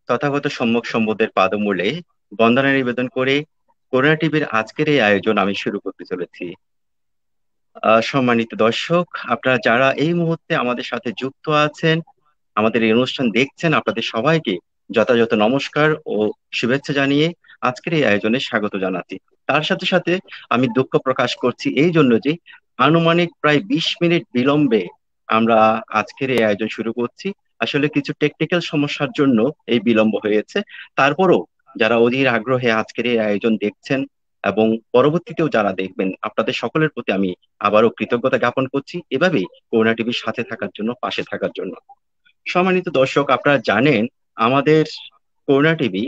তথাগত সম্যক সম্বুদ্ধের পাদমূলে বন্দনা নিবেদন করে করুণা টিভির আজকের এই আয়োজন আমি শুরু করতে চলেছি। সম্মানিত দর্শক, আপনারা যারা এই মুহূর্তে আমাদের সাথে যুক্ত আছেন, আমাদের এই অনুষ্ঠান দেখছেন, আপনাদের সবাইকে যথাযথ নমস্কার ও শুভেচ্ছা জানিয়ে আজকের এই আয়োজনে স্বাগত জানাচ্ছি। তার সাথে সাথে আমি দুঃখ প্রকাশ করছি এই জন্য যে আনুমানিক প্রায় 20 মিনিট বিলম্বে আমরা আজকের এই আয়োজন শুরু করছি। আসলে কিছু টেকনিক্যাল সমস্যার জন্য এই বিলম্ব হয়েছে। তারপরও যারা অধীর আগ্রহে আজকের এই আয়োজন দেখছেন এবং পরবর্তীতেও যারা দেখবেন, আপনাদের সকলের প্রতি আমি আবারও কৃতজ্ঞতা জ্ঞাপন করছি এভাবেই করুণা টিভির সাথে থাকার জন্য, পাশে থাকার জন্য। সম্মানিত দর্শক, আপনারা জানেন আমাদের করুণা টিভি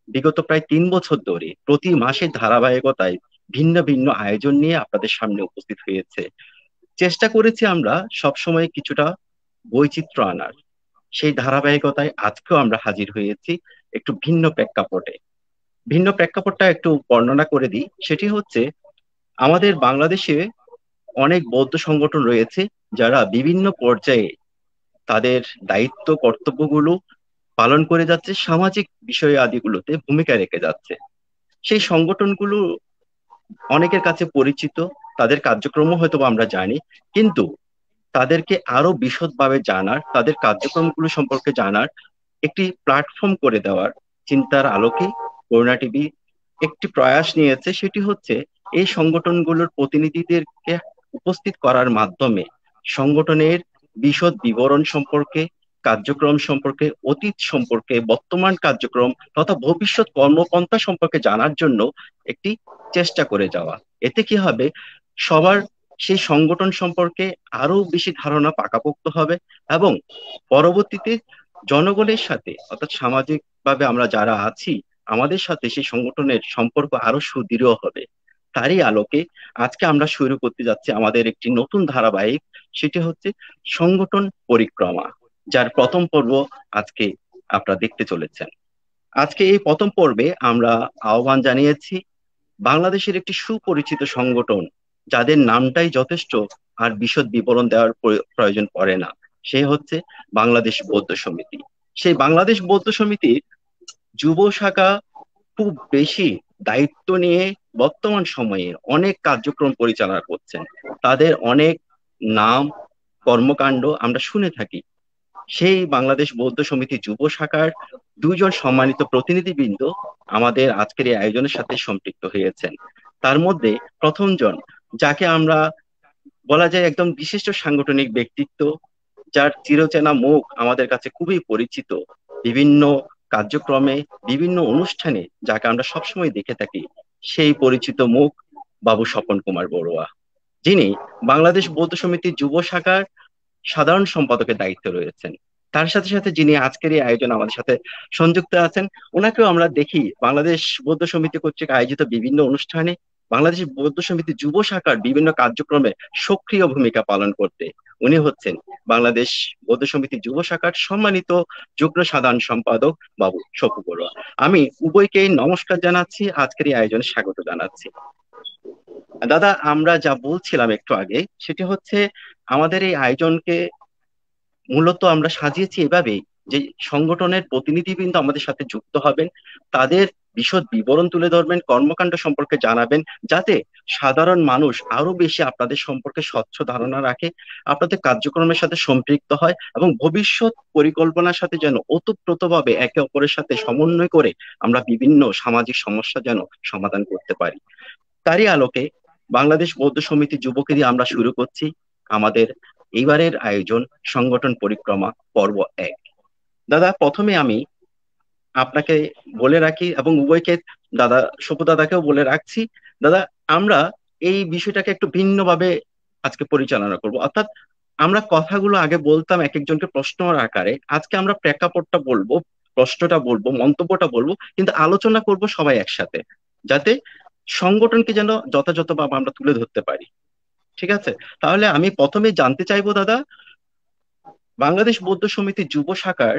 বিগত প্রায় 3 বছর ধরে প্রতি মাসে ধারাবাহিকতায় ভিন্ন ভিন্ন আয়োজন নিয়ে আপনাদের সামনে উপস্থিত হয়েছে। চেষ্টা করেছি আমরা সবসময় কিছুটা বৈচিত্র্য আনার। সেই ধারাবাহিকতায় আজকেও আমরা হাজির হয়েছি একটু ভিন্ন প্রেক্ষাপটে। ভিন্ন প্রেক্ষাপটটা একটু বর্ণনা করে দিই। সেটি হচ্ছে, আমাদের বাংলাদেশে অনেক বৌদ্ধ সংগঠন রয়েছে যারা বিভিন্ন পর্যায়ে তাদের দায়িত্ব কর্তব্যগুলো পালন করে যাচ্ছে, সামাজিক বিষয় আদিগুলোতে ভূমিকা রেখে যাচ্ছে। সেই সংগঠনগুলো অনেকের কাছে পরিচিত, তাদের কার্যক্রমও হয়তো বা আমরা জানি, কিন্তু তাদেরকে আরো বিশদভাবে জানার, তাদের কার্যক্রমগুলো সম্পর্কে জানার একটি প্ল্যাটফর্ম করে দেওয়ার চিন্তার আলোকে করুণা টিভি একটি প্রয়াস নিয়েছে। সেটি হচ্ছে এই সংগঠনগুলোর প্রতিনিধিদেরকে উপস্থিত করার মাধ্যমে সংগঠনের বিশদ বিবরণ সম্পর্কে, কার্যক্রম সম্পর্কে, অতীত সম্পর্কে, বর্তমান কার্যক্রম তথা ভবিষ্যৎ কর্মপন্থা সম্পর্কে জানার জন্য একটি চেষ্টা করে যাওয়া। এতে কি হবে, সবার সেই সংগঠন সম্পর্কে আরো বেশি ধারণা পাকাপোক্ত হবে এবং পরবর্তীতে জনগণের সাথে অর্থাৎ সামাজিক ভাবে আমরা যারা আছি আমাদের সাথে সেই সংগঠনের সম্পর্ক আরো সুদৃঢ় হবে। তারই আলোকে আজকে আমরা শুরু করতে যাচ্ছি আমাদের একটি নতুন ধারাবাহিক। সেটি হচ্ছে সংগঠন পরিক্রমা, যার প্রথম পর্ব আজকে আপনারা দেখতে চলেছেন। আজকে এই প্রথম পর্বে আমরা আহ্বান জানিয়েছি বাংলাদেশের একটি সুপরিচিত সংগঠন, যাদের নামটাই যথেষ্ট, আর বিশদ বিবরণ দেওয়ার প্রয়োজন পড়ে না। সে হচ্ছে বাংলাদেশ বৌদ্ধ সমিতি। সেই বাংলাদেশ বৌদ্ধ সমিতির যুব শাখা খুব বেশি দায়িত্ব নিয়ে বর্তমান সময়ে অনেক কার্যক্রম পরিচালনা করছেন। তাদের অনেক নাম, কর্মকাণ্ড আমরা শুনে থাকি। সেই বাংলাদেশ বৌদ্ধ সমিতি যুব শাখার দুইজন সম্মানিত প্রতিনিধিবৃন্দ আমাদের আজকের এই আয়োজনের সাথে সম্পৃক্ত হয়েছেন। তার মধ্যে প্রথমজন, যাকে আমরা বলা যায় একদম বিশিষ্ট সাংগঠনিক ব্যক্তিত্ব, যার চিরচেনা মুখ আমাদের কাছে খুবই পরিচিত, বিভিন্ন কার্যক্রমে, বিভিন্ন অনুষ্ঠানে যাকে আমরা সবসময় দেখে থাকি, সেই পরিচিত মুখ বাবু স্বপন কুমার বড়ুয়া, যিনি বাংলাদেশ বৌদ্ধ সমিতির যুব শাখার সাধারণ সম্পাদকের দায়িত্বে রয়েছেন। তার সাথে সাথে যিনি আজকের এই আয়োজন আমাদের সাথে সংযুক্ত আছেন, ওনাকেও আমরা দেখি বাংলাদেশ বৌদ্ধ সমিতি কর্তৃক আয়োজিত বিভিন্ন অনুষ্ঠানে, বাংলাদেশ বৌদ্ধ সমিতি যুব শাখার বিভিন্ন কার্যক্রমে সক্রিয় ভূমিকা পালন করতে। উনি হচ্ছেন বাংলাদেশ বৌদ্ধ সমিতি যুব শাখার সম্মানিত যুগ্ম সাধারণ সম্পাদক বাবু স্বপু বড়ুয়া। আমি উভয়কেই নমস্কার জানাচ্ছি, আজকের এই আয়োজনে স্বাগত জানাচ্ছি। দাদা, আমরা যা বলছিলাম একটু আগে সেটি হচ্ছে, আমাদের এই আয়োজনকে মূলত আমরা সাজিয়েছি এভাবেই যে সংগঠনের প্রতিনিধিবৃন্দ আমাদের সাথে যুক্ত হবেন, তাদের বিশদ বিবরণ তুলে ধরবেন, কর্মকাণ্ড সম্পর্কে জানাবেন, যাতে সাধারণ মানুষ আরো বেশি আপনাদের সম্পর্কে স্বচ্ছ ধারণা রাখে, আপনাদের কার্যক্রমের সাথে সম্পৃক্ত হয় এবং ভবিষ্যৎ পরিকল্পনার সাথে যেন ওতপ্রোতভাবে একে অপরের সাথে সমন্বয় করে আমরা বিভিন্ন সামাজিক সমস্যা যেন সমাধান করতে পারি। তারই আলোকে বাংলাদেশ বৌদ্ধ সমিতি যুবকে দিয়ে আমরা শুরু করছি আমাদের এইবারের আয়োজন, সংগঠন পরিক্রমা পর্ব 1। দাদা, প্রথমে আমি আপনাকে বলে রাখি এবং উভয়কে, দাদা সপু দাদাকেও বলে রাখছি, দাদা আমরা এই বিষয়টাকে একটু ভিন্নভাবে আজকে পরিচালনা করব। অর্থাৎ আমরা কথাগুলো আগে বলতাম এক একজনকে প্রশ্ন আকারে, আজকে আমরা প্রেক্ষাপটটা বলবো, প্রশ্নটা বলবো, মন্তব্যটা বলবো, কিন্তু আলোচনা করব সবাই একসাথে, যাতে সংগঠনকে যেন যথাযথভাবে আমরা তুলে ধরতে পারি। ঠিক আছে? তাহলে আমি প্রথমে জানতে চাইবো দাদা, বাংলাদেশ বৌদ্ধ সমিতি যুব শাখার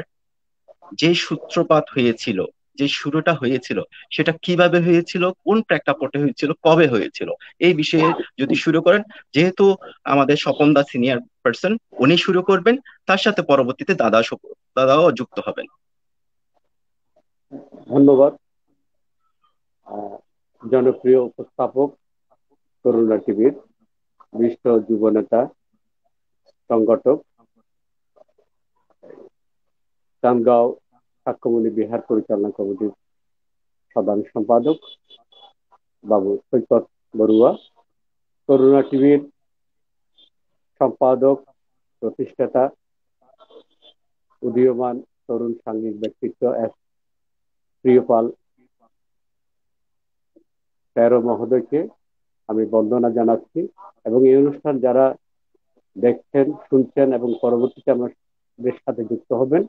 যে সূত্রপাত হয়েছিল, যে শুরুটা হয়েছিল, সেটা কিভাবে হয়েছিল, কোন প্রেক্ষাপটে হয়েছিল, কবে হয়েছিল, এই বিষয়ে যদি শুরু করেন। যেহেতু আমাদের স্বপন দা সিনিয়র পার্সন, উনি শুরু করবেন, তার সাথে পরবর্তীতে দাদাও যুক্ত হবেন। ধন্যবাদ। আহ, জনপ্রিয় উপস্থাপক, করুণা টিভির বিশিষ্ট যুবনেতা, সংগঠক, চান্দগাঁও সাক্ষ্যমণি বিহার পরিচালনা কমিটির সাধারণ সম্পাদক বাবু সৈকত বড়ুয়া, করুণা টিভির সম্পাদক, প্রতিষ্ঠাতা, উদীয়মান তরুণ সাংবাদিক ব্যক্তিত্ব এস প্রিয়পাল তেরো মহোদয়কে আমি বন্দনা জানাচ্ছি, এবং এই অনুষ্ঠান যারা দেখছেন, শুনছেন এবং পরবর্তীতে আমাদের সাথে যুক্ত হবেন,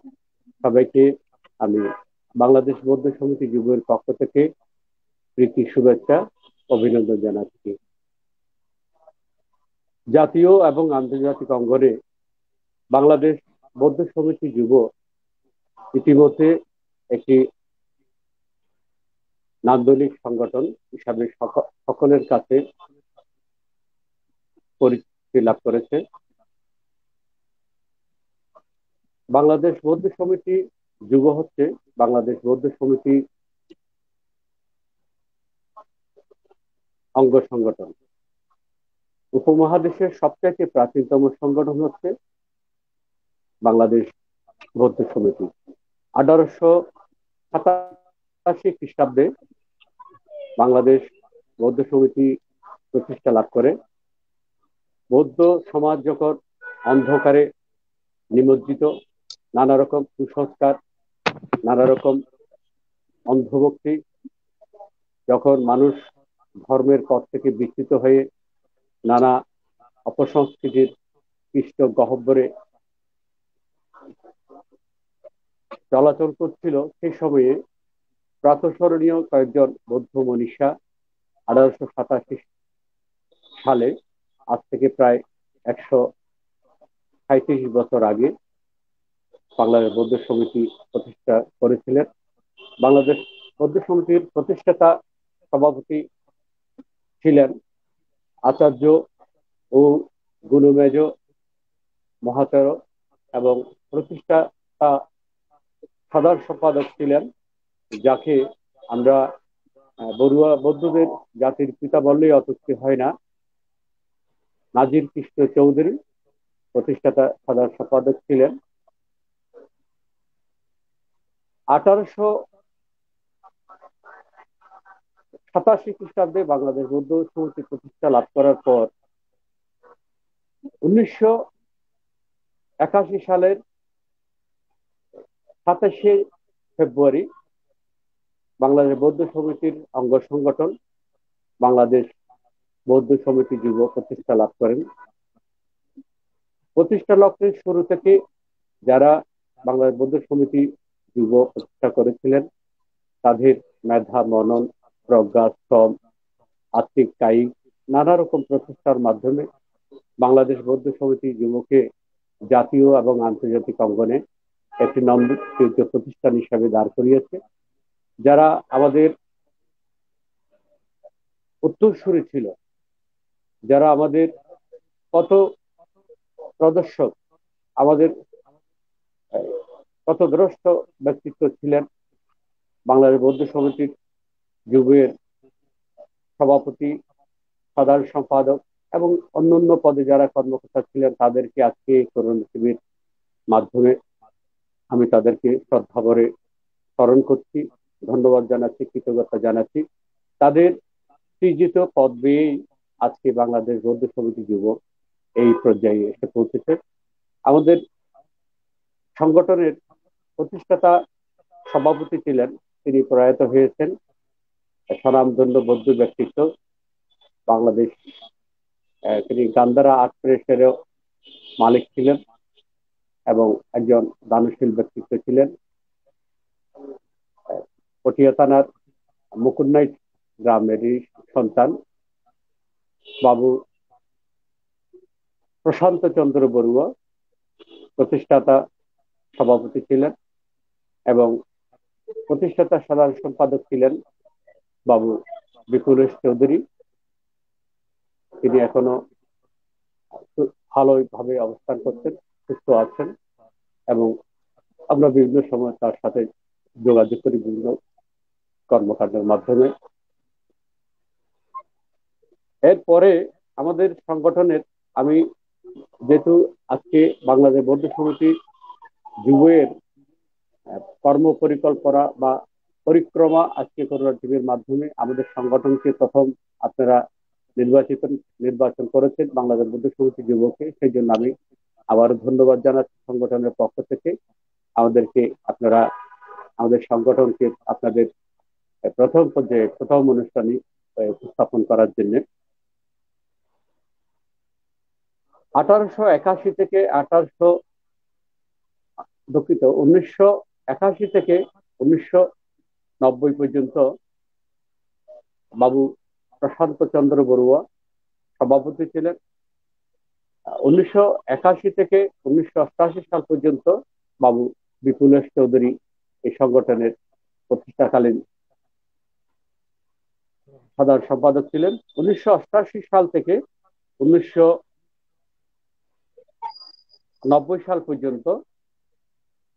সবাইকে আমি বাংলাদেশ বৌদ্ধ সমিতি যুবের পক্ষ থেকে প্রীতি শুভেচ্ছা, অভিনন্দন জানাচ্ছি। জাতীয় এবং আন্তর্জাতিক অঙ্গনে বাংলাদেশ বৌদ্ধ সমিতি যুব ইতিমধ্যে একটি নান্দনিক সংগঠন হিসাবে সকলের কাছে পরিচিতি লাভ করেছে। বাংলাদেশ বৌদ্ধ সমিতি যুব হচ্ছে বাংলাদেশ বৌদ্ধ সমিতি অঙ্গ সংগঠন। উপমহাদেশের সবচাইতে প্রাচীনতম সংগঠন হচ্ছে বাংলাদেশ বৌদ্ধ সমিতি। 1887 খ্রিস্টাব্দে বাংলাদেশ বৌদ্ধ সমিতি প্রতিষ্ঠা লাভ করে। বৌদ্ধ সমাজ যখন অন্ধকারে নিমজ্জিত, নানা রকম কুসংস্কার, নানা রকম অন্ধভক্তি, যখন মানুষ ধর্মের পথ থেকে বিচ্যুত হয়ে নানা অপসংস্কৃতির পৃষ্ঠ গহ্বরে চলাচল করছিল, সেই সময়ে প্রাতঃস্মরণীয় কয়েকজন বৌদ্ধ মনীষা 1887 সালে, আজ থেকে প্রায় 137 বছর আগে, বাংলাদেশ বৌদ্ধ সমিতি প্রতিষ্ঠা করেছিলেন। বাংলাদেশ বৌদ্ধ সমিতির প্রতিষ্ঠাতা সভাপতি ছিলেন আচার্য ও গুণমেজ মহাচর, এবং প্রতিষ্ঠাতা সাধারণ সম্পাদক ছিলেন, যাকে আমরা বড়ুয়া বৌদ্ধদের জাতির পিতা বললেই অত্যুক্তি হয় না, নাজির কৃষ্ণ চৌধুরী প্রতিষ্ঠাতা সাধারণ সম্পাদক ছিলেন। 1887 বাংলাদেশ বৌদ্ধ সমিতি প্রতিষ্ঠা লাভ করার পর 1981 সালের 27শে ফেব্রুয়ারি বাংলাদেশ বৌদ্ধ সমিতির অঙ্গ সংগঠন বাংলাদেশ বৌদ্ধ সমিতি যুব প্রতিষ্ঠা লাভ করেন। প্রতিষ্ঠা লগ্নের শুরু থেকে যারা বাংলাদেশ বৌদ্ধ সমিতি যুব প্রতিষ্ঠা করেছিলেন, তাদের মেধা, মনন, প্রজ্ঞা, শ্রম, আত্মিক, কায়িক নানা রকম প্রচেষ্টার মাধ্যমে বাংলাদেশ বৌদ্ধ সমিতি যুবকে জাতীয় এবং আন্তর্জাতিক অঙ্গনে একটি নম্রিত প্রতিষ্ঠান হিসাবে দাঁড় করিয়েছে। যারা আমাদের উত্তরসূরি ছিল, যারা আমাদের পথ প্রদর্শক, আমাদের পথদ্রষ্ট ব্যক্তিত্ব ছিলেন, বাংলাদেশ বৌদ্ধ সমিতির যুগের সভাপতি, সাধারণ সম্পাদক এবং অন্যান্য পদে যারা কর্মকর্তা ছিলেন, তাদেরকে আজকে করোনা টিভির মাধ্যমে আমি তাদেরকে শ্রদ্ধাভরে স্মরণ করছি, ধন্যবাদ জানাচ্ছি, কৃতজ্ঞতা জানাচ্ছি। তাদের সৃজিত পদ বেয়েই আজকে বাংলাদেশ বৌদ্ধ সমিতি যুব এই পর্যায়ে এসে পৌঁছেছে। আমাদের সংগঠনের প্রতিষ্ঠাতা সভাপতি ছিলেন, তিনি প্রয়াত হয়েছেন, স্বনামধন্য বৌদ্ধ ব্যক্তিত্ব বাংলাদেশ, তিনি গান্ধারা আর্ট প্রেসেরও মালিক ছিলেন এবং একজন দানশীল ব্যক্তিত্ব ছিলেন। পটিয়া থানার মুকুটনাইট গ্রামেরই সন্তান বাবু প্রশান্ত চন্দ্র বড়ুয়া প্রতিষ্ঠাতা সভাপতি ছিলেন, এবং প্রতিষ্ঠাতা সাধারণ সম্পাদক ছিলেন বাবু বিপুলেশ চৌধুরী। তিনি এখনো ভালোভাবে অবস্থান করছেন, সুস্থ আছেন, এবং আমরা বিভিন্ন সময় তার সাথে যোগাযোগ করি, বিভিন্ন কর্মকাণ্ডের মাধ্যমে। এরপরে আমাদের সংগঠনের, আমি যেহেতু আজকে বাংলাদেশ বৌদ্ধ সমিতি যুবের কর্ম পরিকল্পনা বা পরিক্রমা আজকে করোনা টিভির মাধ্যমে আমাদের সংগঠনকে প্রথম আপনারা নির্বাচিত নির্বাচন করেছেন বাংলাদেশ বৌদ্ধ সমিতি যুবকে, সেই জন্য আমি আবার ধন্যবাদ জানাচ্ছি সংগঠনের পক্ষ থেকে। আমাদেরকে আপনারা আমাদের সংগঠনকে আপনাদের প্রথম পর্যায়ে প্রথম অনুষ্ঠানে উপস্থাপন করার জন্য। 1881 থেকে 1981 থেকে 1990 পর্যন্ত বাবু প্রশান্ত চন্দ্র বড়ুয়া সভাপতি ছিলেন। 1981 থেকে 1988 সাল পর্যন্ত বাবু বিপুলেশ চৌধুরী এই সংগঠনের প্রতিষ্ঠাকালীন সাধারণ সম্পাদক ছিলেন। 1988 সাল থেকে 1990 সাল পর্যন্ত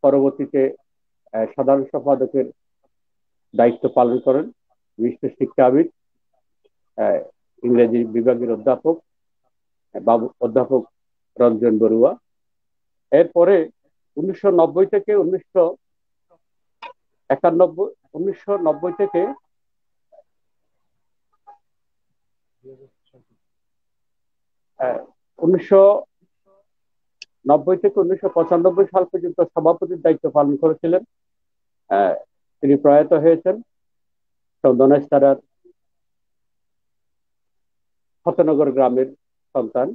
পরবর্তীতে সাধারণ সম্পাদকের দায়িত্ব পালন করেন বিশিষ্ট শিক্ষাবিদ, ইংরেজি বিভাগের অধ্যাপক অধ্যাপক রঞ্জন বড়ুয়া। এরপরে 1990 থেকে 1991 থেকে 1995 সাল পর্যন্ত সভাপতির দায়িত্ব পালন করেছিলেন। তিনি প্রয়াত হয়েছেন চন্দনাইশ থানার ফতেনগর গ্রামের সন্তান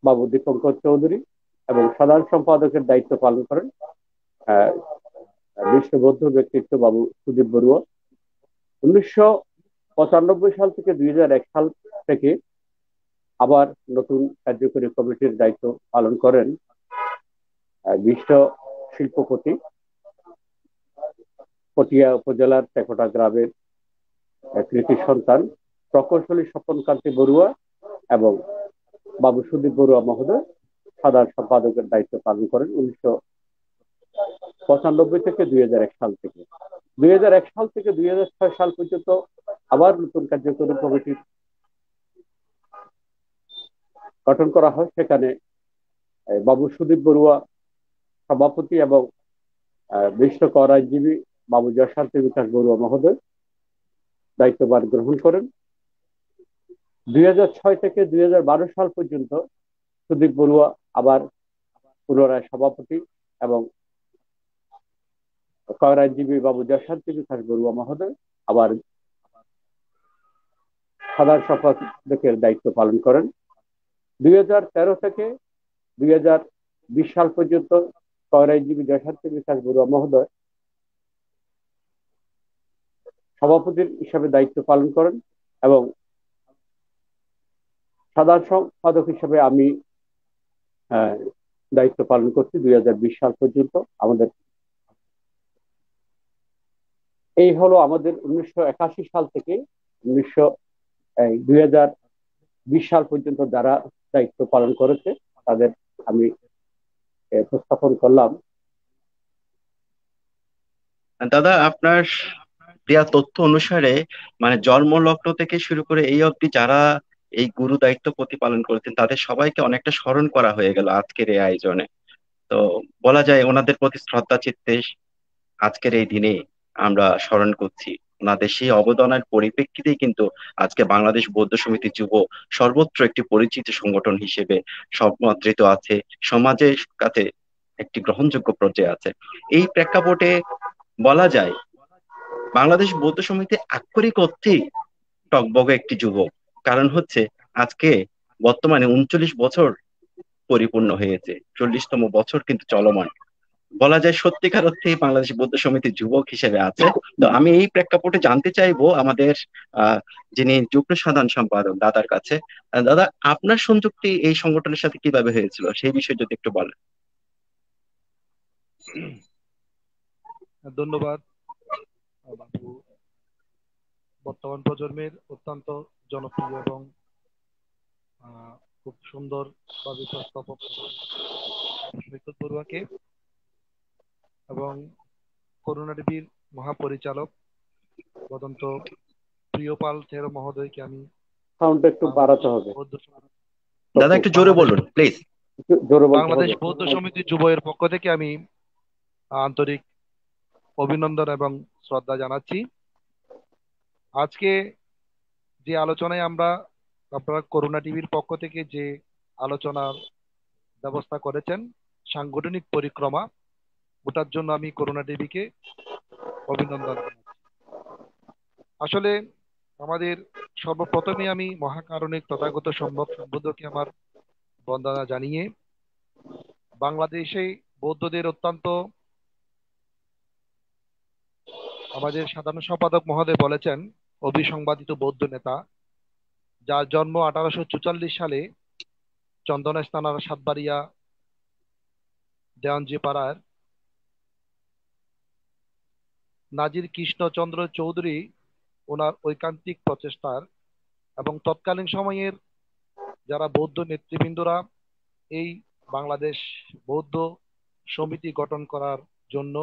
বাবু দীপঙ্কর চৌধুরী, এবং সাধারণ সম্পাদকের দায়িত্ব পালন করেন বিশ্ববৌদ্ধ ব্যক্তিত্ব বাবু সুদীপ বড়ুয়া। 1995 সাল থেকে 2001 সাল থেকে আবার নতুন কার্যকরী কমিটির দায়িত্ব পালন করেন বিশিষ্ট শিল্পপতি, পটিয়া উপজেলার টেকোটা গ্রামের কৃতি সন্তান প্রকৌশলী স্বপনকান্তি বড়ুয়া, এবং বাবু সুদীপ বড়ুয়া মহোদয় সাধারণ সম্পাদকের দায়িত্ব পালন করেন 1995 থেকে 2001 সাল থেকে। 2001 সাল থেকে 2006 সাল পর্যন্ত আবার নতুন কার্যকরী কমিটির গঠন করা হয়। সেখানে বাবু সুদীপ বড়ুয়া সভাপতি এবং বিশিষ্ট কর আইনজীবী বাবু জয়শান্তি বিকাশ বড়ুয়া মহোদয় দায়িত্বভার গ্রহণ করেন। 2006 থেকে 2012 সাল পর্যন্ত সুদীপ বড়ুয়া আবার পুনরায় সভাপতি এবং কর আইনজীবী বাবু জয়শান্তি বিকাশ বড়ুয়া মহোদয় আবার সাধারণ সম্পাদকের দায়িত্ব পালন করেন। 2013 থেকে 2020 সাল পর্যন্ত কর আইনজীবী জয়শান্তি বিকাশ বড়ুয়া মহোদয় সভাপতির হিসাবে দায়িত্ব পালন করেন, এবং সাধারণ সম্পাদক হিসেবে আমি দায়িত্ব পালন করছি 2020 সাল পর্যন্ত। আমাদের এই হলো আমাদের 1981 সাল থেকে 2020 সাল পর্যন্ত যারা দায়িত্ব পালন করেছে তাদের আমি উপস্থাপন করলাম। দাদা, আপনার দেয়া তথ্য অনুসারে মানে জন্মলগ্ন থেকে শুরু করে এই অবধি যারা এই গুরু দায়িত্ব প্রতিপালন করেছেন তাদের সবাইকে অনেকটা স্মরণ করা হয়ে গেল আজকের এই আয়োজনে। তো বলা যায় ওনাদের প্রতি শ্রদ্ধা চিত্তে আজকের এই দিনে আমরা স্মরণ করছি। ওনাদের সেই অবদানের পরিপ্রেক্ষিতেই কিন্তু আজকে বাংলাদেশ বৌদ্ধ সমিতি যুব সর্বত্র একটি পরিচিত সংগঠন হিসেবে সমাদৃত আছে, সমাজের কাছে একটি গ্রহণযোগ্য পর্যায়ে আছে। এই প্রেক্ষাপটে বলা যায় বাংলাদেশ বৌদ্ধ সমিতি আক্ষরিক অর্থেই টগবগে একটি যুবক। কারণ হচ্ছে আজকে বর্তমানে 39 বছর পরিপূর্ণ হয়েছে, 40তম বছর কিন্তু চলমান। বলা যায় সত্যিকার অর্থেই বাংলাদেশ বৌদ্ধ সমিতি যুবক হিসেবে আছে। তো আমি এই প্রেক্ষাপটে জানতে চাইবো আমাদের আহ যিনি যুগ্ম সাধারণ সম্পাদক দাদার কাছে, দাদা আপনার সংযুক্তি এই সংগঠনের সাথে কিভাবে হয়েছিল সেই বিষয়ে যদি একটু বলেন। ধন্যবাদ বাবু। বর্তমান প্রজন্মের অত্যন্ত জনপ্রিয় এবং খুব সুন্দর ভাবে উপস্থাপক সৈকত বড়ুয়াকে এবং করুণা দেবীর মহাপরিচালক বদন্ত প্রিয়পাল থেরো মহোদয়কে আমি সাউন্ডটা একটু বাংলাদেশ বাড়াতে হবে। বৌদ্ধ দাদা একটু জোরে বাংলাদেশ বলুন প্লিজ। একটু জোরে বলতে বাংলাদেশ হবে। বৌদ্ধ সমিতি যুব এর পক্ষ থেকে আমি আন্তরিক অভিনন্দন এবং শ্রদ্ধা জানাচ্ছি। আজকে যে আলোচনায় আপনারা করুণা টিভির পক্ষ থেকে যে আলোচনার ব্যবস্থা করেছেন, সাংগঠনিক পরিক্রমা, ওটার জন্য আমি করুণা টিভিকে অভিনন্দন জানাচ্ছি। আসলে আমাদের সর্বপ্রথমে আমি মহাকারণিক তথাগত সম্ভব সম্বুদ্ধকে আমার বন্দনা জানিয়ে বাংলাদেশে বৌদ্ধদের অত্যন্ত, আমাদের সাধারণ সম্পাদক মহোদয় বলেছেন, অবিসংবাদিত বৌদ্ধ নেতা, যার জন্ম 1844 সালে চন্দনা স্থানার সাতবাড়িয়া দেওয়ানজি পাড়ার নাজির কৃষ্ণচন্দ্র চৌধুরী, ওনার ঐকান্তিক প্রচেষ্টার এবং তৎকালীন সময়ের যারা বৌদ্ধ নেতৃবৃন্দরা এই বাংলাদেশ বৌদ্ধ সমিতি গঠন করার জন্য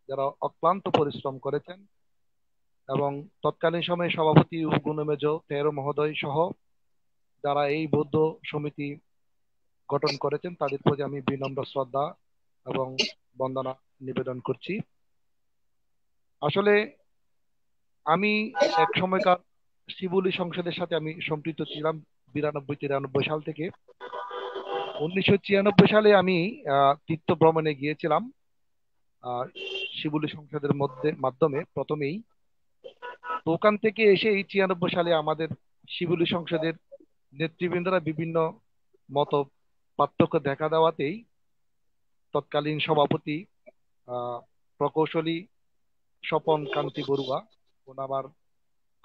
যারা অক্লান্ত পরিশ্রম করেছেন এবং তৎকালীন সময়ে সভাপতি উপগুণমেজ তেরো মহোদয় সহ যারা এই বৌদ্ধ সমিতি গঠন করেছেন, তাদের প্রতি আমি বিনম্র শ্রদ্ধা এবং বন্দনা নিবেদন করছি। আসলে আমি এক সময়কার শিবুলি সংসদের সাথে আমি সম্পৃক্ত ছিলাম 92-93 সাল থেকে। 1996 সালে আমি তীর্থ ভ্রমণে গিয়েছিলাম শিবুলি সংসদের মাধ্যমে প্রথমেই। তো ওখান থেকে এসে এই 96 সালে আমাদের শিবুলি সংসদের নেতৃবৃন্দরা বিভিন্ন মত পার্থক্য দেখা দেওয়াতেই তৎকালীন সভাপতি প্রকৌশলী স্বপন কান্তি বড়ুয়া, ওনার আমার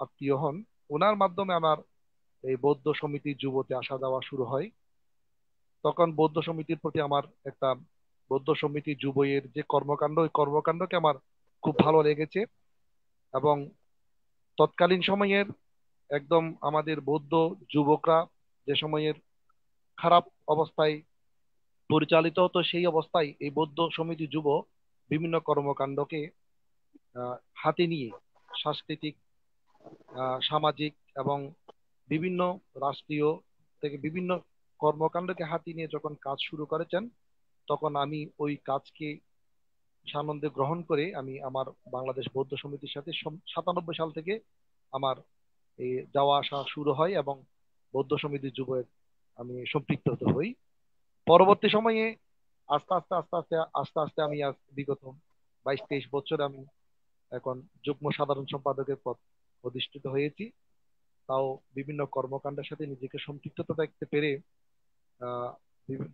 আত্মীয় হন, ওনার মাধ্যমে আমার এই বৌদ্ধ সমিতি যুবতে আসা যাওয়া শুরু হয়। তখন বৌদ্ধ সমিতির প্রতি আমার একটা, বৌদ্ধ সমিতি যুবয়ের যে কর্মকাণ্ড, ওই কর্মকাণ্ডকে আমার খুব ভালো লেগেছে এবং তৎকালীন সময়ের একদম আমাদের বৌদ্ধ যুবকরা যে সময়ের খারাপ অবস্থায় পরিচালিত হতো, সেই অবস্থায় এই বৌদ্ধ সমিতি যুব বিভিন্ন কর্মকাণ্ডকে হাতে নিয়ে সাংস্কৃতিক, সামাজিক এবং বিভিন্ন রাষ্ট্রীয় থেকে বিভিন্ন কর্মকাণ্ডকে হাতে নিয়ে যখন কাজ শুরু করেছেন, তখন আমি ওই কাজকে সানন্দে গ্রহণ করে আমি আমার বাংলাদেশ বৌদ্ধ সমিতির সাথে 97 সাল থেকে আমার এই যাওয়া আসা শুরু হয় এবং বৌদ্ধ সমিতির যুবক আমি সম্পৃক্ত হতে হই। পরবর্তী সময়ে আস্তে আস্তে আস্তে আস্তে আস্তে আস্তে আমি আজ বিগত 22-23 বছর আমি এখন যুগ্ম সাধারণ সম্পাদকের পদ অধিষ্ঠিত হয়েছি। তাও বিভিন্ন কর্মকাণ্ডের সাথে নিজেকে সম্পৃক্ততা দেখতে পেরে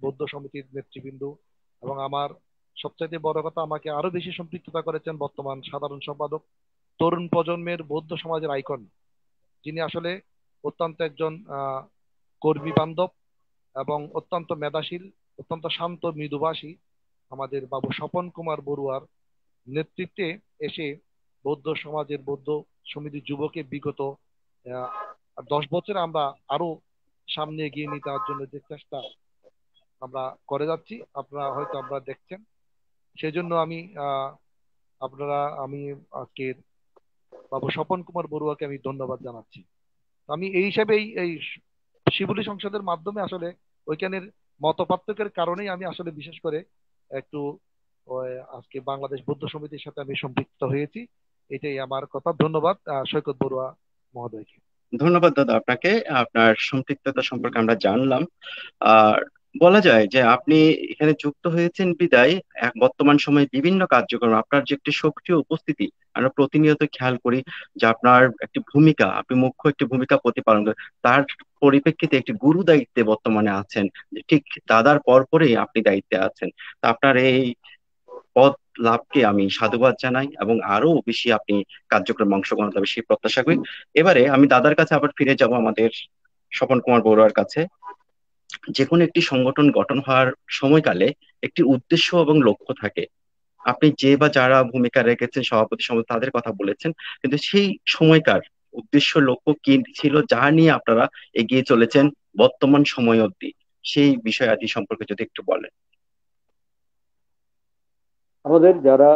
বৌদ্ধ সমিতির নেতৃবৃন্দ এবং আমার সবচাইতে বড় কথা, আমাকে আরো বেশি সম্পৃক্ততা করেছেন বর্তমান সাধারণ সম্পাদক, তরুণ প্রজন্মের বৌদ্ধ সমাজের আইকন, যিনি আসলে অত্যন্ত একজন কর্মী বান্ধব এবং অত্যন্ত মেধাশীল, অত্যন্ত শান্ত মৃদুভাষী আমাদের বাবু স্বপন কুমার বড়ুয়ার নেতৃত্বে এসে বৌদ্ধ সমাজের বৌদ্ধ সমিতি যুবকে বিগত 10 বছরে আমরা আরো সামনে এগিয়ে নিয়ে যাওয়ার জন্য যে চেষ্টা আমরা করে যাচ্ছি, আপনারা হয়তো আমরা দেখছেন। সেই জন্য আমি আজকের বাবু স্বপন কুমার বড়ুয়াকে আমি ধন্যবাদ জানাচ্ছি। আমি এই হিসাবে এই শিবুলি সংসদের মাধ্যমে আসলে ওইখানের মত পার্থক্যের কারণেই আমি আসলে বিশেষ করে একটু আজকে বাংলাদেশ বৌদ্ধ সমিতির সাথে আমি সম্পৃক্ত হয়েছি। এটাই আমার কথা। ধন্যবাদ সৈকত বড়ুয়া মহোদয়কে। ধন্যবাদ দাদা আপনাকে। আপনার সম্পৃক্ততা সম্পর্কে আমরা জানলাম। আর বলা যায় যে আপনি এখানে যুক্ত হয়েছেন বিদায় বর্তমান সময়ে বিভিন্ন কার্যক্রম, আপনার যে একটি সক্রিয় উপস্থিতি আমরা প্রতিনিয়ত খেয়াল করি, যে আপনার একটি ভূমিকা, আপনি মুখ্য একটি ভূমিকা প্রতিপালন করেন। তার পরিপ্রেক্ষিতে একটি গুরু দায়িত্বে বর্তমানে আছেন, যে ঠিক দাদার পরপরই আপনি দায়িত্বে আছেন। তা আপনার এই পদ লাভকে আমি সাধুবাদ জানাই এবং আরো বেশি আপনি কার্যক্রমে অংশগ্রহণ করবে সেই প্রত্যাশা করি। এবারে আমি দাদার কাছে আবার ফিরে যাব, আমাদের স্বপন কুমার বড়ুয়ার কাছে। যে কোনো একটি সংগঠন গঠন হওয়ার সময়কালে একটি উদ্দেশ্য এবং লক্ষ্য থাকে। আপনি যে বা যারা ভূমিকা রেখেছেন সভাপতি সমিতি তাদের কথা বলেছেন, কিন্তু সেই সময়কার উদ্দেশ্য লক্ষ্য কি ছিল যা নিয়ে আপনারা এগিয়ে চলেছেন বর্তমান সময় অবধি, সেই বিষয়াদি সম্পর্কে যদি একটু বলেন। আমাদের যারা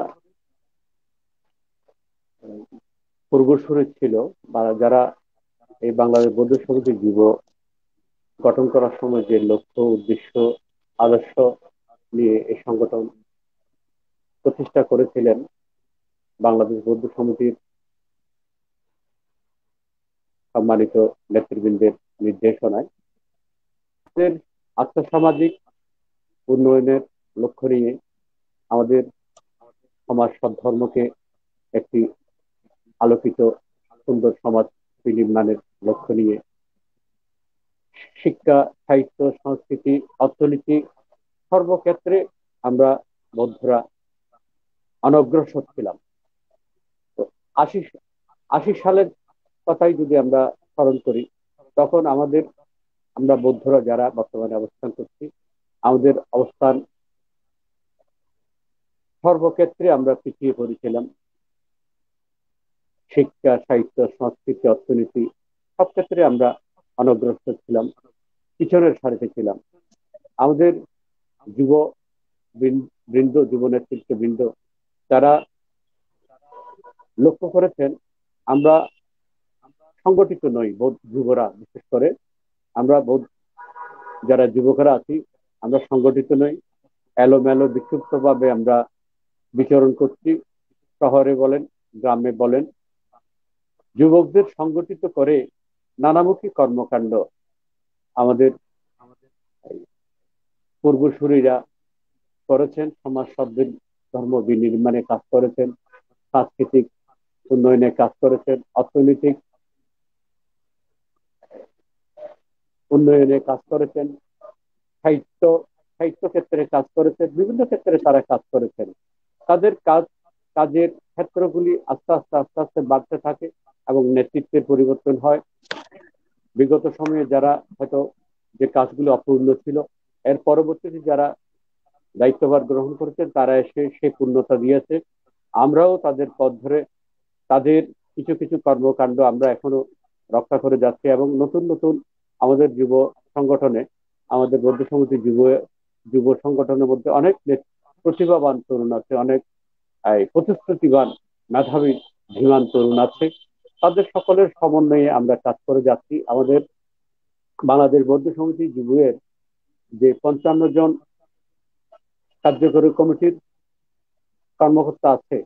পূর্বসূরি ছিল, বা যারা এই বাংলাদেশ বৌদ্ধ সমিতি যুব গঠন করার সময় যে লক্ষ্য, উদ্দেশ্য, আদর্শ নিয়ে এই সংগঠন প্রতিষ্ঠা করেছিলেন, বাংলাদেশ বৌদ্ধ সমিতির সম্মানিত নেতৃবৃন্দের নির্দেশনায় আমাদের আর্থসামাজিক উন্নয়নের লক্ষ্য নিয়ে, আমাদের সমাজ সদ্ধর্মকে একটি আলোকিত সুন্দর সমাজ বিনির্মাণের লক্ষ্য নিয়ে শিক্ষা, সাহিত্য, সংস্কৃতি, অর্থনীতি সর্বক্ষেত্রে আমরা বৌদ্ধরা অনগ্রসর ছিলাম। তো ৮০ ৮০ সালের কথাই যদি আমরা স্মরণ করি, তখন আমরা বৌদ্ধরা যারা বর্তমানে অবস্থান করছি, আমাদের অবস্থান সর্বক্ষেত্রে আমরা পিছিয়ে পড়েছিলাম। শিক্ষা, সাহিত্য, সংস্কৃতি, অর্থনীতি সব ক্ষেত্রে আমরা অনগ্রসর ছিলাম, পিছনের সারিতে ছিলাম। আমাদের যুব বৃন্দ, যুব নেতৃত্ববৃন্দ যারা লক্ষ্য করেছেন, আমরা সংগঠিত নই, যুবরা বিশেষ করে আমরা যারা যুবকরা আছি, আমরা সংগঠিত নই, এলোমেলো বিক্ষিপ্ত ভাবে আমরা বিচরণ করছি, শহরে বলেন, গ্রামে বলেন। যুবকদের সংগঠিত করে নানামুখী কর্মকাণ্ড আমাদের পূর্বসূরীরা করেছেন, সমাজ সভ্যের ধর্ম বিনির্মাণে কাজ করেছেন, সাংস্কৃতিক উন্নয়নে কাজ করেছেন, অর্থনৈতিক উন্নয়নে কাজ করেছেন, সাহিত্য সাহিত্য ক্ষেত্রে কাজ করেছেন, বিভিন্ন ক্ষেত্রে তারা কাজ করেছেন। তাদের কাজের ক্ষেত্রগুলি আস্তে আস্তে আস্তে আস্তে বাড়তে থাকে এবং নেতৃত্বের পরিবর্তন হয়। বিগত সময়ে যারা হয়তো যে কাজগুলো অপূর্ণ ছিল, এর পরবর্তীতে যারা দায়িত্বভার গ্রহণ করেছেন, তারা এসে সে পূর্ণতা দিয়েছে। আমরাও তাদের পথ ধরে তাদের কিছু কিছু কর্মকাণ্ড আমরা এখনো রক্ষা করে যাচ্ছি, এবং নতুন নতুন আমাদের যুব সংগঠনে, আমাদের বৌদ্ধ সমিতি যুব সংগঠনের মধ্যে অনেক প্রতিভাবান তরুণ আছে, অনেক প্রতিশ্রুতিবান, মেধাবী, ধীমান তরুণ আছে। তাদের সকলের সমন্বয়ে আমরা কাজ করে যাচ্ছি। আমাদের বাংলাদেশ বৌদ্ধ সমিতি যুবের যে ৫৫ জন কার্যকরী কমিটির কর্মকর্তা আছে,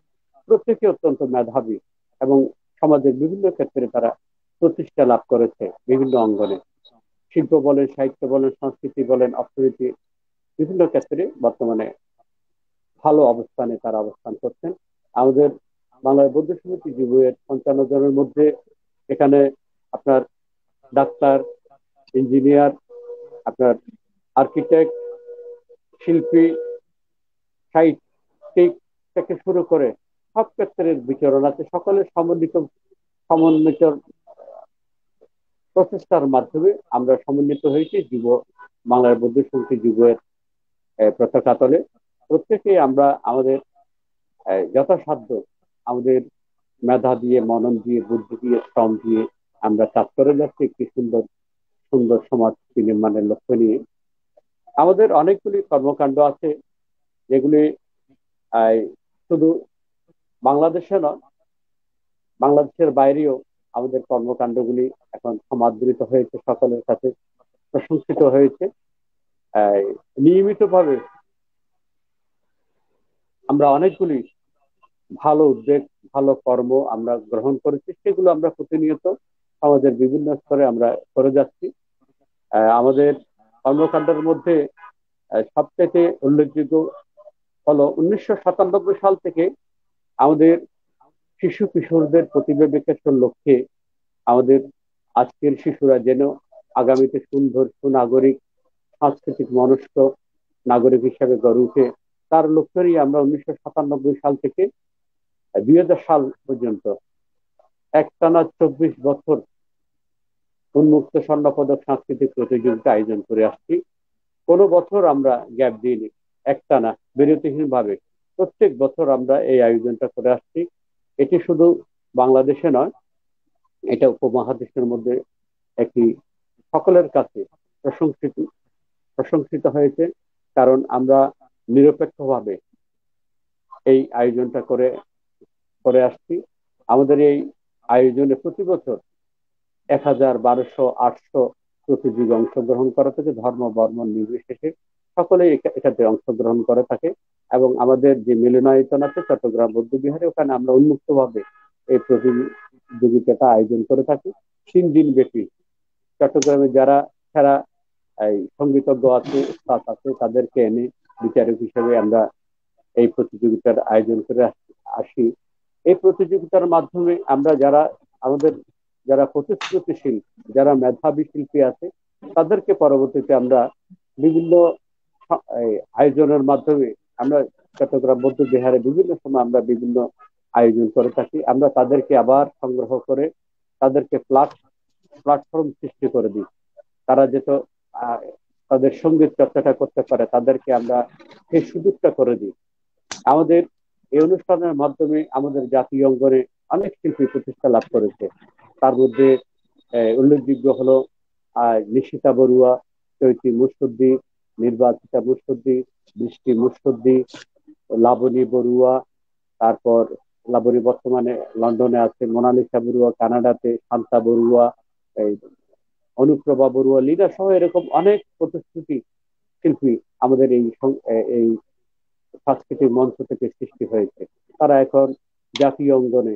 প্রত্যেকে অত্যন্ত মেধাবী এবং সমাজের বিভিন্ন ক্ষেত্রে তারা প্রতিষ্ঠা লাভ করেছে। বিভিন্ন অঙ্গনে, শিল্প বলেন, সাহিত্য বলেন, সংস্কৃতি বলেন, অর্থনীতি, বিভিন্ন ক্ষেত্রে বর্তমানে ভালো অবস্থানে তারা অবস্থান করছেন। আমাদের বাংলাদেশ বৌদ্ধ সমিতি যুবের ৫৫ জনের মধ্যে এখানে আপনার ডাক্তার, ইঞ্জিনিয়ার, আপনার আর্কিটেক্ট, শিল্পী, সাহিত্যিক থেকে শুরু করে সব ক্ষেত্রের বিচরণ আছে। সকলের সমন্বিত প্রচেষ্টার মাধ্যমে আমরা সমন্বিত হয়েছি বাংলার বৌদ্ধ সমিতি যুবের পতাকা তলে। প্রত্যেকেই আমরা আমাদের যথাসাধ্য আমাদের মেধা দিয়ে, মনন দিয়ে, বুদ্ধি দিয়ে, শ্রম দিয়ে আমরা কাজ করে যাচ্ছি একটি সুন্দর সুন্দর সমাজ নির্মাণের লক্ষ্য নিয়ে। আমাদের অনেকগুলি কর্মকাণ্ড আছে, যেগুলি শুধু বাংলাদেশে নয়, বাংলাদেশের বাইরেও আমাদের কর্মকাণ্ডগুলি এখন সমাদৃত হয়েছে, সকলের কাছে প্রশংসিত হয়েছে। নিয়মিতভাবে আমরা অনেকগুলি ভালো উদ্যোগ, ভালো কর্ম আমরা গ্রহণ করেছি, সেগুলো আমরা প্রতিনিয়ত সমাজের বিভিন্ন স্তরে আমরা করে যাচ্ছি। আমাদের কর্মকাণ্ডের মধ্যে সবচেয়ে উল্লেখযোগ্য হলো ১৯৯৭ সাল থেকে আমাদের শিশু কিশোরদের প্রতিভা বিকাশের লক্ষ্যে আমাদের আজকের শিশুরা যেন আগামীতে সুন্দর, সুনাগরিক, সাংস্কৃতিক মনস্ক নাগরিক হিসেবে গড়ে উঠে, তার লক্ষ্য নিয়ে আমরা ১৯৯৭ সাল থেকে ২০০০ সাল পর্যন্ত একটানা ২৪ বছর উন্মুক্ত স্বর্ণপদক সাংস্কৃতিক প্রতিযোগিতা আয়োজন করে আসছি। কোনো বছর আমরা গ্যাপ দিইনি, একটানা বিরতিহীন ভাবে প্রত্যেক বছর আমরা এই আয়োজনটা করে আসছি। এটি শুধু বাংলাদেশে নয়, এটা উপমহাদেশের মধ্যে একটি সকলের কাছে প্রশংসিত হয়েছে, কারণ আমরা নিরপেক্ষভাবে এই আয়োজনটা করে করে আসছি। আমাদের এই আয়োজনে প্রতি বছর 1000, 1200, 800 প্রতিযোগী অংশগ্রহণ করে থাকে, ধর্ম বর্ণ নির্বিশেষে সকলেই এটাতে অংশগ্রহণ করে থাকে। এবং আমাদের যে মিলনায়তন আছে চট্টগ্রাম বৌদ্ধবিহারে, ওখানে আমরা উন্মুক্ত ভাবে এই প্রতিযোগিতাটা আয়োজন করে থাকি 3 দিন ব্যাপী। চট্টগ্রামে যারা সেরা এই সঙ্গীতজ্ঞ আছে, উস্তাদ আছে, তাদেরকে এনে বিচারক হিসেবে আমরা এই প্রতিযোগিতার আয়োজন করে আসি। এই প্রতিযোগিতার মাধ্যমে আমরা আমাদের যারা প্রতিশ্রুতিশীল, যারা মেধাবী শিল্পী আছে, তাদেরকে পরবর্তীতে আমরা বিভিন্ন আয়োজনের মাধ্যমে আমরা চট্টগ্রাম বৌদ্ধ বিহারে বিভিন্ন সময় আমরা বিভিন্ন আয়োজন করে থাকি। আমরা তাদেরকে আবার সংগ্রহ করে তাদেরকে প্ল্যাটফর্ম সৃষ্টি করে দিই। তারা যেহেতু আহ, তাদের সঙ্গীত চর্চাটা করতে পারে, তাদেরকে আমরা সেই সুযোগটা করে দিই। আমাদের এই অনুষ্ঠানের মাধ্যমে আমাদের জাতীয় অঙ্গনে অনেক শিল্পী প্রতিষ্ঠা লাভ করেছে। তার মধ্যে উল্লেখযোগ্য হলো নিশিতা বড়ুয়া, চৈতি মুর্শিদি, নির্বাচিতা মুর্শিদি, বৃষ্টি মুর্শিদি, লাবণী বড়ুয়া, তারপর লাবণী বর্তমানে লন্ডনে আছে, মোনালিসা বড়ুয়া কানাডাতে, শান্তা বড়ুয়া, এই অনুপ্রভা বড়ুয়া, লীনা সহ এরকম অনেক প্রতিশ্রুতি শিল্পী আমাদের এই সাংস্কৃতিক মঞ্চ থেকে সৃষ্টি হয়েছে। তারা এখন জাতীয় অঙ্গনে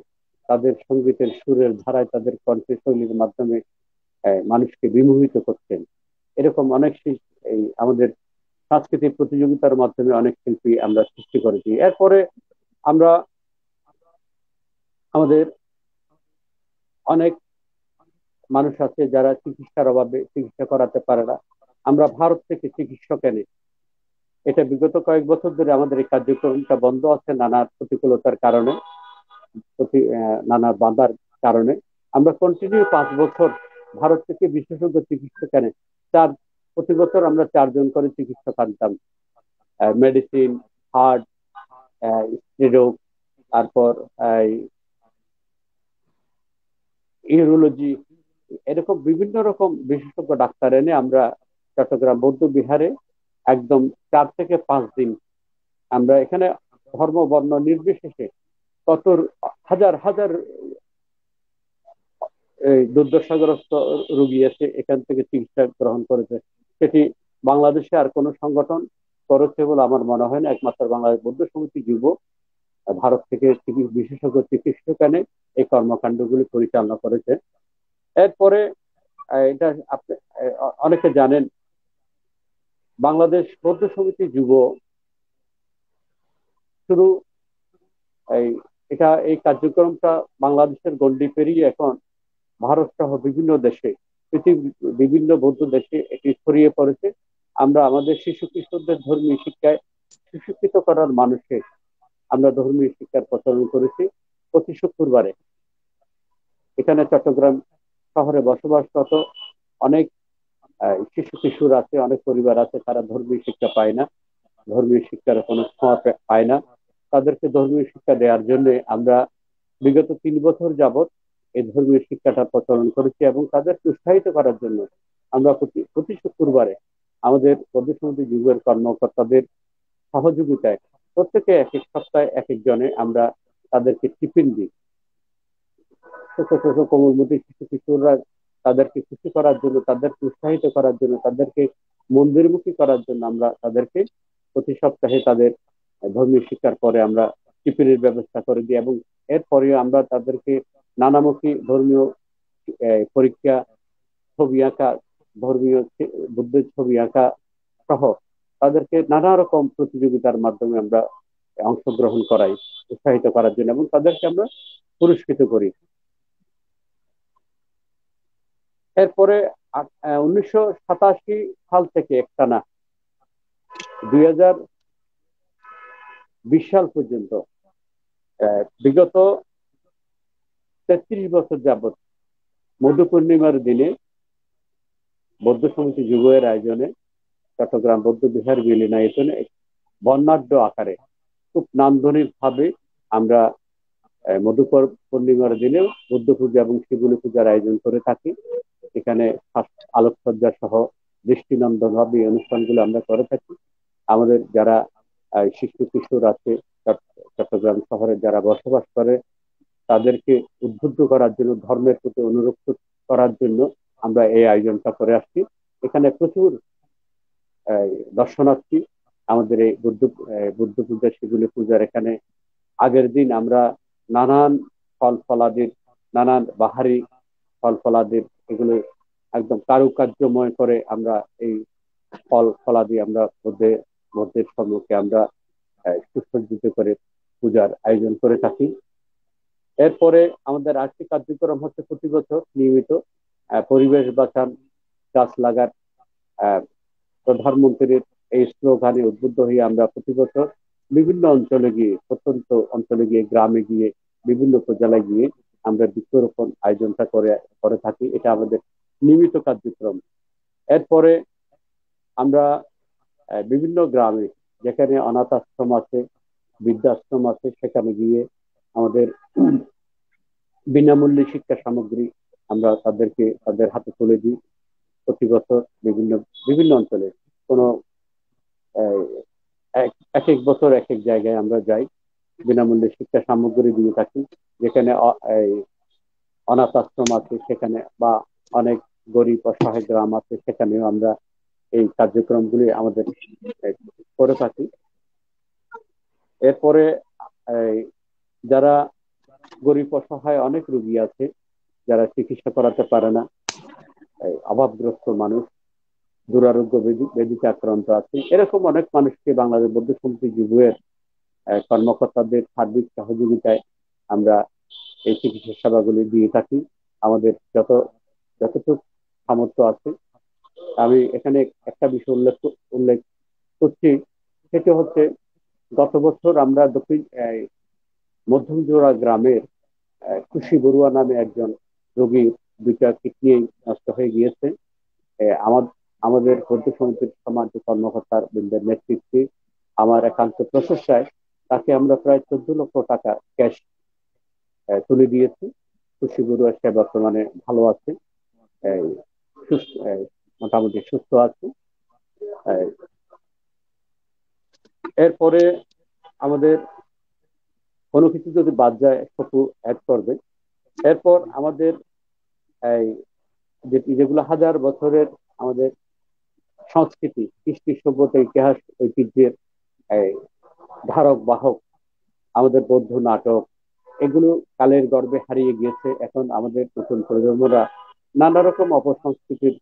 তাদের সঙ্গীতের সুরের ধারায়, তাদের কণ্ঠশৈলীর মাধ্যমে মানুষকে বিমোহিত করছেন। এরকম অনেক এই আমাদের সাংস্কৃতিক প্রতিযোগিতার মাধ্যমে অনেক শিল্পী আমরা সৃষ্টি করেছি। এরপরে আমরা আমাদের অনেক মানুষ আছে যারা চিকিৎসার অভাবে চিকিৎসা করাতে পারে না, আমরা ভারত থেকে চিকিৎসক এনে, এটা বিগত কয়েক বছর ধরে আমাদের এই কার্যক্রমটা বন্ধ আছে নানা প্রতিকূলতার কারণে, নানা বাধার কারণে। আমরা কন্টিনিউ 5 বছর ভারত থেকে বিশেষজ্ঞ চিকিৎসক এনে প্রতি বছর আমরা 4 জন করে চিকিৎসক আনতাম। মেডিসিন, হার্ট, হৃদরোগ, তারপর ইউরোলজি, এরকম বিভিন্ন রকম বিশেষজ্ঞ ডাক্তার এনে আমরা চট্টগ্রাম বৌদ্ধ বিহারে একদম 4 থেকে 5 দিন আমরা এখানে ধর্ম বর্ণ নির্বিশেষে কত হাজার হাজার দুর্দশাগ্রস্ত রোগী আছে এখান থেকে চিকিৎসা গ্রহণ করেছে। সেটি বাংলাদেশে আর কোন সংগঠন করেছে বলে আমার মনে হয় না। একমাত্র বাংলাদেশ বৌদ্ধ সমিতি যুব ভারত থেকে বিশেষজ্ঞ চিকিৎসক এনে এই কর্মকাণ্ডগুলি পরিচালনা করেছে। এরপরে এটা আপনি অনেকে জানেন, বাংলাদেশ বৌদ্ধ সমিতি যুব শুধু এই কার্যক্রমটা বাংলাদেশের গণ্ডি পেরিয়ে এখন ভারত সহ বিভিন্ন দেশে, পৃথিবীর বিভিন্ন বৌদ্ধ দেশে এটি ছড়িয়ে পড়েছে। আমরা আমাদের শিশু কিশোরদের ধর্মীয় শিক্ষায় সুশিক্ষিত করার মানুষে আমরা ধর্মীয় শিক্ষার প্রচলন করেছি। প্রতি শুক্রবারে এখানে চট্টগ্রাম শহরে বসবাসরত অনেক শিশু কিশোর আছে, অনেক পরিবার আছে, তারা ধর্মীয় শিক্ষা পায় না, ধর্মীয় শিক্ষার কোনো ছোঁয়া পায় না। তাদেরকে ধর্মীয় শিক্ষা দেওয়ার জন্য আমরা বিগত 3 বছর যাবৎ এই ধর্মীয় শিক্ষাটা প্রচলন করেছি এবং তাদেরকে উৎসাহিত করার জন্য আমরা প্রতি শুক্রবারে আমাদের বৌদ্ধ সমিতি যুগের কর্মকর্তাদের সহযোগিতায় প্রত্যেকে এক এক সপ্তাহে এক একজনে আমরা তাদেরকে টিফিন দিই। ছোট ছোট কোমলমতি শিশু কিশোররা, তাদেরকে খুশি করার জন্য, তাদেরকে উৎসাহিত করার জন্য, তাদেরকে মন্দিরমুখী করার জন্য আমরা তাদেরকে প্রতি সপ্তাহে তাদের ধর্মীয় শিক্ষার পরে আমরা টিফিনের ব্যবস্থা করে দিই। এবং এরপরেও আমরা তাদেরকে নানামুখী ধর্মীয় পরীক্ষা, ছবি আঁকা, ধর্মীয় বুদ্ধের ছবি আঁকা সহ তাদেরকে নানা রকম প্রতিযোগিতার মাধ্যমে আমরা অংশগ্রহণ করাই উৎসাহিত করার জন্য, এবং তাদেরকে আমরা পুরস্কৃত করি। এরপরে 1987 সাল থেকে একটানা 2020 সাল পর্যন্ত বিগত 33 বছর যাবৎ মধু পূর্ণিমার দিনে বৌদ্ধ সমিতি যুগের আয়োজনে চট্টগ্রাম বৌদ্ধ বিহার মিলনায়তনে বর্ণাঢ্য আকারে খুব নান্দনিক ভাবে আমরা মধু পূর্ণিমার দিনে বুদ্ধ পূজা এবং শিবলী পূজার আয়োজন করে থাকি। এখানে আলোকসজ্জা সহ দৃষ্টিনন্দন ভাবে অনুষ্ঠানগুলো আমরা করে থাকি। আমাদের যারা শিশু কিশোর আছে চট্টগ্রাম শহরে যারা বসবাস করে, তাদেরকে উদ্বুদ্ধ করার জন্য, ধর্মের প্রতি অনুরক্ত করার জন্য আমরা এই আয়োজনটা করে আসছি। এখানে প্রচুর দর্শনার্থী আমাদের এই বুদ্ধ পূজা, শিবলী পূজার এখানে আগের দিন আমরা নানান ফল ফলাদির, নানান বাহারি ফল ফলাদির, এগুলো একদম কারুকার্যময় করে আমরা এই ফল ফলাদি আমরা মধ্যের সম্মুখে আমরা সুসজ্জিত করে পূজার আয়োজন করে থাকি। এরপরে আমাদের আরেকটি কার্যক্রম হচ্ছে প্রতি বছর নিয়মিত পরিবেশ বাঁচান, গাছ লাগার। আহ, প্রধানমন্ত্রীর এই স্লোগানে উদ্বুদ্ধ হয়ে আমরা প্রতি বছর বিভিন্ন অঞ্চলে গিয়ে, প্রত্যন্ত অঞ্চলে গিয়ে, গ্রামে গিয়ে, বিভিন্ন উপজেলায় গিয়ে আমরা বৃক্ষরোপণ আয়োজনটা করে করে থাকি। এটা আমাদের নিয়মিত কার্যক্রম। এরপরে আমরা বিভিন্ন গ্রামে, যেখানে অনাথ আশ্রম আছে, বৃদ্ধাশ্রম আছে, সেখানে গিয়ে আমাদের বিনামূল্যে শিক্ষা সামগ্রী আমরা তাদের হাতে তুলে দিই প্রতি বছর। বিভিন্ন বিভিন্ন অঞ্চলে কোনো আহ, এক এক বছর এক এক জায়গায় আমরা যাই, বিনামূল্যে শিক্ষা সামগ্রী দিয়ে থাকি। যেখানে এই অনাথ আশ্রম আছে সেখানে, বা অনেক গরিব অসহায় গ্রাম আছে, সেখানেও আমরা এই কার্যক্রমগুলি আমাদের আহ, করে থাকি। এরপরে এই যারা গরিব অসহায় অনেক রোগী আছে, যারা চিকিৎসা করাতে পারে না, এই অভাবগ্রস্ত মানুষ, দুরারোগ্য ব্যাধিতে আক্রান্ত আছে, এরকম অনেক মানুষকে বাংলাদেশ বৌদ্ধ সমিতি যুগের কর্মকর্তাদের সার্বিক সহযোগিতায় আমরা এই চিকিৎসা সেবাগুলি দিয়ে থাকি আমাদের যতটুকু সামর্থ্য আছে। আমি এখানে একটা বিষয় উল্লেখ করছি, সেটি হচ্ছে গত বছর আমরা মধ্যমজোড়া গ্রামের খুশি বড়ুয়া নামে একজন রোগীর দুইটা কিডনি নষ্ট হয়ে গিয়েছে। আমাদের বৌদ্ধ সমিতির সমাজ কর্মকর্তার বৃন্দের নেতৃত্বে, আমার একান্ত প্রচেষ্টায় তাকে আমরা প্রায় 14 লক্ষ টাকা ক্যাশ তুলে দিয়েছি। খুশি বড়ুয়া সে বর্তমানে ভালো আছে, মোটামুটি সুস্থ আছে। এরপরে আমাদের কোনো কিছু যদি বাদ যায় একটু অ্যাড করবে। এরপর আমাদের এই যেগুলো হাজার বছরের আমাদের সংস্কৃতি, কৃষ্টি সভ্যতা, ইতিহাস, ঐতিহ্যের এই ধারক বাহক আমাদের বৌদ্ধ নাটক, এগুলো কালের গর্ভে হারিয়ে গিয়েছে। এখন আমাদের নতুন প্রজন্মরা নানা রকম অপসংস্কৃতির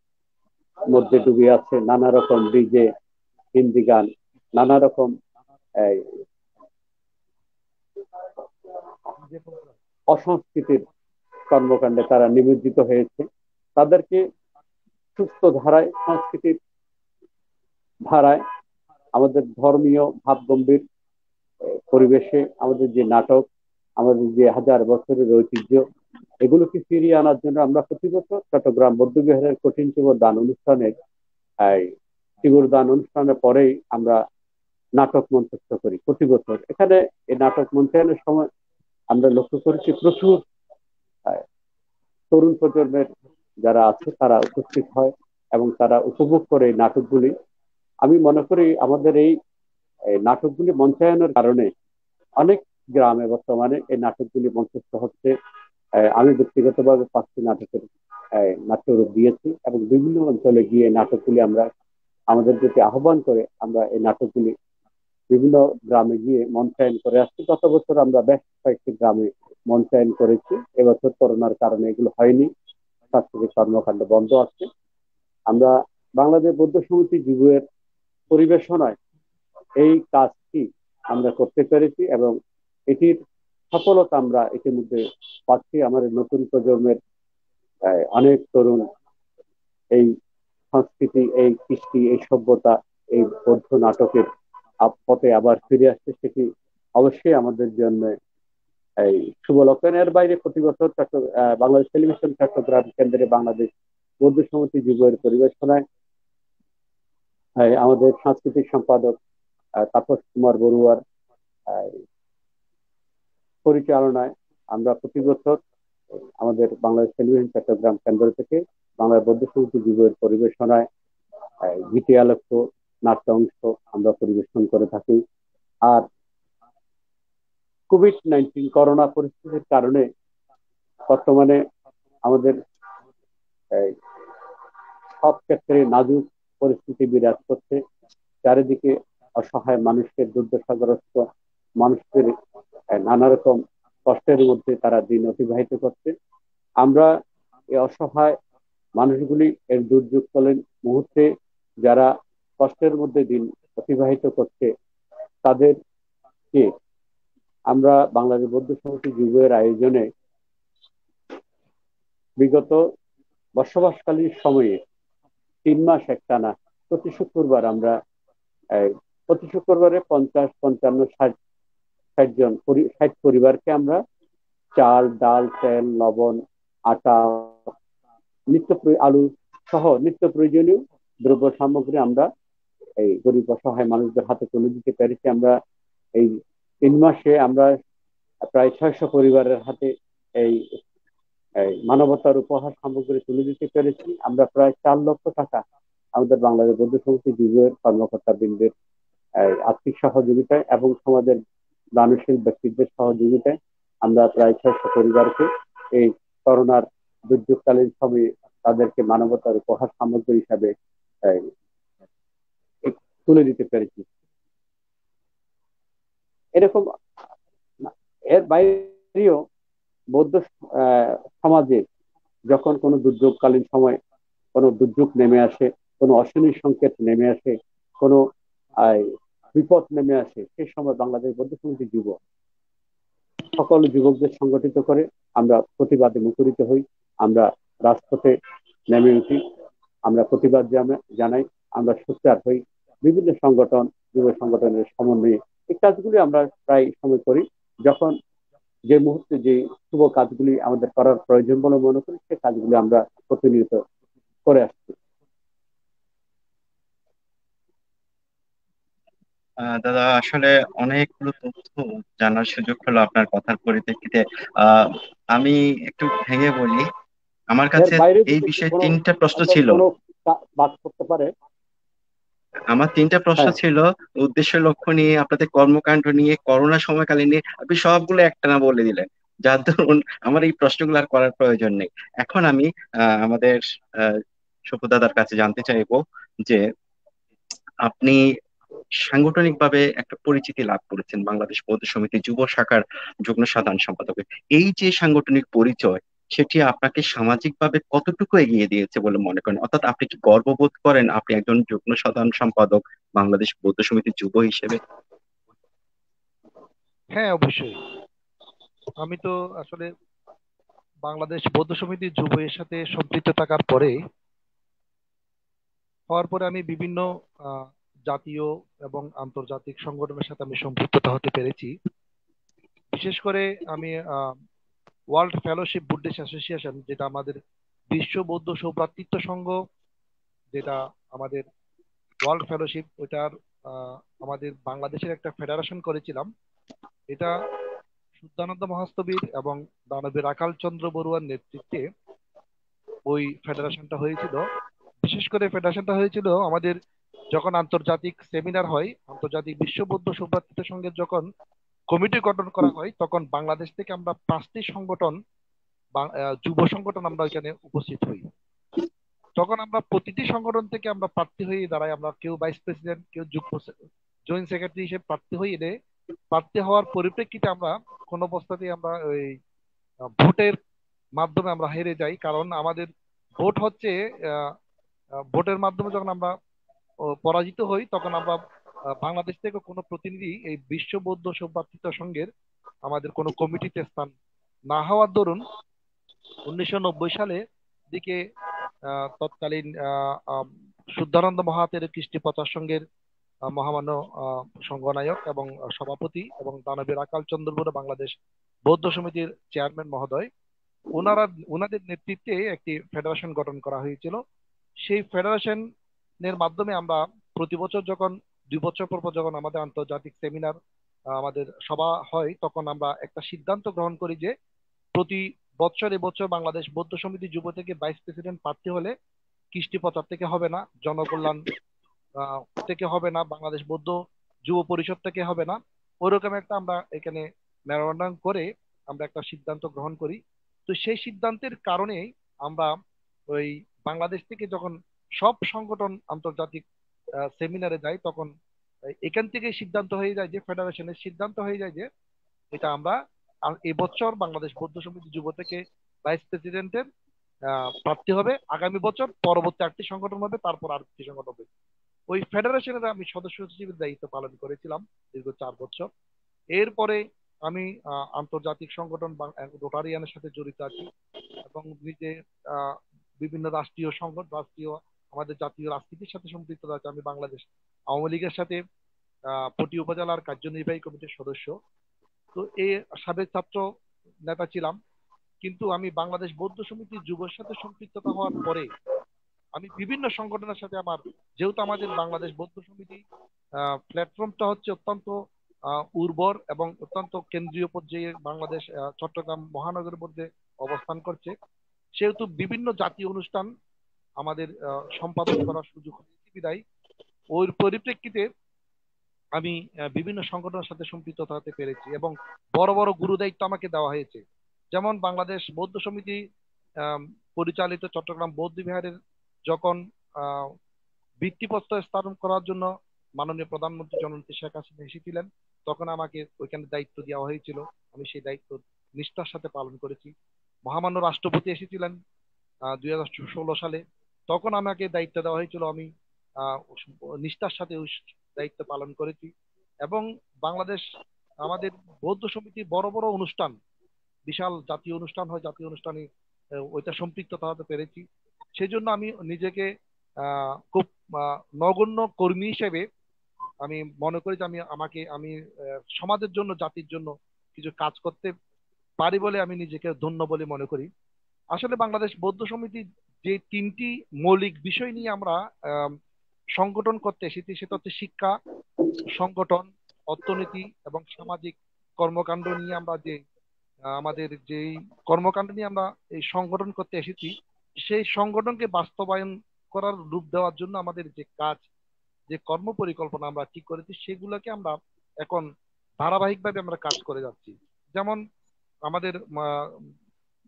মধ্যে ডুবে আছে, নানা রকম ডিজে, হিন্দি গান, নানা রকম অসংস্কৃতির কর্মকাণ্ডে তারা নিমজ্জিত হয়েছে। তাদেরকে সুস্থ ধারায়, সংস্কৃতির ধারায়, আমাদের ধর্মীয় ভাবগম্ভীর পরিবেশে আমাদের যে নাটক, আমাদের যে হাজার বছরের ঐতিহ্য, এগুলোকে ফিরিয়ে আনার জন্য আমরা প্রতি বছর চট্টগ্রাম বৌদ্ধবিহারের কঠিন চিবর দান অনুষ্ঠানের চিবর দান অনুষ্ঠানের পরেই আমরা নাটক মঞ্চস্থ করি প্রতি বছর। এখানে এই নাটক মঞ্চায়নের সময় আমরা লক্ষ্য করেছি প্রচুর তরুণ প্রজন্মের যারা আছে তারা উপস্থিত হয় এবং তারা উপভোগ করে এই নাটকগুলি। আমি মনে করি আমাদের এই নাটকগুলি মঞ্চায়নের কারণে অনেক গ্রামে বর্তমানে এই নাটকগুলি মঞ্চস্থ হচ্ছে। আমি ব্যক্তিগতভাবে 5টি নাটকের নাট্যরূপ দিয়েছি এবং বিভিন্ন অঞ্চলে গিয়ে নাটকগুলি আমরা আমাদের প্রতি আহ্বান করে আমরা এই নাটকগুলি বিভিন্ন গ্রামে গিয়ে মঞ্চায়ন করে আসছি। গত বছর আমরা বেশ কয়েকটি গ্রামে মঞ্চায়ন করেছি। এবছর করোনার কারণে এগুলো হয়নি, সাংস্কৃতিক কর্মকাণ্ড বন্ধ আছে। আমরা বাংলাদেশ বৌদ্ধ সমিতি যুগের পরিবেশনায় এই কাজটি আমরা করতে পেরেছি এবং এটির সফলতা আমরা ইতিমধ্যে পাচ্ছি। আমাদের নতুন প্রজন্মের অনেক তরুণ এই সংস্কৃতি, এই কৃষ্টি, এই সভ্যতা, এই বৌদ্ধ নাটকের পথে আবার ফিরে আসছে, সেটি অবশ্যই আমাদের জন্য এই শুভ লক্ষণ। এর বাইরে প্রতি বছর বাংলাদেশ টেলিভিশন চট্টগ্রাম কেন্দ্রে বাংলাদেশ বৌদ্ধ সমিতি যুগের পরিবেশনায় আমাদের সাংস্কৃতিক সম্পাদক তাপস কুমার বড়ুয়ার পরিচালনায় আমরা প্রতি বছর আমাদের বাংলাদেশ টেলিভিশন চট্টগ্রাম কেন্দ্র থেকে বাংলাদেশ বৌদ্ধ সমিতি যুগের পরিবেশনায় গীতি আলোক্য নাট্য অংশ আমরা পরিবেশন করে থাকি। আর কোভিড-19 করোনা পরিস্থিতির কারণে বর্তমানে আমাদের এই, সব ক্ষেত্রে নাজুক পরিস্থিতি বিরাজ করছে। চারিদিকে অসহায় মানুষের, দুর্দশাগ্রস্ত মানুষদের নানা রকম কষ্টের মধ্যে তারা দিন অতিবাহিত করছে। আমরা এই অসহায় মানুষগুলি এর দুর্যোগকালীন মুহূর্তে যারা কষ্টের মধ্যে দিন অতিবাহিত করছে তাদেরকে আমরা বাংলাদেশ বৌদ্ধ সমিতি যুগের আয়োজনে বিগত বসবাসকালীন সময়ে 3 মাস একটানা প্রতি শুক্রবার আমরা এই, প্রতি শুক্রবারে 50, 55, 60 জন 60 পরিবারকে আমরা চাল, ডাল, তেল, লবণ, আটা, আলু সহ নিত্য প্রয়োজনীয় দ্রব্য সামগ্রী আমরা এই গরিব অসহায় মানুষদের হাতে তুলে দিতে পেরেছি। আমরা এই 3 মাসে আমরা প্রায় 600 পরিবারের হাতে এই এই মানবতার উপহার সামগ্রী তুলে দিতে পেরেছি। আমরা প্রায় 4 লক্ষ টাকা আমাদের বাংলাদেশ বৌদ্ধ সমিতি যুগের কর্মকর্তা বৃন্দের আর্থিক সহযোগিতায় এবং সমাজের দানশীল ব্যক্তিদের সহযোগিতায় আমরা প্রায় 600 পরিবারকে এই করোনার দুর্যোগকালীন সময়ে তাদেরকে মানবতার উপহার সামগ্রী হিসাবে এই, তুলে দিতে পেরেছি। এরকম এর বাইরেও বৌদ্ধ সমাজে যখন কোনো দুর্যোগকালীন সময় কোনো দুর্যোগ নেমে আসে, কোনো অশনি সংকেত নেমে আসে, কোনো বিপদ নেমে আসে, সেই সময় বাংলাদেশ বৌদ্ধ সমিতি যুব সকল যুবকদের সংগঠিত করে আমরা প্রতিবাদে মুখরিত হই। আমরা রাজপথে নেমে উঠি, আমরা প্রতিবাদ জানাই, আমরা সোচ্চার হই। বিভিন্ন সংগঠন, যুব সংগঠনের সমন্বয়ে এই কাজগুলি আমরা প্রায় সময় করি। যখন যে মুহূর্তে যে শুভ কাজগুলি আমাদের করার প্রয়োজন বলে মনে করি, সে কাজগুলি আমরা প্রতিনিয়ত করে আসছি। দাদা, আসলে অনেকগুলো তথ্য জানার সুযোগ হলো আপনার কথার পরিপ্রেক্ষিতে। আহ আমি একটু ভেঙে বলি। আমার এর কাছে বাইরে এই যদি বিষয়ে কোনো 3টা প্রশ্ন আপনার ছিল। কোনো বাদ করতে পারে। আমার 3টা প্রশ্ন হ্যাঁ, ছিল, উদ্দেশ্য, লক্ষ্য নিয়ে, আপনাদের কর্মকাণ্ড নিয়ে, করোনা সময়কালীন নিয়ে। আপনি সবগুলো একটানা বলে দিলেন, যার দরুন আমার এই প্রশ্নগুলো আর করার প্রয়োজন নেই। এখন আমি আমাদের আহ সপু দাদার কাছে জানতে চাইবো যে আপনি সাংগঠনিকভাবে একটা পরিচিতি লাভ করেছেন বাংলাদেশ বৌদ্ধ সমিতি যুব শাখার যুগ্ম সাধারণ সম্পাদকের। এই যে সাংগঠনিক পরিচয়, সেটি আপনাকে সামাজিকভাবে কতটুকু এগিয়ে দিয়েছে বলে মনে করেন? অর্থাৎ আপনি কি গর্ববোধ করেন আপনি একজন যুগ্ম সাধারণ সম্পাদক বাংলাদেশ বৌদ্ধ সমিতি যুব হিসেবে? হ্যাঁ, অবশ্যই। আমি তো আসলে বাংলাদেশ বৌদ্ধ সমিতি যুব এর সাথে সম্পৃক্ত থাকার পরে হওয়ার পরে আমি বিভিন্ন আহ, জাতীয় এবং আন্তর্জাতিক সংগঠনের সাথে আমি সম্পৃক্ততা হতে পেরেছি। বিশেষ করে আমি ওয়ার্ল্ড ফেলোশিপ বুদ্ধিস্ট অ্যাসোসিয়েশন, যেটা আমাদের বিশ্ব বৌদ্ধ সৌভ্রাতৃত্ব সংঘ, যেটা আমাদের ওয়ার্ল্ড ফেলোশিপ, ওইটার আহ, আমাদের বাংলাদেশের একটা ফেডারেশন করেছিলাম। এটা শুদ্ধানন্দ মহাস্তবীর এবং দানবীর আকাল চন্দ্র বড়ুয়ার নেতৃত্বে ওই ফেডারেশনটা হয়েছিল। বিশেষ করে ফেডারেশনটা হয়েছিল আমাদের যখন আন্তর্জাতিক সেমিনার হয়, আন্তর্জাতিক বিশ্ব বৌদ্ধ সৌভ্রাতৃত্ব সংঘের যখন কমিটি গঠন করা হয়, তখন বাংলাদেশ থেকে আমরা 5টি সংগঠন, যুব সংগঠন আমরা এখানে উপস্থিত হই। তখন আমরা প্রতিটি সংগঠন থেকে আমরা প্রার্থী হয়ে দাঁড়াই। আমরা কেউ ভাইস প্রেসিডেন্ট, কেউ জয়েন্ট সেক্রেটারি হিসেবে প্রার্থী হয়ে এলে, প্রার্থী হওয়ার পরিপ্রেক্ষিতে আমরা কোন অবস্থাতেই আমরা ওই ভোটের মাধ্যমে আমরা হেরে যাই। কারণ আমাদের ভোট হচ্ছে আহ, ভোটের মাধ্যমে যখন আমরা পরাজিত হই, তখন আমরা বাংলাদেশ থেকে কোনো প্রতিনিধি এই বিশ্ব বৌদ্ধ সৌভ্রাতৃত্ব সংঘের আমাদের কোনো কমিটিতে স্থান না হওয়ার দরুন 1990 সালে দিকে তৎকালীন শুদ্ধানন্দ মহাতের কৃষ্টি প্রচার সংঘের মহামান্য সংঘনায়ক এবং সভাপতি এবং দানবীর আকাল চন্দ্র বড়ুয়া বাংলাদেশ বৌদ্ধ সমিতির চেয়ারম্যান মহোদয়, ওনারা ওনাদের নেতৃত্বে একটি ফেডারেশন গঠন করা হয়েছিল। সেই ফেডারেশনের মাধ্যমে আমরা প্রতি বছর যখন 2 বছর পর পর যখন আমাদের আন্তর্জাতিক সেমিনার, আমাদের সভা হয়, তখন আমরা একটা সিদ্ধান্ত গ্রহণ করি যে প্রতি বছর এবছর বাংলাদেশ বৌদ্ধ সমিতি যুব থেকে ভাইস প্রেসিডেন্ট প্রার্থী হলে কৃষ্টি প্রচার থেকে হবে না, জনকল্যাণ আহ, থেকে হবে না, বাংলাদেশ বৌদ্ধ যুব পরিষদ থেকে হবে না। ওইরকম একটা আমরা এখানে মেমোরান্ডাম করে আমরা একটা সিদ্ধান্ত গ্রহণ করি। তো সেই সিদ্ধান্তের কারণে আমরা ওই বাংলাদেশ থেকে যখন সব সংগঠন আন্তর্জাতিক সেমিনারে যায়, তখন এখান থেকে সিদ্ধান্ত হয়ে যায় যে, ফেডারেশনের সিদ্ধান্ত হয়ে যায় যে এটা আমরা এবছর বাংলাদেশ বৌদ্ধ সমিতি যুব থেকে ভাইস প্রেসিডেন্টের প্রার্থী হবে, আগামী বছর পরবর্তী আরেকটি সংগঠন হবে, তারপর আরেকটি সংগঠন হবে। ওই ফেডারেশনের আমি সদস্য হিসেবে দায়িত্ব পালন করেছিলাম দীর্ঘ 4 বছর। এরপরে আমি আন্তর্জাতিক সংগঠন রোটারিয়ানের সাথে জড়িত আছি, এবং নিজে আহ, বিভিন্ন রাষ্ট্রীয় সংগঠন, রাষ্ট্রীয় আমাদের জাতীয় রাজনীতির সাথে সম্পৃক্ত আছে। আমি বাংলাদেশ আওয়ামী লীগের সাথে পটি উপজেলার কার্যনির্বাহী কমিটির সদস্য। তো এই সাবেক ছাত্র নেতা ছিলাম। কিন্তু আমি বাংলাদেশ বৌদ্ধ সমিতি যুবর সাথে সম্পৃক্ততা হওয়ার পরে আমি বিভিন্ন সংগঠনের সাথে আমার, যেহেতু আমাদের বাংলাদেশ বৌদ্ধ সমিতি প্ল্যাটফর্মটা হচ্ছে অত্যন্ত উর্বর এবং অত্যন্ত কেন্দ্রীয় পর্যায়ে বাংলাদেশ চট্টগ্রাম মহানগরের মধ্যে অবস্থান করছে, সেহেতু বিভিন্ন জাতীয় অনুষ্ঠান আমাদের সম্পাদন করার সুযোগ হয়েছে বিদায় ওই পরিপ্রেক্ষিতে আমি বিভিন্ন সংগঠনের সাথে সম্পৃক্ত হতে পেরেছি, এবং বড় বড় গুরু দায়িত্ব আমাকে দেওয়া হয়েছে। যেমন বাংলাদেশ বৌদ্ধ সমিতি আম, পরিচালিত চট্টগ্রাম বৌদ্ধ বিহারের যখন আহ, ভিত্তিপ্রস্তর স্থাপন করার জন্য মাননীয় প্রধানমন্ত্রী জননেত্রী শেখ হাসিনা এসেছিলেন, তখন আমাকে ওইখানে দায়িত্ব দেওয়া হয়েছিল। আমি সেই দায়িত্ব নিষ্ঠার সাথে পালন করেছি। মহামান্য রাষ্ট্রপতি এসেছিলেন 2016 সালে, তখন আমাকে দায়িত্ব দেওয়া হয়েছিল। আমি আহ, নিষ্ঠার সাথে ওই দায়িত্ব পালন করেছি। এবং বাংলাদেশ আমাদের বৌদ্ধ সমিতি বড় বড় অনুষ্ঠান, বিশাল জাতীয় অনুষ্ঠান হয়, জাতীয় অনুষ্ঠানে ওইটা সম্পৃক্ততা হতে পেরেছি। সেই জন্য আমি নিজেকে খুব নগণ্য কর্মী হিসেবে আমি মনে করি যে আমি সমাজের জন্য, জাতির জন্য কিছু কাজ করতে পারি বলে আমি নিজেকে ধন্য বলে মনে করি। আসলে বাংলাদেশ বৌদ্ধ সমিতি যে 3টি মৌলিক বিষয় নিয়ে আমরা আম, সংগঠন করতে এসেছি, সেটা হচ্ছে শিক্ষা, সংগঠন, অর্থনীতি এবং সামাজিক কর্মকাণ্ড নিয়ে আমরা যে আমাদের যেই কর্মকাণ্ড নিয়ে আমরা এই সংগঠন করতে এসেছি, সেই সংগঠনকে বাস্তবায়ন করার রূপ দেওয়ার জন্য আমাদের যে কাজ, যে কর্ম পরিকল্পনা আমরা ঠিক করেছি, সেগুলোকে আমরা এখন ধারাবাহিকভাবে আমরা কাজ করে যাচ্ছি। যেমন আমাদের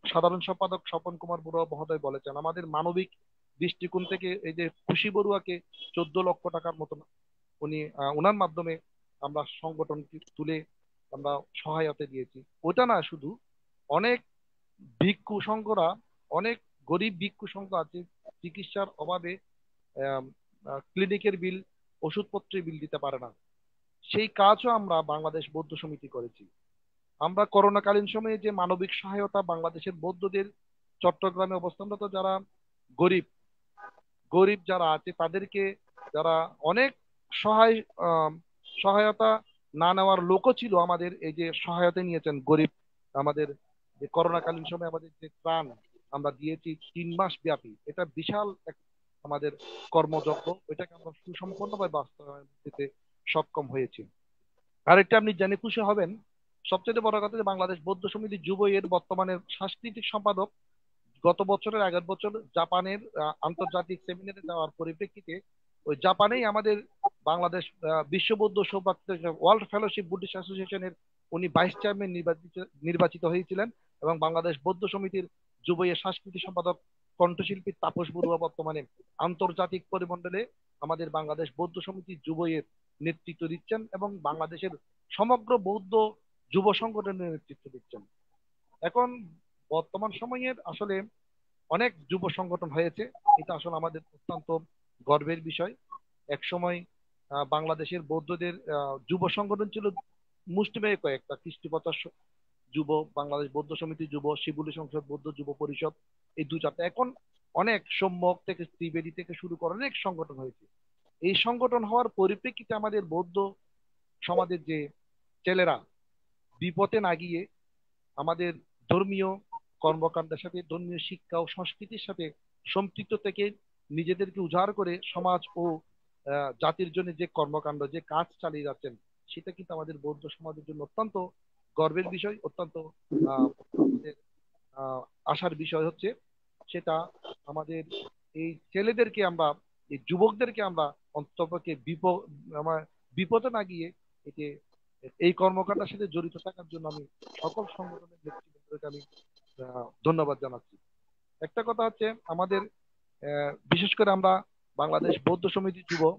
সাধারণ সম্পাদক স্বপন কুমার বড়ুয়া মহোদয় বলেছেন, আমাদের মানবিক দৃষ্টিকোণ থেকে এই যে খুশি বড়ুয়াকে 14 লক্ষ টাকার মতন উনি ওনার মাধ্যমে আমরা সংগঠন তুলে আমরা সহায়তা দিয়েছি। ওটা না, শুধু অনেক ভিক্ষু সংঘরা, অনেক গরিব ভিক্ষু সংঘ আছে চিকিৎসার অভাবে ক্লিনিকের বিল, ওষুধপত্রের বিল দিতে পারে না। সেই কাজও আমরা বাংলাদেশ বৌদ্ধ সমিতি করেছি। আমরা করোনাকালীন সময়ে যে মানবিক সহায়তা বাংলাদেশের বৌদ্ধদের, চট্টগ্রামে অবস্থানরত যারা গরিব গরিব যারা আছে তাদেরকে, যারা অনেক সহায় আম, সহায়তা না নেওয়ার লোকও ছিল, আমাদের এই যে সহায়তা নিয়েছেন গরিব, আমাদের যে করোনাকালীন সময় আমাদের যে ত্রাণ আমরা দিয়েছি 3 মাস ব্যাপী, এটা বিশাল এক আমাদের কর্মযজ্ঞ, ওইটাকে আমরা সুসম্পন্নভাবে বাস্তবায়ন দিতে সক্ষম হয়েছি। আরেকটা আপনি জেনে খুশি হবেন, সবচেয়ে বড় কথা যে বাংলাদেশ বৌদ্ধ সমিতি যুব এর বর্তমানে সাংস্কৃতিক সম্পাদক গত বছরের আগের বছর জাপানের আন্তর্জাতিক সেমিনারে যাওয়ার পরিপ্রেক্ষিতে ওই জাপানেই আমাদের বাংলাদেশ বিশ্ব বৌদ্ধ সৌভাগ্য ওয়ার্ল্ড ফেলোশিপ বুদ্ধিস্ট অ্যাসোসিয়েশনের উনি ভাইস চেয়ারম্যান নির্বাচিত হয়েছিলেন, এবং বাংলাদেশ বৌদ্ধ সমিতির যুবইয়ের সাংস্কৃতিক সম্পাদক কণ্ঠশিল্পী তাপস বড়ুয়া বর্তমানে আন্তর্জাতিক পরিমণ্ডলে আমাদের বাংলাদেশ বৌদ্ধ সমিতির যুবইয়ের নেতৃত্ব দিচ্ছেন, এবং বাংলাদেশের সমগ্র বৌদ্ধ যুব সংগঠনের নেতৃত্ব দিচ্ছেন। এখন বর্তমান সময়ের আসলে অনেক যুব সংগঠন হয়েছে, এটা আসলে আমাদের অত্যন্ত গর্বের বিষয়। এক সময় বাংলাদেশের বৌদ্ধদের যুব সংগঠন ছিল মুষ্টিমেয় কয়েকটা, কৃষ্টি 50 যুব, বাংলাদেশ বৌদ্ধ সমিতি যুব, শিবুলি সংসদ বৌদ্ধ যুব পরিষদ, এই 2-4টা। এখন অনেক সম্যক থেকে ত্রিবেদী থেকে শুরু করে অনেক সংগঠন হয়েছে। এই সংগঠন হওয়ার পরিপ্রেক্ষিতে আমাদের বৌদ্ধ সমাজের যে ছেলেরা বিপথে না গিয়ে আমাদের ধর্মীয় কর্মকাণ্ডের সাথে, ধর্মীয় শিক্ষা ও সংস্কৃতির সাথে সম্পৃক্ত থেকে নিজেদেরকে উজাড় করে সমাজ ও জাতির জন্য যে কর্মকাণ্ড, যে কাজ চালিয়ে যাচ্ছেন, সেটা কিন্তু আমাদের বৌদ্ধ সমাজের জন্য অত্যন্ত গর্বের বিষয়, অত্যন্ত আমাদের আহ, আশার বিষয় হচ্ছে। সেটা আমাদের এই ছেলেদেরকে আমরা, এই যুবকদেরকে আমরা অন্ততপক্ষে আমার বিপদে না গিয়ে এতে এই কর্মকাণ্ডের সাথে জড়িত থাকার জন্য আমি সকল সংগঠনের নেতৃবৃন্দকে আমি ধন্যবাদ জানাচ্ছি। একটা কথা হচ্ছে আমাদের বিশেষ করে আমরা বাংলাদেশ বৌদ্ধ সমিতি যুব,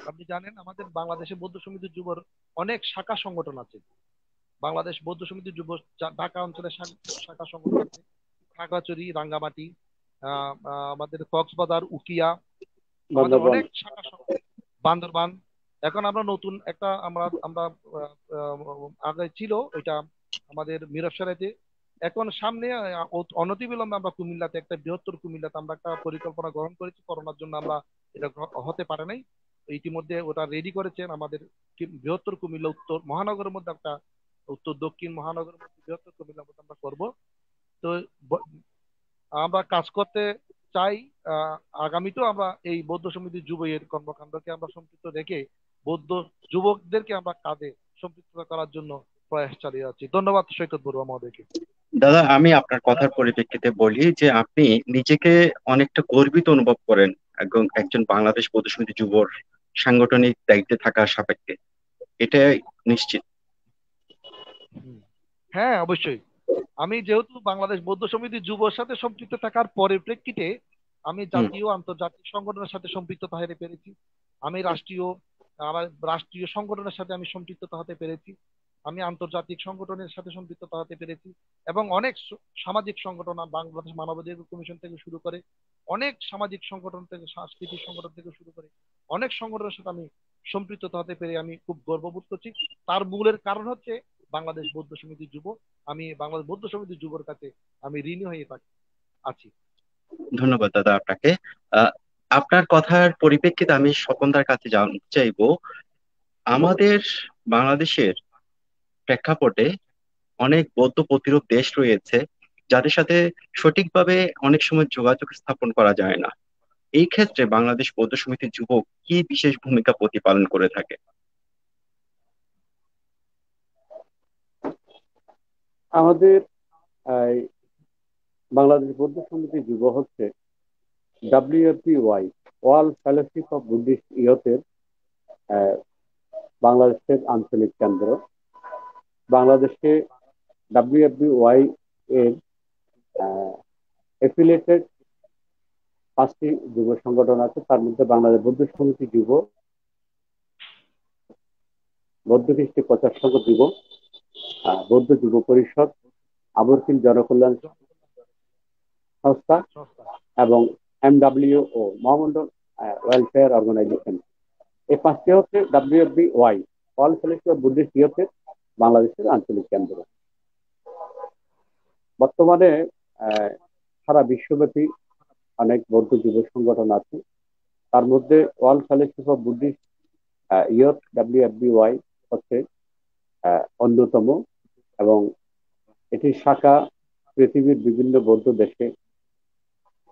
আপনি জানেন আমাদের বাংলাদেশে বৌদ্ধ সমিতি যুবর অনেক শাখা সংগঠন আছে। বাংলাদেশ বৌদ্ধ সমিতি যুব ঢাকা অঞ্চলের শাখা সংগঠন আছে, খাগড়াছড়ি, রাঙ্গামাটি, আমাদের কক্সবাজার, উকিয়া, আমাদের বান্দরবান। অনেক শাখা বান্দরবান। এখন আমরা নতুন একটা আমরা আমরা আগে ছিল ওইটা আমাদের মিরসরাইতে, এখন সামনে অনতিবিলম্বে আমরা কুমিল্লাতে একটা বৃহত্তর কুমিল্লাতে আমরা একটা পরিকল্পনা গ্রহণ করেছি। করোনার জন্য আমরা এটা হতে পারে নাই, ইতিমধ্যে ওটা রেডি করেছেন আমাদের বৃহত্তর কুমিল্লা উত্তর মহানগরের মধ্যে একটা, উত্তর দক্ষিণ মহানগরের মধ্যে বৃহত্তর কুমিল্লার মধ্যে আমরা করব। তো ব- আমরা কাজ করতে চাই। আহ, আগামীতেও আমরা এই বৌদ্ধ সমিতি যুব এর কর্মকাণ্ডকে আমরা সম্পৃক্ত রেখে বৌদ্ধ যুবকদেরকে আমরা কাজে সম্পৃক্ত করার জন্য প্রয়াস চালিয়ে যাচ্ছি। ধন্যবাদ সৈকত বড়ুয়া মহোদয়কে। দাদা, আমি আপনার কথার পরিপ্রেক্ষিতে বলি যে আপনি নিজেকে অনেকটা গর্বিত অনুভব করেন একজন একজন বাংলাদেশ বৌদ্ধ সমিতি যুবর সাংগঠনিক দায়িত্বে থাকার সাপেক্ষে, এটা নিশ্চিত। হুম। হ্যাঁ, অবশ্যই। আমি যেহেতু বাংলাদেশ বৌদ্ধ সমিতি যুবর সাথে সম্পৃক্ত থাকার পরিপ্রেক্ষিতে আমি হুম। জাতীয় আন্তর্জাতিক সংগঠনের সাথে সম্পৃক্ত হতে পেরেছি। আমি আমার রাষ্ট্রীয় সংগঠনের সাথে আমি সম্পৃক্ত হতে পেরেছি। আমি আন্তর্জাতিক সংগঠনের সাথে সম্পৃক্ত হতে পেরেছি এবং অনেক সামাজিক সংগঠন, বাংলাদেশ মানবাধিকার কমিশন থেকে শুরু করে অনেক সামাজিক সংগঠন থেকে, সাংস্কৃতিক সংগঠন থেকে শুরু করে অনেক সংগঠনের সাথে আমি সম্পৃক্ত হতে পেরে আমি খুব গর্ববোধ করছি। তার মূলের কারণ হচ্ছে বাংলাদেশ বৌদ্ধ সমিতি যুব। আমি বাংলাদেশ বৌদ্ধ সমিতি যুবর কাছে আমি ঋণী হয়ে আছি। ধন্যবাদ দাদা আপনাকে। আহ, আপনার কথার পরিপ্রেক্ষিতে আমি স্বপনদার কাছে জানতে চাইবো, আমাদের বাংলাদেশের প্রেক্ষাপটে অনেক বৌদ্ধ প্রতিরোধ দেশ রয়েছে যাদের সাথে সঠিকভাবে অনেক সময় যোগাযোগ স্থাপন করা যায় না। এই ক্ষেত্রে বাংলাদেশ বৌদ্ধ সমিতির যুবক কি বিশেষ ভূমিকা প্রতিপালন করে থাকে? আমাদের এই বাংলাদেশ বৌদ্ধ সমিতি যুব হচ্ছে WFBY, world fellowship of Buddhist ইয়তের বাংলাদেশের আঞ্চলিক কেন্দ্র। বাংলাদেশে WFBY এর এফিলিয়েটেড 5টি যুব সংগঠন আছে, তার মধ্যে বাংলাদেশ বৌদ্ধ সমিতি যুব, বৌদ্ধ খ্রিস্টি প্রচার সংঘ যুব, বৌদ্ধ যুব পরিষদ, আবরকিন জনকল্যাণ সংস্থা সংস্থা। এবং MWO মহামন্ডল ওয়েলফেয়ার অর্গানাইজেশন। এই 5টি হচ্ছে WFBY, world fellowship of Buddhist ইয়তের বাংলাদেশের আঞ্চলিক কেন্দ্র। বর্তমানে আহ, সারা বিশ্বব্যাপী অনেক বৌদ্ধ যুব সংগঠন আছে, তার মধ্যে world fellowship of Buddhist youth WFBY হচ্ছে অন্যতম, এবং এটির শাখা পৃথিবীর বিভিন্ন বৌদ্ধ দেশে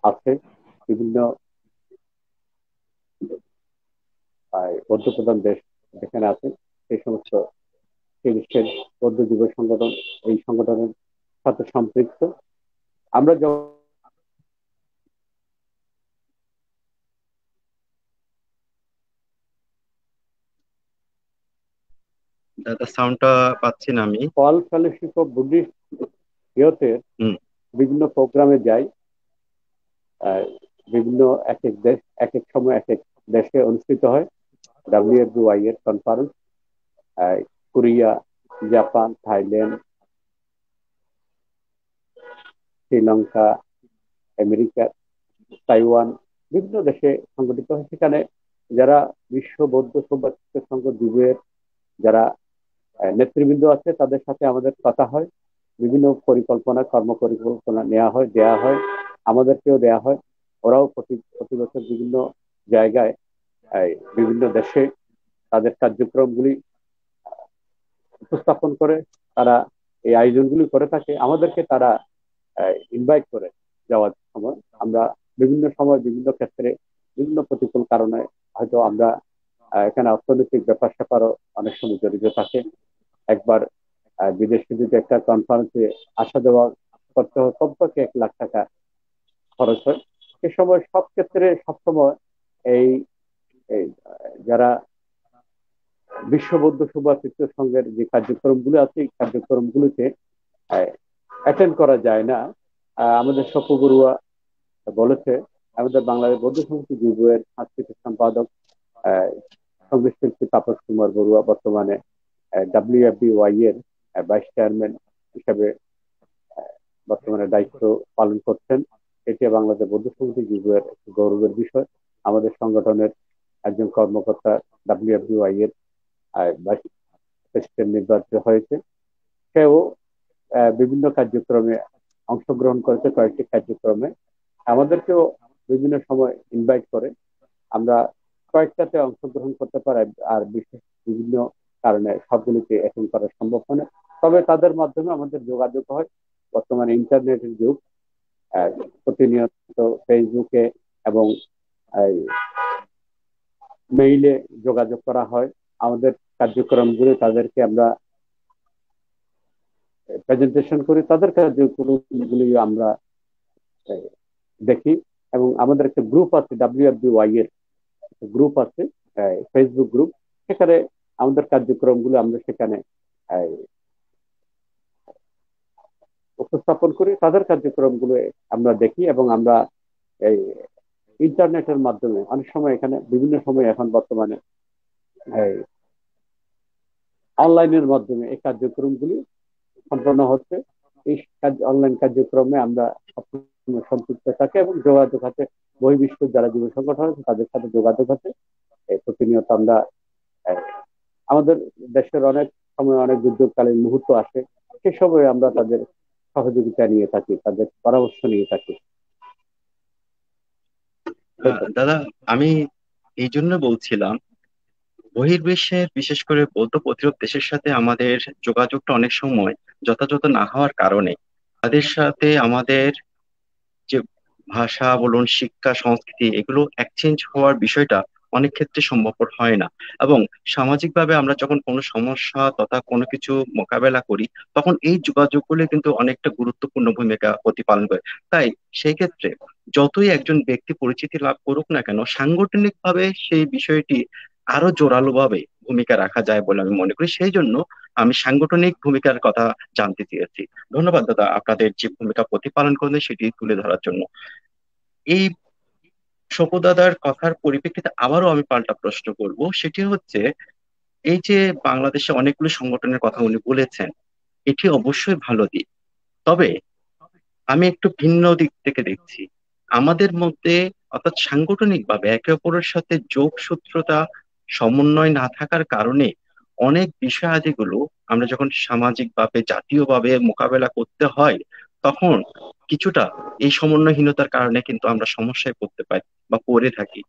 আছে। বিভিন্ন বৌদ্ধ প্রধান দেশ যেখানে আছে সেই সমস্ত দেশের বৌদ্ধ যুব সংগঠন এই সংগঠনের সাথে সম্পৃক্ত। আমরা যখন দাদা, সাউন্ডটা পাচ্ছি না আমি। অল ফেলোশিপ অফ বুদ্ধিস্ট ইয়তের হুম। বিভিন্ন প্রোগ্রামে যাই, আহ, বিভিন্ন এক এক দেশ এক এক সময় এক এক দেশে অনুষ্ঠিত হয় WFBY এর conference. Korea, Japan, Thailand, Sri Lanka, America, Taiwan, বিভিন্ন দেশে সংগঠিত হয়। সেখানে যারা বিশ্ব বৌদ্ধ সৌভাগ্য সংঘ যুগের যারা নেতৃবৃন্দ আছে তাদের সাথে আমাদের কথা হয়, বিভিন্ন পরিকল্পনা কর্ম পরিকল্পনা নেওয়া হয়, দেয়া হয়, আমাদেরকেও দেয়া হয়। ওরাও প্রতি প্রতি বছর বিভিন্ন জায়গায় বিভিন্ন দেশে তাদের কার্যক্রমগুলি উপস্থাপন করে, তারা এই আয়োজনগুলি করে থাকে। আমাদেরকে তারা ইনভাইট করে যাওয়ার সময় আমরা বিভিন্ন সময় বিভিন্ন ক্ষেত্রে বিভিন্ন প্রতিকূল কারণে হয়তো আমরা এখানে অর্থনৈতিক ব্যাপার স্যাপারও অনেক সময় জড়িত থাকে। একবার বিদেশে যদি একটা কনফারেন্সে আসা যাওয়া করতে হয় কমপক্ষে 1 লাখ টাকা খরচ হয়। এ সময় সব ক্ষেত্রে সবসময় এই এই, যারা বিশ্ব বৌদ্ধ সভা তৃতীয় সংঘের যে কার্যক্রমগুলো আছে এই কার্যক্রমগুলোতে অ্যাটেন্ড করা যায় না। আমাদের সপ্যগুরুয়া বলেছে, আমাদের বাংলাদেশ বৌদ্ধ সমিতি যুবের সাংস্কৃতিক সম্পাদক সঙ্গীত শিল্পী তাপস কুমার বড়ুয়া বর্তমানে WFDY এর ভাইস চেয়ারম্যান হিসেবে বর্তমানে দায়িত্ব পালন করছেন। এটি বাংলাদেশ বৌদ্ধ সমিতি যুবের একটি গৌরবের বিষয়। আমাদের সংগঠনের একজন কর্মকর্তা WFDY এর ভাইস প্রেসিডেন্ট নির্বাচিত হয়েছে। সেও বিভিন্ন কার্যক্রমে অংশগ্রহণ করেছে, কয়েকটি কার্যক্রমে আমাদেরকেও বিভিন্ন সময় ইনভাইট করে। আমরা কয়েকটাতে অংশগ্রহণ করতে পারি, আর বিশেষ বিভিন্ন কারণে সবগুলিতে অ্যাটেন্ড করা সম্ভব হয় না। তবে তাদের মাধ্যমে আমাদের যোগাযোগ হয়। বর্তমানে ইন্টারনেটের যুগ, প্রতিনিয়ত ফেসবুকে এবং মেইলে যোগাযোগ করা হয়। আমাদের কার্যক্রমগুলো তাদেরকে আমরা প্রেজেন্টেশন করি, তাদের কার্যক্রমগুলি আমরা দেখি। এবং আমাদের একটা গ্রুপ আছে, WFDY এর গ্রুপ আছে, ফেসবুক গ্রুপ। সেখানে আমাদের কার্যক্রমগুলো আমরা সেখানে উপস্থাপন করি, তাদের কার্যক্রমগুলো আমরা দেখি। এবং আমরা এই ইন্টারনেটের মাধ্যমে অনেক সময় এখানে বিভিন্ন সময় এখন বর্তমানে অনলাইনের মাধ্যমে এই কার্যক্রমগুলি সম্পন্ন হচ্ছে। এই অনলাইন কার্যক্রমে আমরা সম্পৃক্ত থাকি এবং যোগাযোগ আছে বহির্বিশ্ব যারা যুব সংগঠন আছে তাদের সাথে যোগাযোগ আছে। প্রতিনিয়ত আমরা আমাদের দেশের অনেক সময় অনেক দুর্যোগকালীন মুহূর্ত আসে, সে সময় আমরা তাদের সহযোগিতা নিয়ে থাকি, তাদের পরামর্শ নিয়ে থাকি। দাদা, আমি এই জন্য বলছিলাম, বহির্বিশ্বের বিশেষ করে বৌদ্ধ প্রতিরোধ দেশের সাথে আমাদের যোগাযোগটা অনেক সময় যথাযথ না হওয়ার কারণে তাদের সাথে আমাদের যে ভাষা বলুন, শিক্ষা, সংস্কৃতি, এগুলো এক্সচেঞ্জ হওয়ার বিষয়টা অনেক ক্ষেত্রে সম্ভবপর হয় না। এবং সামাজিকভাবে আমরা যখন কোনো সমস্যা তথা কোনো কিছু মোকাবেলা করি, তখন এই যোগাযোগগুলো কিন্তু অনেকটা গুরুত্বপূর্ণ ভূমিকা প্রতিপালন করে। তাই সেই ক্ষেত্রে যতই একজন ব্যক্তি পরিচিতি লাভ করুক না কেন, সাংগঠনিকভাবে সেই বিষয়টি আরো জোরালো ভাবে ভূমিকা রাখা যায় বলে আমি মনে করি। সেই জন্য আমি সাংগঠনিক ভূমিকার কথা জানতে চেয়েছি। ধন্যবাদ দাদা, আপনাদের যে ভূমিকা প্রতিপালন করলেন সেটি তুলে ধরার জন্য। এই শোকদাদার কথার পরিপ্রেক্ষিতে আবারও আমি পাল্টা প্রশ্ন করব, সেটি হচ্ছে, এই যে বাংলাদেশে অনেকগুলো সংগঠনের কথা উনি বলেছেন, এটি অবশ্যই ভালো দিক। তবে আমি একটু ভিন্ন দিক থেকে দেখছি। আমাদের মধ্যে অর্থাৎ সাংগঠনিক ভাবে একে অপরের সাথে যোগসূত্রতা, সমন্বয় না থাকার কারণে অনেক বিষয়াদিগুলো আমরা যখন সামাজিকভাবে জাতীয়ভাবে মোকাবেলা করতে হয়, তখন কিছুটা এই সমন্বয়হীনতার কারণে কিন্তু আমরা সমস্যায় পড়তে পারি বা পড়ে থাকি।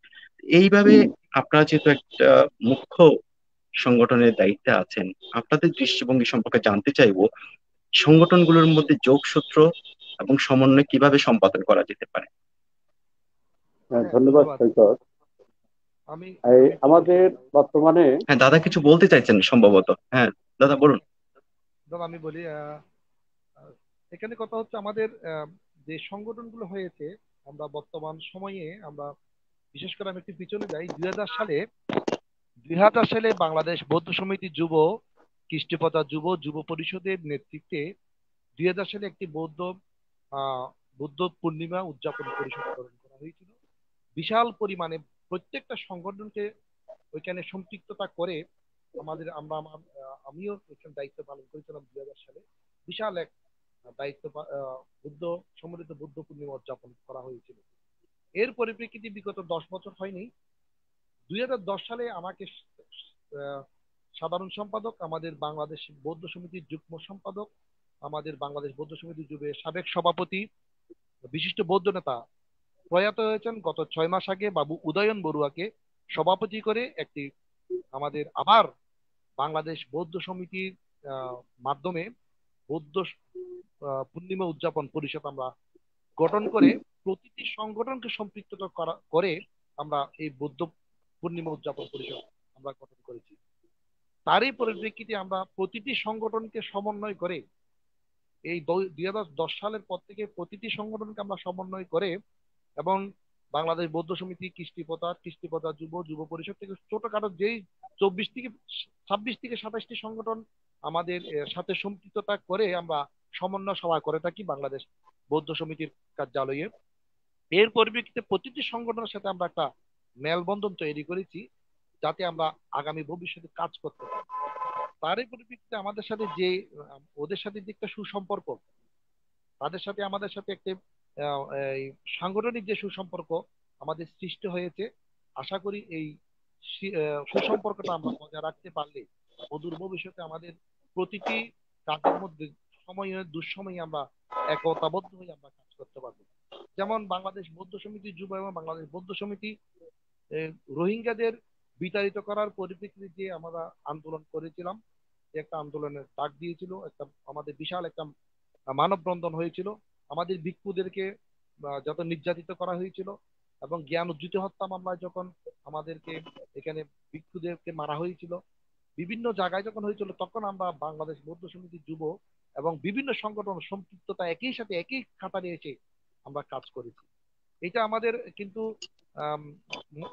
এইভাবে আপনারা যেহেতু একটা মুখ্য সংগঠনের দায়িত্বে আছেন, আপনাদের দৃষ্টিভঙ্গি সম্পর্কে জানতে চাইবো, সংগঠনগুলোর মধ্যে যোগসূত্র এবং সমন্বয় কিভাবে সম্পাদন করা যেতে পারে। হ্যাঁ, ধন্যবাদ ধন্যবাদ। সৈকত। আমি আমি একটু বলি। আমাদের বর্তমানে হ্যাঁ দাদা, কিছু বলতে চাইছেন সম্ভবত। হ্যাঁ দাদা, বলুন। ধরো আমি বলি, আহ, এখানে কথা হচ্ছে আমাদের যে সংগঠনগুলো হয়েছে, আমরা বর্তমান সময়ে আমরা বিশেষ করে আমি একটু পিছনে যাই। 2000 সালে বাংলাদেশ বৌদ্ধ সমিতি যুব কৃষ্টিপতা যুব যুব পরিষদের নেতৃত্বে 2000 সালে একটি আহ বুদ্ধ পূর্ণিমা উদযাপন পরিষদ গঠন করা হয়েছিল। বিশাল পরিমাণে প্রত্যেকটা সংগঠনকে ওইখানে সম্পৃক্ততা করে আমিও এখানে দায়িত্ব পালন করেছিলাম 2000 সালে। বিশাল এক দায়িত্ব বুদ্ধ সম্মিলিত বুদ্ধ পূর্ণিমা উদযাপন করা হয়েছিল। এর পরিপ্রেক্ষিতে বিগত 10 বছর হয়নি, 2010 সালে আমাকে আহ, সাধারণ সম্পাদক, আমাদের বাংলাদেশ বৌদ্ধ সমিতির যুগ্ম সম্পাদক, আমাদের বাংলাদেশ বৌদ্ধ সমিতি যুবের সাবেক সভাপতি, বিশিষ্ট বৌদ্ধ নেতা প্রয়াত হয়েছেন গত 6 মাস আগে, বাবু উদয়ন বড়ুয়াকে সভাপতি করে একটি আমাদের আবার বাংলাদেশ বৌদ্ধ সমিতির মাধ্যমে বৌদ্ধ পূর্ণিমা উদযাপন পরিষদ আমরা গঠন করে প্রতিটি সংগঠনকে সম্পৃক্ত করে আমরা এই বৌদ্ধ পূর্ণিমা উদযাপন পরিষদ আমরা গঠন করেছি। তারই পরিপ্রেক্ষিতে আমরা প্রতিটি সংগঠনকে সমন্বয় করে এই 2010 সালের পর থেকে প্রতিটি সংগঠনকে আমরা সমন্বয় করে এবং বাংলাদেশ বৌদ্ধ সমিতি, কৃষ্টিপতা যুব যুব পরিষদ থেকে ছোটখাটো যেই 24 থেকে 26 থেকে 27টি সংগঠন আমাদের সাথে সম্পৃক্ততা করে আমরা সমন্বয় সভা করে থাকি বাংলাদেশ বৌদ্ধ সমিতির কার্যালয়ে। এর পরিপ্রেক্ষিতে প্রতিটি সংগঠনের সাথে আমরা একটা মেলবন্ধন তৈরি করেছি, যাতে আমরা আগামী ভবিষ্যতে কাজ করতে পারি। তারই পরিপ্রেক্ষিতে আমাদের সাথে যে ওদের সাথে যে একটা সুসম্পর্ক, তাদের সাথে আমাদের সাথে একটি আহ, এই সাংগঠনিক যে সুসম্পর্ক আমাদের সৃষ্টি হয়েছে, আশা করি এই সুসম্পর্কটা আমরা বজায় রাখতে পারলে অদূর ভবিষ্যতে আমাদের প্রতিটি কাজের মধ্যে সময়ে দুঃসময়ে আমরা একতাবদ্ধ হয়ে আমরা কাজ করতে পারবো। যেমন বাংলাদেশ বৌদ্ধ সমিতি যুব এবং বাংলাদেশ বৌদ্ধ সমিতি রোহিঙ্গাদের বিতাড়িত করার পরিপ্রেক্ষিতে যে আমরা আন্দোলন করেছিলাম, যে একটা আন্দোলনের ডাক দিয়েছিল, একটা আমাদের বিশাল একটা মানববন্ধন হয়েছিল। আমাদের ভিক্ষুদেরকে যত নির্যাতিত করা হয়েছিল এবং জ্ঞান উজ্জীত হত্যা মামলায় যখন আমাদেরকে এখানে ভিক্ষুদেরকে মারা হয়েছিল, বিভিন্ন জায়গায় যখন হয়েছিল, তখন আমরা বাংলাদেশ বৌদ্ধ সমিতি যুব এবং বিভিন্ন সংগঠন সম্পৃক্ততা একই সাথে একই খাতারে এসে আমরা কাজ করেছি। এটা আমাদের কিন্তু আম,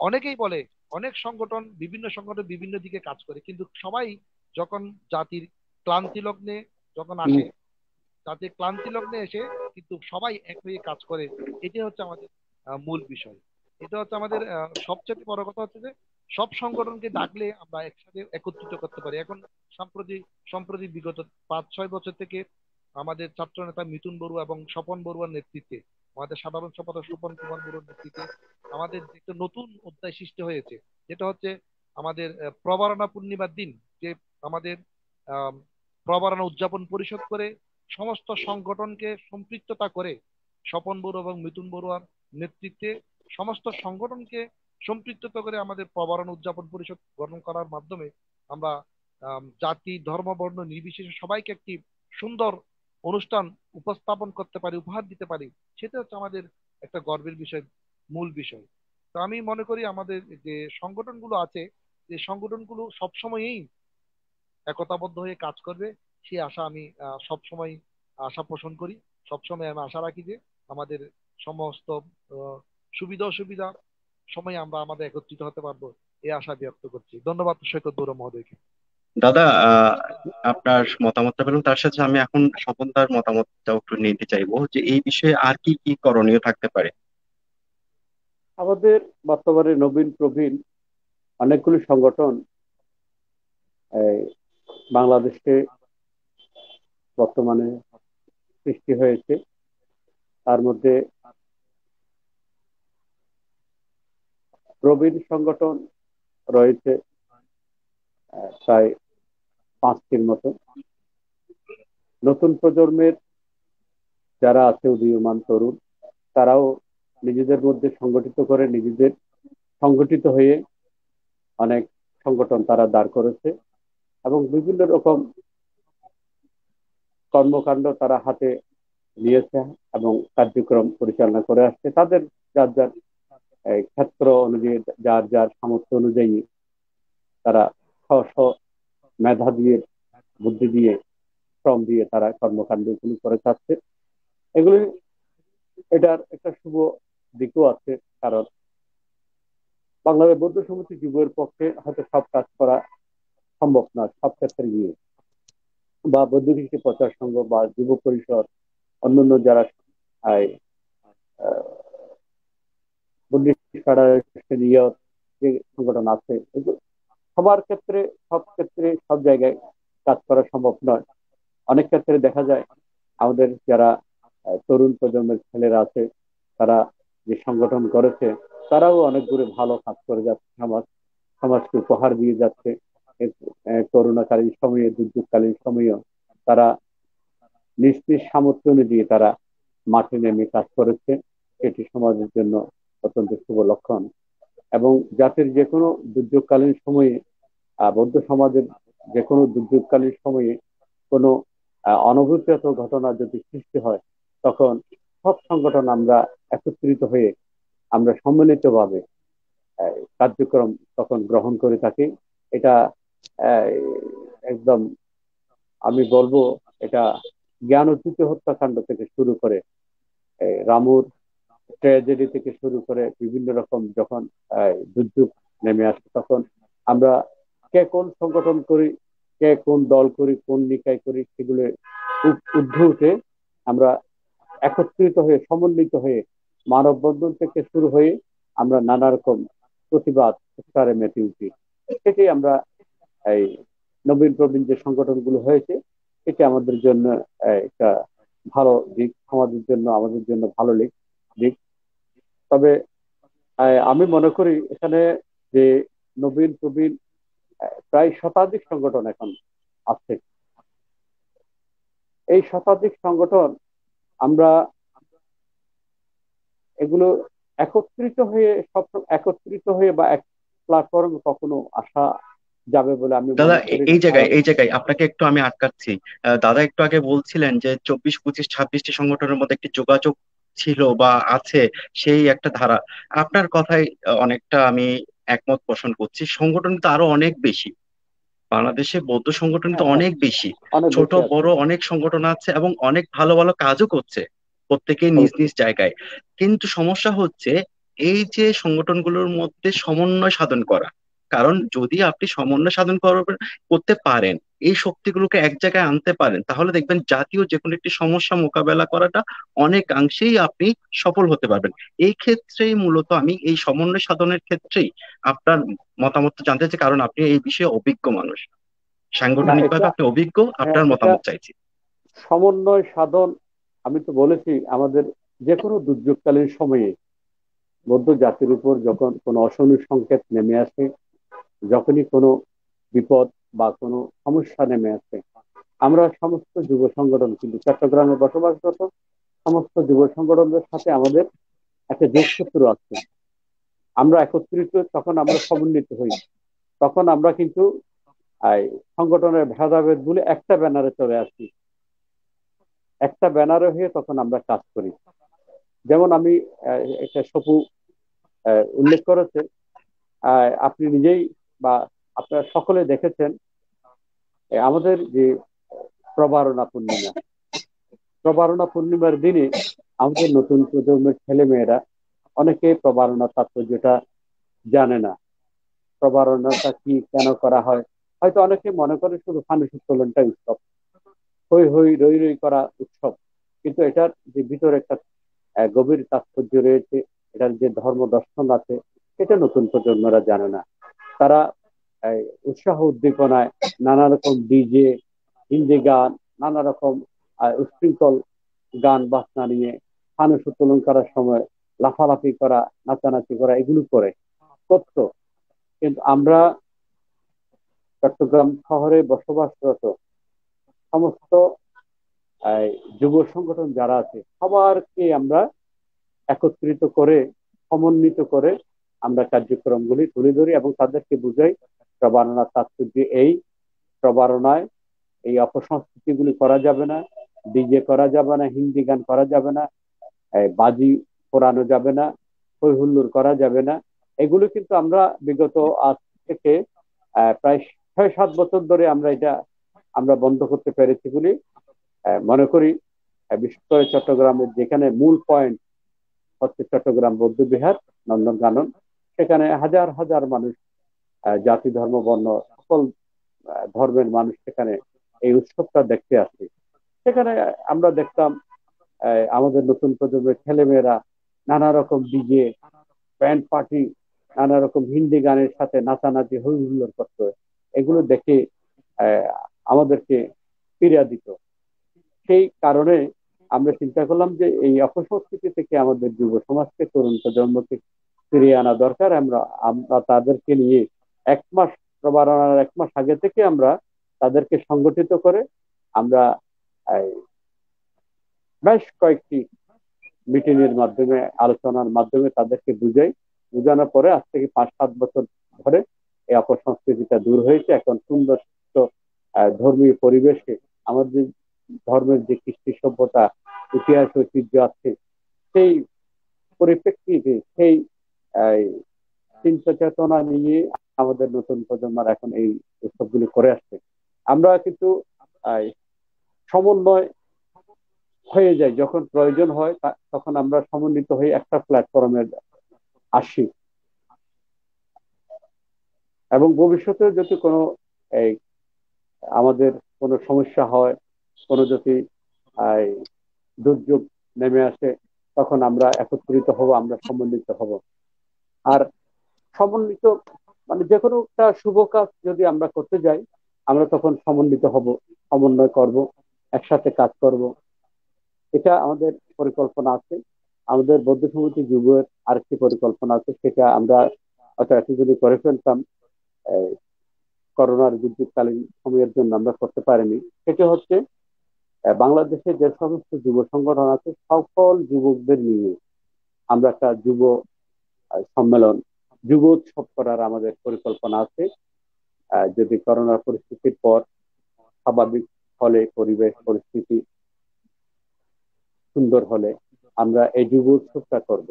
অনেকেই বলে অনেক সংগঠন বিভিন্ন সংগঠন বিভিন্ন দিকে কাজ করে, কিন্তু সবাই যখন জাতির ক্লান্তি লগ্নে যখন হুম। আসে, জাতির ক্লান্তি লগ্নে এসে কিন্তু সবাই এক হয়ে কাজ করে। এটাই হচ্ছে আমাদের মূল বিষয়। এটা হচ্ছে আমাদের সবচেয়ে বড় কথা হচ্ছে যে সব সংগঠনকে ডাকলে আমরা একসাথে একত্রিত করতে পারি। এখন সম্প্রতি সম্প্রতি বিগত 5-6 বছর থেকে আমাদের ছাত্র নেতা মিতুন বড়ুয়া এবং স্বপন বড়ুয়ার নেতৃত্বে, আমাদের সাধারণ সম্পাদক স্বপন কুমার বড়ুয়ার নেতৃত্বে আমাদের যে একটা নতুন অধ্যায় সৃষ্টি হয়েছে, যেটা হচ্ছে আমাদের প্রবারণা পূর্ণিমার দিন যে আমাদের আহ প্রবারণা উদযাপন পরিষদ করে সমস্ত সংগঠনকে সম্পৃক্ততা করে স্বপন বড়ুয়া এবং মিতুন বড়ুয়ার নেতৃত্বে সমস্ত সংগঠনকে সম্পৃক্ততা করে আমাদের প্রবারণ উদযাপন পরিষদ গঠন করার মাধ্যমে আমরা জাতি ধর্ম বর্ণ নির্বিশেষে সবাইকে একটি সুন্দর অনুষ্ঠান উপস্থাপন করতে পারি, উপহার দিতে পারি। সেটা হচ্ছে আমাদের একটা গর্বের বিষয়, মূল বিষয়। তো আমি মনে করি আমাদের যে সংগঠনগুলো আছে, যে সংগঠনগুলো সবসময়ই একতাবদ্ধ হয়ে কাজ করবে, সেই আশা আমি সব সময় আশা পোষণ করি। সবসময় আমি আশা রাখি যে আমাদের সমস্ত আহ, সুবিধা অসুবিধা সময় আমরা আমাদের একত্রিত হতে পারবো, এই আশা ব্যক্ত করছি। ধন্যবাদ সৈকত বড় মহোদয়কে। দাদা, আপনার মতামতটা পেলাম, তার সাথে আমি এখন স্বপনদার মতামতটাও একটু নিতে চাইবো যে এই বিষয়ে আর কি কি করণীয় থাকতে পারে। আমাদের বর্তমানে নবীন প্রবীণ অনেকগুলি সংগঠন এই বাংলাদেশে বর্তমানে সৃষ্টি হয়েছে। তার মধ্যে প্রবীণ সংগঠন রয়েছে প্রায় 5টির মতো। নতুন প্রজন্মের যারা আছে উদীয়মান তরুণ, তারাও নিজেদের মধ্যে সংগঠিত করে নিজেদের সংগঠিত হয়ে অনেক সংগঠন তারা দাঁড় করেছে এবং বিভিন্ন রকম কর্মকাণ্ড তারা হাতে নিয়েছে এবং কার্যক্রম পরিচালনা করে আসছে। তাদের যার যার ক্ষেত্র অনুযায়ী, যার যার সামর্থ্য অনুযায়ী তারা স্ব স্ব মেধা দিয়ে, বুদ্ধি দিয়ে, শ্রম দিয়ে তারা কর্মকাণ্ড গুলি করে যাচ্ছে। এগুলি, এটার একটা শুভ দিকও আছে। কারণ বাংলাদেশ বৌদ্ধ সমিতি যুবের পক্ষে হয়তো সব কাজ করা সম্ভব নয় সব ক্ষেত্রে গিয়ে, বা বৌদ্ধ কৃষি প্রচার সংঘ বা যুব পরিষদ, অন্যান্য যারা বুদ্ধিস্ট ফেডারেশন যে সংগঠন আছে, কিন্তু সবার ক্ষেত্রে সব ক্ষেত্রে সব জায়গায় কাজ করা সম্ভব নয়। অনেক ক্ষেত্রে দেখা যায় আমাদের যারা তরুণ প্রজন্মের ছেলেরা আছে, তারা যে সংগঠন করেছে, তারাও অনেক দূরে ভালো কাজ করে যাচ্ছে, সমাজকে উপহার দিয়ে যাচ্ছে। করোনাকালীন সময়ে, দুর্যোগকালীন সময়েও তারা নিজ নিজ সামর্থ্য অনুযায়ী তারা মাঠে নেমে কাজ করেছে। এটি সমাজের জন্য অত্যন্ত শুভ লক্ষণ। এবং জাতির যে কোনো দুর্যোগকালীন সময়ে, বৌদ্ধ সমাজের যে কোনো দুর্যোগকালীন সময়ে কোনো অনভিপ্রেত ঘটনা যদি সৃষ্টি হয়, তখন সব সংগঠন আমরা একত্রিত হয়ে আমরা সম্মিলিতভাবে কার্যক্রম তখন গ্রহণ করে থাকি। এটা আহ, একদম, আমি বলবো, এটা জ্ঞানোচিত হত্যাকাণ্ড থেকে শুরু করে রামুর ট্র্যাজেডি থেকে শুরু করে বিভিন্ন রকম যখন দুর্যোগ নেমে আসে, তখন আমরা কে কোন সংগঠন করি, কে কোন দল করি, কোন নিকায় করি, সেগুলো ঊর্ধ্বে উঠে আমরা একত্রিত হয়ে সমন্বিত হয়ে মানববন্ধন থেকে শুরু হয়ে আমরা নানা রকম প্রতিবাদ প্রচারে মেতে উঠি। সেটাই আমরা এই নবীন প্রবীণ যে সংগঠনগুলো হয়েছে, এটা আমাদের জন্য একটা ভালো দিক, সমাজের জন্য আমাদের জন্য ভালো দিক। তবে আমি মনে করি এখানে যে নবীন প্রবীণ প্রায় শতাধিক সংগঠন এখন আছে। এই শতাধিক সংগঠন আমরা এগুলো একত্রিত হয়ে বা এক প্ল্যাটফর্ম কখনো আসা যাবে বলে আমি দাদা, মনে করি না। এই জায়গায় কারণ এই জায়গায় আপনাকে একটু আমি আটকাচ্ছি। দাদা একটু আগে বলছিলেন যে 24, 25, 26টি সংগঠনের মধ্যে একটি যোগাযোগ ছিল বা আছে, সেই একটা ধারা। আপনার কথায় অনেকটা আমি একমত পোষণ করছি। সংগঠন তো আরো অনেক বেশি, বাংলাদেশে বৌদ্ধ সংগঠন তো হ্যাঁ, হ্যাঁ, অনেক বেশি। অনেক ছোট বেশি আছে। বড় অনেক সংগঠন আছে এবং অনেক ভালো ভালো কাজও করছে, প্রত্যেকেই নিজ নিজ অবশ্যই। জায়গায়। কিন্তু সমস্যা হচ্ছে এই যে সংগঠনগুলোর মধ্যে সমন্বয় সাধন করা। কারণ যদি আপনি সমন্বয় সাধন করতে পারেন, এই শক্তিগুলোকে এক জায়গায় আনতে পারেন, তাহলে দেখবেন জাতীয় যে কোনো একটি সমস্যা মোকাবেলা করাটা অনেকাংশেই আপনি সফল হতে পারবেন। এই ক্ষেত্রেই মূলত আমি এই সমন্বয় সাধনের ক্ষেত্রেই আপনার মতামত জানতে চাই, কারণ আপনি এই বিষয়ে অভিজ্ঞ মানুষ, না, সাংগঠনিক এটা ভাবে আপনি অভিজ্ঞ। হ্যাঁ, আপনার এটা মতামত চাইছি। সমন্বয় সাধন। আমি তো বলেছি আমাদের যে কোনো দুর্যোগকালীন সময়ে বৌদ্ধ জাতির উপর যখন কোনো অশনি সংকেত নেমে আসে, যখনই কোনো বিপদ বা কোনো সমস্যা নেমে আসে, আমরা সমস্ত যুব সংগঠন কিন্তু চট্টগ্রামে বসবাসরত সমস্ত যুব সংগঠনদের সাথে আমাদের একটা যোগসূত্র আছে। আমরা একত্রিত, তখন আমরা সমন্বিত হই, তখন আমরা কিন্তু এই সংগঠনের ভেদাভেদ বলে একটা ব্যানারে চলে আসি, একটা ব্যানারে হয়ে তখন আমরা কাজ করি। যেমন আমি একটা সপু উল্লেখ করেছে, আপনি নিজেই বা আপনারা সকলে দেখেছেন আমাদের যে প্রবারণা পূর্ণিমা, প্রবারণা পূর্ণিমার দিনে আমাদের নতুন প্রজন্মের ছেলে মেয়েরা অনেকে প্রবারণা তাৎপর্যটা জানে না। প্রবারণাটা কি, কেন করা হয়, হয়তো অনেকে মনে করে শুধু ফানুস উত্তোলনটা উৎসব, হই হই রই রই করা উৎসব। কিন্তু এটার যে ভিতরে একটা গভীর তাৎপর্য রয়েছে, এটার যে ধর্ম দর্শন আছে, এটা নতুন প্রজন্মরা জানে না। তারা এই উৎসাহ উদ্দীপনায় নানা রকম ডিজে, হিন্দি গান, নানা রকম উচ্ছৃঙ্খল গান বাজনা নিয়ে ফানুস উত্তোলন করার সময় লাফালাফি করা, নাচানাচি করা, এগুলো করতো। কিন্তু আমরা চট্টগ্রাম শহরে বসবাসরত সমস্ত এই যুব সংগঠন যারা আছে সবারকে আমরা একত্রিত করে, সমন্বিত করে আমরা কার্যক্রমগুলি তুলে ধরি এবং তাদেরকে বুঝাই প্রবারণার তাৎপর্য এই, প্রবারণায় এই অপসংস্কৃতিগুলি করা যাবে না, ডিজে করা যাবে না, হিন্দি গান করা যাবে না, বাজি পোড়ানো যাবে না, হই হুল্লোড় করা যাবে না। এগুলো কিন্তু আমরা বিগত আজ থেকে প্রায় 6-7 বছর ধরে আমরা বন্ধ করতে পেরেছি বলে মনে করি। বিশেষ করে চট্টগ্রামের যেখানে মূল পয়েন্ট হচ্ছে চট্টগ্রাম বৌদ্ধবিহার, নন্দনকানন, সেখানে হাজার হাজার মানুষ, জাতি ধর্ম বর্ণ সকল ধর্মের মানুষ সেখানে এই উৎসবটা দেখতে আসে। সেখানে আমরা দেখতাম আমাদের নতুন প্রজন্মের ছেলেমেয়েরা নানা রকম ডিজে, ব্যান্ড পার্টি, নানা রকম হিন্দি গানের সাথে নাচানাচি হই হুল্লোড় করতো। এগুলো দেখে আহ, আমাদেরকে ফিরিয়ে দিত। সেই কারণে আমরা চিন্তা করলাম যে এই অপসংস্কৃতি থেকে আমাদের যুব সমাজকে, তরুণ প্রজন্মকে ফিরিয়ে আনা দরকার। আমরা আমরা তাদেরকে নিয়ে 1 মাস, প্রবারণার 1 মাস আগে থেকে আমরা তাদেরকে সংগঠিত করে আমরা এই বেশ কয়েকটি মিটিং এর মাধ্যমে, আলোচনার মাধ্যমে তাদেরকে বোঝানোর পরে আজ থেকে 5-7 বছর ধরে এই অপসংস্কৃতিটা দূর হয়েছে। এখন সুন্দর সুস্থ ধর্মীয় পরিবেশে আমাদের ধর্মের যে কৃষ্টি সভ্যতা, ইতিহাস, ঐতিহ্য আছে, সেই পরিপ্রেক্ষিতে সেই আহ, চিন্তা চেতনা নিয়ে আমাদের নতুন প্রজন্ম এখন এই উৎসবগুলি করে আসছে। আমরা কিন্তু আহ, সমন্বয় হয়ে যায়, যখন প্রয়োজন হয় তখন আমরা সমন্বিত হয়ে একটা প্ল্যাটফর্মে আসি। এবং ভবিষ্যতে যদি কোনো এই আমাদের কোনো সমস্যা হয়, কোনো যদি এই, দুর্যোগ নেমে আসে, তখন আমরা একত্রিত হব, আমরা সমন্বিত হব। আর সমন্বিত মানে যে কোনো একটা শুভ কাজ যদি আমরা করতে যাই, আমরা তখন সমন্বিত হব, সমন্বয় করব, একসাথে কাজ করব। এটা আমাদের পরিকল্পনা আছে। আমাদের বৌদ্ধ সমিতি যুগের আরেকটি পরিকল্পনা আছে, সেটা আমরা হয়তো একটু যদি করে ফেলতাম, এই, করোনার দুর্যোগকালীন সময়ের জন্য আমরা করতে পারিনি। সেটা হচ্ছে বাংলাদেশে যে সমস্ত যুব সংগঠন আছে সকল যুবকদের নিয়ে আমরা একটা যুব সম্মেলন, যুব উৎসব করার আমাদের পরিকল্পনা আছে। যদি করোনার পরিস্থিতির পর স্বাভাবিক হলে, পরিবেশ পরিস্থিতি সুন্দর হলে আমরা এই যুব উৎসবটা করব,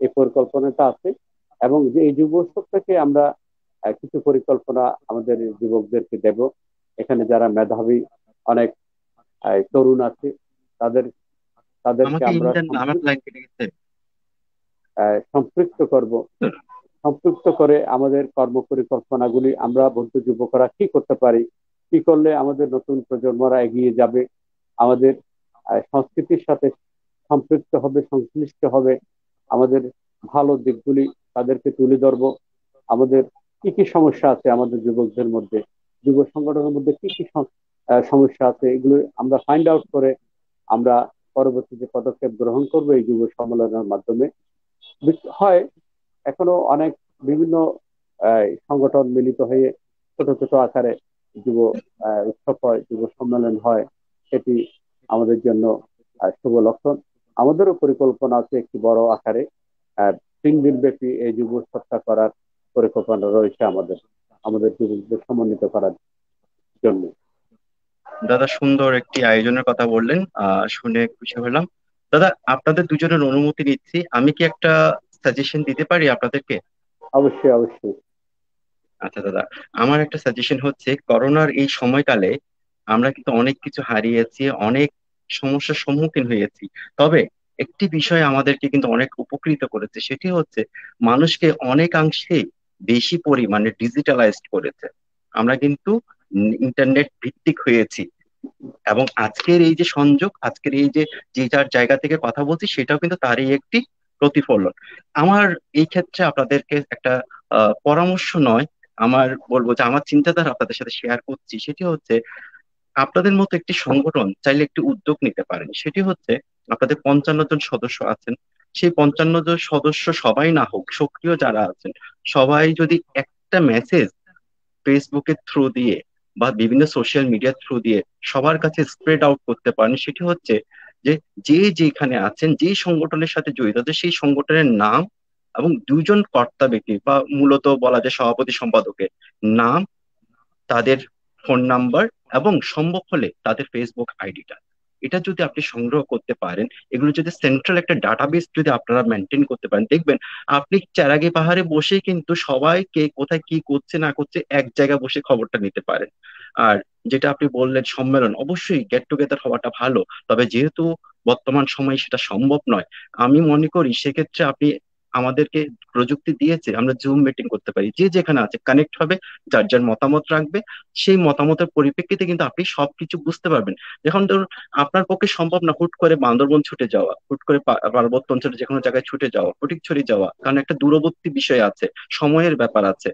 এই পরিকল্পনাটা আছে। এবং যে এই যুব উৎসব থেকে আমরা কিছু পরিকল্পনা আমাদের যুবকদেরকে দেব। এখানে যারা মেধাবী অনেক তরুণ আছে, তাদের তাদেরকে আমাকে আমরা ইন্টারনেট আমার লাইন কেটে গেছে। সম্পৃক্ত করব। সম্পৃক্ত করে আমাদের কর্ম পরিকল্পনাগুলি আমরা বৌদ্ধ যুবকরা কি করতে পারি, কি করলে আমাদের নতুন প্রজন্মরা এগিয়ে যাবে, আমাদের সংস্কৃতির সাথে সম্পৃক্ত হবে, সংশ্লিষ্ট হবে, আমাদের ভালো দিকগুলি তাদেরকে তুলে ধরবো। আমাদের কি কি সমস্যা আছে আমাদের যুবকদের মধ্যে, যুব সংগঠনের মধ্যে কি কি সমস্যা আছে, এগুলো আমরা ফাইন্ড আউট করে আমরা পরবর্তীতে পদক্ষেপ গ্রহণ করবো এই যুব সম্মেলনের মাধ্যমে। হয় এখনো অনেক বিভিন্ন সংগঠন মিলিত হয়ে ছোট ছোট আকারে যুব উৎসব হয়, যুব সম্মেলন হয়, সেটি আমাদের জন্য শুভ লক্ষণ। আমাদেরও পরিকল্পনা আছে একটি বড় আকারে 3 দিন ব্যাপী এই যুব উৎসবটা করার পরিকল্পনা রয়েছে আমাদের, আমাদের যুবকদের সমন্বিত করার জন্য। দাদা, সুন্দর একটি আয়োজনের কথা বললেন, শুনে খুশি হলাম। দাদা, আপনাদের দুজনের অনুমতি নিচ্ছি, আমি কি একটা সাজেশন দিতে পারি আপনাদেরকে? অবশ্যই, অবশ্যই। আচ্ছা দাদা, আমার একটা সাজেশন হচ্ছে, করোনার এই সময়কালে আমরা কিন্তু অনেক কিছু হারিয়েছি, অনেক সমস্যার সম্মুখীন হয়েছি। তবে একটি বিষয় আমাদেরকে কিন্তু অনেক উপকৃত করেছে, সেটি হচ্ছে মানুষকে অনেকাংশে বেশি পরিমাণে ডিজিটালাইজড করেছে। আমরা কিন্তু ইন্টারনেট ভিত্তিক হয়েছি, এবং আজকের এই যে সংযোগ, আজকের এই যে যে যার জায়গা থেকে কথা বলছি, সেটাও কিন্তু তারই একটি প্রতিফলন। আমার এই ক্ষেত্রে আপনাদেরকে একটা পরামর্শ নয়, আমার বলবো যে আমার চিন্তাধারা আপনাদের সাথে শেয়ার করছি, সেটি হচ্ছে আপনাদের মতো একটি সংগঠন চাইলে একটি উদ্যোগ নিতে পারেন। সেটি হচ্ছে, আপনাদের 55 জন সদস্য আছেন, সেই 55 জন সদস্য সবাই না হোক, সক্রিয় যারা আছেন সবাই যদি একটা মেসেজ ফেসবুকের থ্রু দিয়ে বা বিভিন্ন সোশ্যাল মিডিয়ার থ্রু দিয়ে সবার কাছে স্প্রেড আউট করতে পারেন, সেটি হচ্ছে যে যে যেখানে আছেন, যে সংগঠনের সাথে জড়িত আছে, সেই সংগঠনের নাম এবং 2 জন কর্তা ব্যক্তি বা মূলত বলা যায় সভাপতি সম্পাদকের নাম, তাদের ফোন নাম্বার, এবং সম্ভব হলে তাদের ফেসবুক আইডিটা, এটা যদি আপনি সংগ্রহ করতে পারেন, এগুলো যদি সেন্ট্রাল একটা ডাটাবেস যদি আপনারা মেনটেন করতে পারেন, দেখবেন আপনি চারাগি পাহাড়ে বসে কিন্তু সবাই কে কোথায় কি করছে না করছে এক জায়গায় বসে খবরটা নিতে পারেন। আর যেটা আপনি বললেন সম্মেলন, অবশ্যই গেট টুগেদার হওয়াটা ভালো, তবে যেহেতু বর্তমান সময়ে সেটা সম্ভব নয়, আমি মনে করি সেক্ষেত্রে আপনি আমাদেরকে প্রযুক্তি দিয়েছে, আমরা জুম মিটিং করতে পারি, যে যেখানে আছে কানেক্ট হবে, যার যার মতামত রাখবে, সেই মতামতের পরিপ্রেক্ষিতে কিন্তু আপনি সবকিছু বুঝতে পারবেন। যখন ধরুন আপনার পক্ষে সম্ভব না হুট করে বান্দরবন ছুটে যাওয়া, হুট করে পার্বত্য অঞ্চলে যে কোনো জায়গায় ছুটে যাওয়া, ফটিকছড়ি যাওয়া, কারণ একটা দূরবর্তী বিষয় আছে, সময়ের ব্যাপার আছে,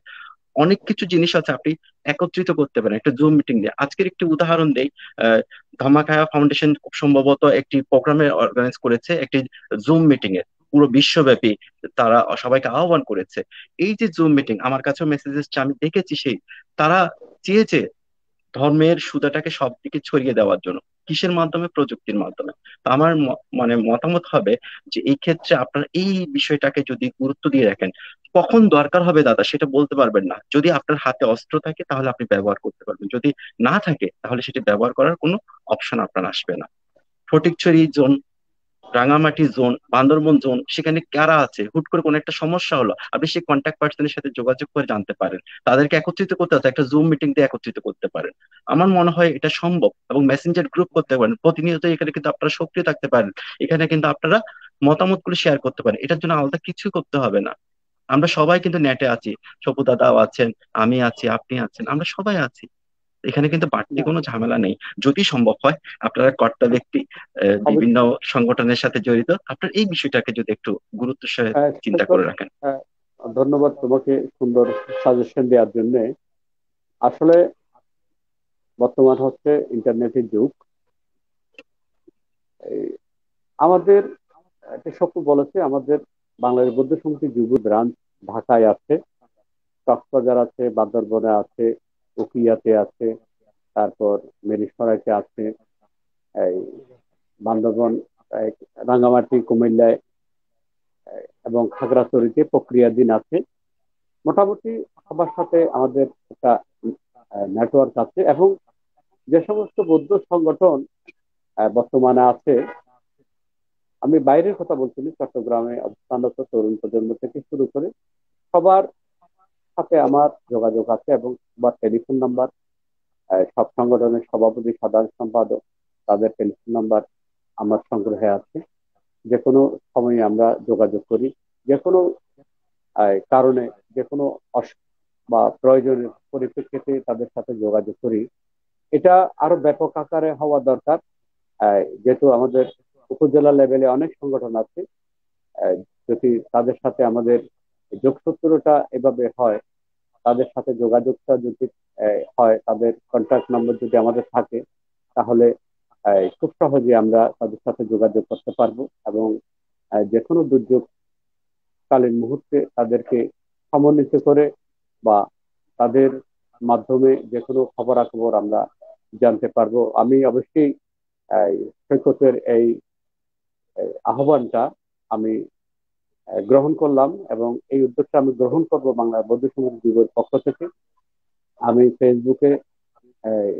অনেক কিছু জিনিস আছে, আপনি একত্রিত করতে পারেন একটা জুম মিটিং দিয়ে। আজকের একটি উদাহরণ দেই, আহ, ধামাকায়া ফাউন্ডেশন খুব সম্ভবত একটি প্রোগ্রামে অর্গানাইজ করেছে, একটি জুম মিটিং এ পুরো বিশ্বব্যাপী তারা সবাইকে আহ্বান করেছে। এই যে জুম মিটিং, আমার কাছেও মেসেজ এসেছে, আমি দেখেছি, সেই তারা চেয়েছে ধর্মের সুতাটাকে সব দিকে ছড়িয়ে দেওয়ার জন্য। কিসের মাধ্যমে? প্রযুক্তির মাধ্যমে। তো আমার মানে মতামত হবে যে এই ক্ষেত্রে আপনার এই বিষয়টাকে যদি গুরুত্ব দিয়ে রাখেন, কখন দরকার হবে দাদা সেটা বলতে পারবেন না। যদি আপনার হাতে অস্ত্র থাকে তাহলে আপনি ব্যবহার করতে পারবেন, যদি না থাকে তাহলে সেটি ব্যবহার করার কোনো অপশন আপনার আসবে না। Fatikchhari zone, Rangamati zone, Bandarban zone, সেখানে কারা আছে, হুট করে কোনো একটা সমস্যা হলো, আপনি সেই কন্ট্যাক্ট পার্সনের সাথে যোগাযোগ করে জানতে পারেন, তাদেরকে একত্রিত করতে হচ্ছে, একটা জুম মিটিং দিয়ে একত্রিত করতে পারেন। আমার মনে হয় এটা সম্ভব, এবং মেসেঞ্জার গ্রুপ করতে পারেন প্রতিনিয়ত, এখানে কিন্তু আপনারা সক্রিয় থাকতে পারেন, এখানে কিন্তু আপনারা মতামত গুলো শেয়ার করতে পারেন, এটার জন্য আলাদা কিছু করতে হবে না। আমরা সবাই কিন্তু নেটে আছি। সপু দাদাও আছেন, আমি আছি, আপনি আছেন, আমরা সবাই আছি। এখানে কিন্তু বাড়তি না, কোনো ঝামেলা নেই। যদি সম্ভব হয়, আপনারা কর্তা ব্যক্তি, বিভিন্ন অবশ্যই। সংগঠনের সাথে জড়িত, আপনার এই বিষয়টাকে যদি একটু গুরুত্বের সাথে চিন্তা সৈকত, করে রাখেন। আহ, ধন্যবাদ তোমাকে সুন্দর সাজেশন দেওয়ার জন্য। আসলে বর্তমান হচ্ছে ইন্টারনেটের যুগ। এই আমাদের একটা সত্য বলেছে, আমাদের বাংলাদেশ বৌদ্ধ সমিতি যুব ব্রাঞ্চ ঢাকায় আছে, কক্সবাজার আছে, বান্দরবনে আছে, উখিয়াতে আছে, তারপর মেরিসরাইতে আছে, এই বান্দরবন, এই রাঙ্গামাটি, কুমিল্লায়, এবং খাগড়াছড়িতে প্রক্রিয়াধীন আছে। মোটামুটি সবার সাথে আমাদের একটা নেটওয়ার্ক আছে। এবং যে সমস্ত বৌদ্ধ সংগঠন বর্তমানে আছে, আমি বাইরের কথা বলছি না, চট্টগ্রামে অবস্থানরত তরুণ প্রজন্ম থেকে শুরু করে সবার সাথে আমার যোগাযোগ আছে, এবং সবার টেলিফোন নাম্বার, সব সংগঠনের সভাপতি, সাধারণ সম্পাদক, তাদের টেলিফোন নাম্বার আমার সংগ্রহে আছে। যে কোনো সময়ে আমরা যোগাযোগ করি, যে কোনো কারণে, যে কোনো বা প্রয়োজনের পরিপ্রেক্ষিতে তাদের সাথে যোগাযোগ করি। এটা আরো ব্যাপক আকারে হওয়া দরকার। যেহেতু আমাদের উপজেলা লেভেলে অনেক সংগঠন আছে, আহ, যদি তাদের সাথে আমাদের যোগসূত্রটা এভাবে হয়, তাদের সাথে যোগাযোগটা যদি হয়, তাদের কন্ট্যাক্ট নম্বর যদি আমাদের থাকে, তাহলে খুব সহজে আমরা তাদের সাথে যোগাযোগ করতে পারবো, এবং যে কোনো দুর্যোগকালীন মুহূর্তে তাদেরকে সমন্বিত করে বা তাদের মাধ্যমে যে কোনো খবরাখবর আমরা জানতে পারবো। আমি অবশ্যই সৈকতের এই আহ্বানটা আমি গ্রহণ করলাম, এবং এই উদ্যোগটা আমি গ্রহণ করব বাংলা বৌদ্ধ সমাজ যুবের পক্ষ থেকে। আমি ফেসবুকে আহ,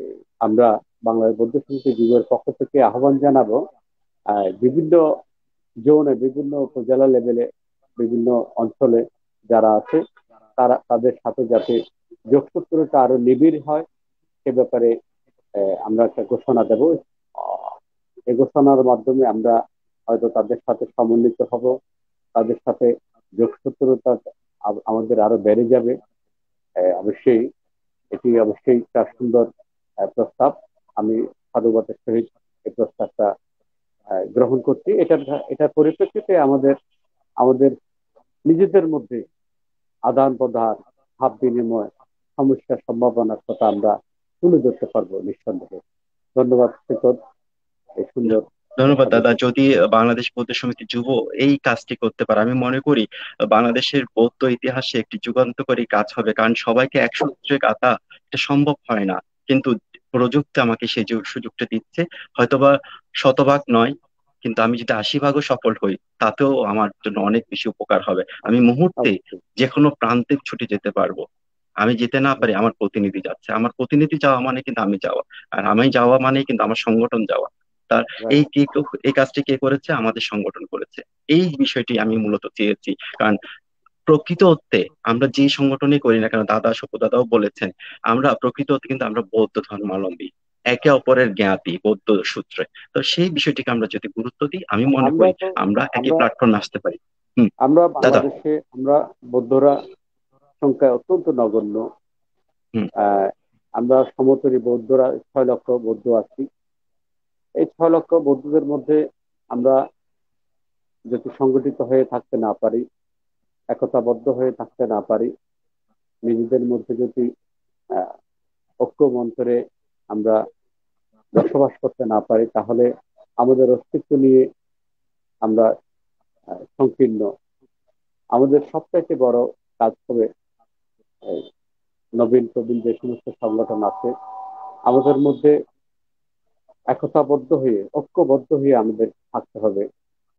আমরা বাংলাদেশ বৌদ্ধ সমিতি যুবের পক্ষ থেকে আহ্বান জানাবো, বিভিন্ন জোনে, বিভিন্ন উপজেলা লেভেলে, বিভিন্ন অঞ্চলে যারা আছে, তারা তাদের সাথে যাতে যোগসূত্রটা আরো নিবিড় হয়, সে ব্যাপারে আমরা একটা ঘোষণা দেব। এই ঘোষণার মাধ্যমে আমরা হয়তো তাদের সাথে সমন্বিত হব, তাদের সাথে যোগসূত্রতা আমাদের আরো বেড়ে যাবে। অবশ্যই এটি অবশ্যই একটা সুন্দর প্রস্তাব। আমি সাধুবাদের সহিত এই প্রস্তাবটা গ্রহণ করছি। এটার পরিপ্রেক্ষিতে আমাদের আমাদের নিজেদের মধ্যে আদান প্রদান, ভাব বিনিময়, সমস্যার সম্ভাবনার কথা আমরা তুলে ধরতে পারবো নিঃসন্দেহে। ধন্যবাদ শিকত, এই সুন্দর ধন্যবাদ দাদা। সাজেশন। যদি বাংলাদেশ বৌদ্ধ সমিতি যুব এই কাজটি করতে পারে, আমি মনে করি বাংলাদেশের বৌদ্ধ ইতিহাসে একটি যুগান্তকারী কাজ হবে। কারণ সবাইকে এক সূত্রে গাঁথা এটা সম্ভব হয় না, কিন্তু প্রযুক্তি আমাকে সেই সুযোগটা দিচ্ছে। হয়তোবা শতভাগ নয়, কিন্তু আমি যদি 80 ভাগও সফল হই, তাতেও আমার জন্য অনেক বেশি উপকার হবে। আমি মুহূর্তে অবশ্যই। যে কোনো প্রান্তে ছুটে যেতে পারবো। আমি যেতে না পারি, আমার প্রতিনিধি যাচ্ছে। আমার প্রতিনিধি যাওয়া মানে কিন্তু আমি যাওয়া, আর আমি যাওয়া মানে কিন্তু আমার সংগঠন যাওয়া। তার Right. এই কাজটি কে করেছে? আমাদের সংগঠন করেছে। এই বিষয়টি আমি মূলত চেয়েছি। কারণ প্রকৃত অর্থে আমরা যে সংগঠনই করি না কেন, দাদা সপু দাদাও বলেছেন, আমরা প্রকৃত অর্থে কিন্তু আমরা বৌদ্ধ ধর্মাবলম্বী, একে অপরের জ্ঞাতি বৌদ্ধ সূত্রে। তো সেই বিষয়টিকে আমরা যদি গুরুত্ব দিই, আমি মনে আমরা করি তো আমরা একই আমরা প্ল্যাটফর্মে আসতে পারি। হুম। আমরা দাদা। বাংলাদেশে, আমরা বৌদ্ধরা সংখ্যায় অত্যন্ত নগণ্য। হুম। আহ, আমরা সমতলী বৌদ্ধরা 6 লক্ষ বৌদ্ধ আছি। এই 6 লক্ষ বৌদ্ধদের মধ্যে আমরা যদি সংগঠিত হয়ে থাকতে না পারি, একতাবদ্ধ হয়ে থাকতে না পারি, নিজেদের মধ্যে যদি আহ, ঐক্য মন্ত্রে আমরা বসবাস করতে না পারি, তাহলে আমাদের অস্তিত্ব নিয়ে আমরা সংকীর্ণ। আমাদের সবথেকে বড় কাজ হবে, এই নবীন প্রবীণ যে সমস্ত সংগঠন আছে, আমাদের মধ্যে একতাবদ্ধ হয়ে, ঐক্যবদ্ধ হয়ে আমাদের থাকতে হবে।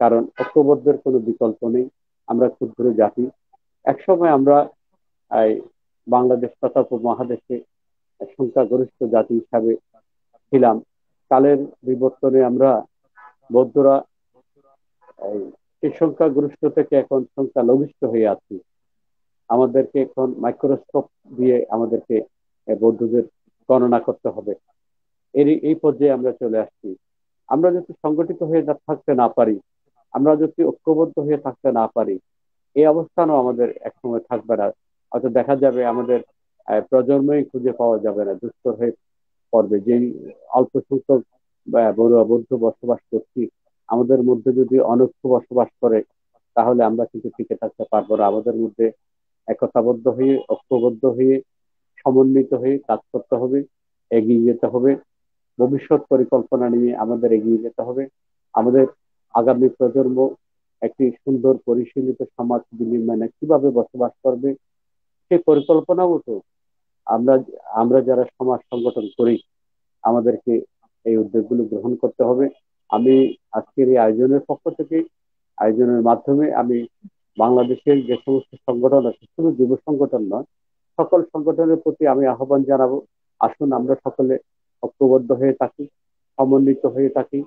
কারণ ঐক্যবদ্ধের কোনো বিকল্প নেই। আমরা ক্ষুদ্র জাতি। একসময় আমরা এই বাংলাদেশ তথা উপমহাদেশে সংখ্যাগরিষ্ঠ জাতি হিসাবে ছিলাম। কালের বিবর্তনে আমরা বৌদ্ধরা এই এই সংখ্যাগরিষ্ঠ থেকে এখন সংখ্যালঘিষ্ঠ হয়ে আছি। আমাদেরকে এখন মাইক্রোস্কোপ দিয়ে আমাদেরকে বৌদ্ধদের গণনা করতে হবে। এই পর্যায়ে আমরা চলে আসছি। আমরা যদি সংগঠিত হয়ে থাকতে না পারি, আমরা যদি ঐক্যবদ্ধ হয়ে থাকতে না পারি, এই অবস্থানও আমাদের একসময় থাকবে না। হয়তো দেখা যাবে আমাদের প্রজন্মই খুঁজে পাওয়া যাবে না, দুষ্কর হয়ে পড়বে। যেই অল্প সংখ্যক বড়ুয়া বৌদ্ধ বসবাস করছি, আমাদের মধ্যে যদি অনৈক্য বসবাস করে, তাহলে আমরা কিন্তু টিকে থাকতে পারবো না। আমাদের মধ্যে একতাবদ্ধ হয়ে, ঐক্যবদ্ধ হয়ে, সমন্বিত হয়ে কাজ করতে হবে, এগিয়ে যেতে হবে। ভবিষ্যৎ পরিকল্পনা নিয়ে আমাদের এগিয়ে যেতে হবে। আমাদের আগামী প্রজন্ম একটি সুন্দর পরিশীলিত সমাজ বিনির্মাণে কিভাবে বসবাস করবে, সেই পরিকল্পনা মতো আমরা আমরা যারা সমাজ সংগঠন করি, আমাদেরকে এই উদ্যোগগুলো গ্রহণ করতে হবে। আমি আজকের এই আয়োজনের পক্ষ থেকে, আয়োজনের মাধ্যমে আমি বাংলাদেশের যে সমস্ত সংগঠন আছে, শুধু যুব সংগঠন নয়, সকল সংগঠনের প্রতি আমি আহ্বান জানাবো, আসুন আমরা সকলে ঐক্যবদ্ধ হয়ে থাকি, সমন্বিত হয়ে থাকি,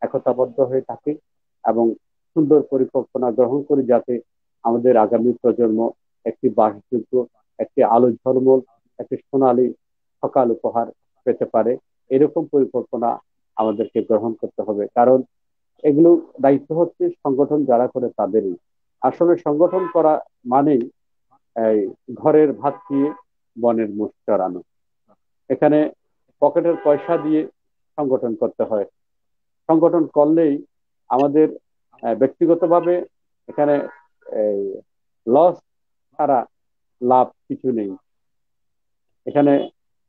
একতাবদ্ধ হয়ে থাকি এবং সুন্দর পরিকল্পনা গ্রহণ করি, যাতে আমাদের আগামী প্রজন্ম একটি বাসযোগ্য, একটি আলো ঝলমল, একটি সোনালী সকাল উপহার পেতে পারে। এরকম পরিকল্পনা আমাদেরকে গ্রহণ করতে হবে, কারণ এগুলো দায়িত্ব হচ্ছে সংগঠন যারা করে তাদেরই। আসলে সংগঠন করা মানেই এই ঘরের ভাত দিয়ে বনের মোষ চড়ানো। এখানে পকেটের পয়সা দিয়ে সংগঠন করতে হয়। সংগঠন করলেই আমাদের ব্যক্তিগতভাবে এখানে এই লস ছাড়া লাভ কিছু নেই। এখানে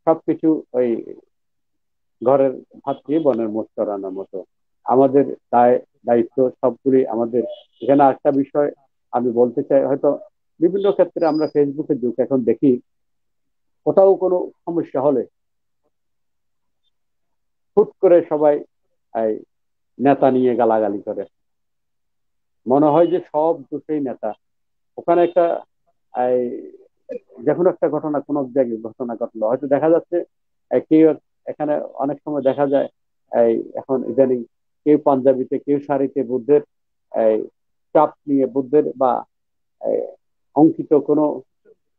সবকিছু ওই ঘরের ভাত দিয়ে বনের মোষ চড়ানোর মতো। আমাদের দায়িত্ব সবগুলি আমাদের। এখানে একটা বিষয় আমি বলতে চাই, হয়তো বিভিন্ন ক্ষেত্রে আমরা ফেসবুকের যুগ, এখন দেখি কোথাও কোনো সমস্যা হলে হুট করে সবাই এই নেতা নিয়ে গালাগালি করে। মনে হয় যে সব দোষেই নেতা। ওখানে একটা এই যে কোনো একটা ঘটনা, কোনো এক জায়গায় ঘটনা ঘটলো, হয়তো দেখা যাচ্ছে কেউ এখানে অনেক সময় দেখা যায় এই এখন ইদানিং কেউ পাঞ্জাবিতে, কেউ শাড়িতে বুদ্ধের এই চাপ নিয়ে, বুদ্ধের বা এই, অঙ্কিত কোনো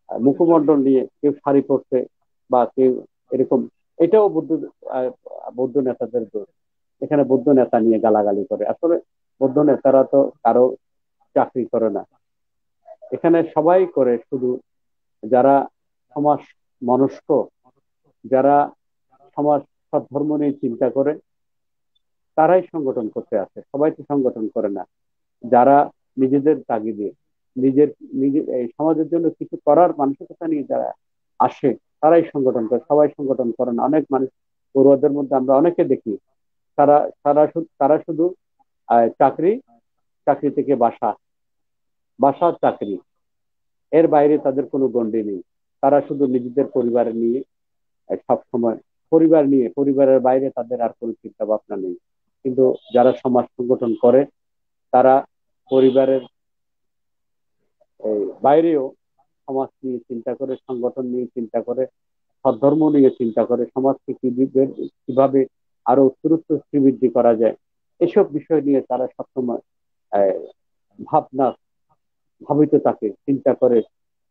মুখমণ্ডল নিয়ে কেউ শাড়ি পরছে, বা কেউ এরকম। এটাও আহ, বৌদ্ধ নেতাদের দোষ। এখানে বৌদ্ধ নেতা নিয়ে গালাগালি করে। আসলে বৌদ্ধ নেতারা তো কারো চাকরি করে না, এখানে সবাই করে শুধু যারা সমাজ মনস্ক, যারা সমাজ ধর্ম নিয়ে চিন্তা করে, তারাই সংগঠন করতে আসে। সবাই তো সংগঠন করে না। যারা নিজেদের তাগিদে, নিজের নিজের এই সমাজের জন্য কিছু করার মানসিকতা নিয়ে যারা আসে, তারাই সংগঠন করে। সবাই সংগঠন করে না। অনেক মানুষ, পড়ুয়াদের মধ্যে আমরা অনেকে দেখি, তারা তারা শুধু চাকরি, চাকরি থেকে বাসা, বাসা চাকরি, এর বাইরে তাদের কোনো গণ্ডি নেই। তারা শুধু নিজেদের পরিবার নিয়ে সব সময়, পরিবার নিয়ে, পরিবারের বাইরে তাদের আর কোনো চিন্তা ভাবনা নেই। কিন্তু যারা সমাজ সংগঠন করে, তারা পরিবারের বাইরেও সমাজ নিয়ে চিন্তা করে, সংগঠন নিয়ে চিন্তা করে, ধর্ম নিয়ে চিন্তা করে, সমাজকে কিভাবে আরো উত্তরোত্তর শ্রীবৃদ্ধি করা যায়, এসব বিষয় নিয়ে তারা সবসময় আহ, ভাবনা ভাবিত থাকে, চিন্তা করে।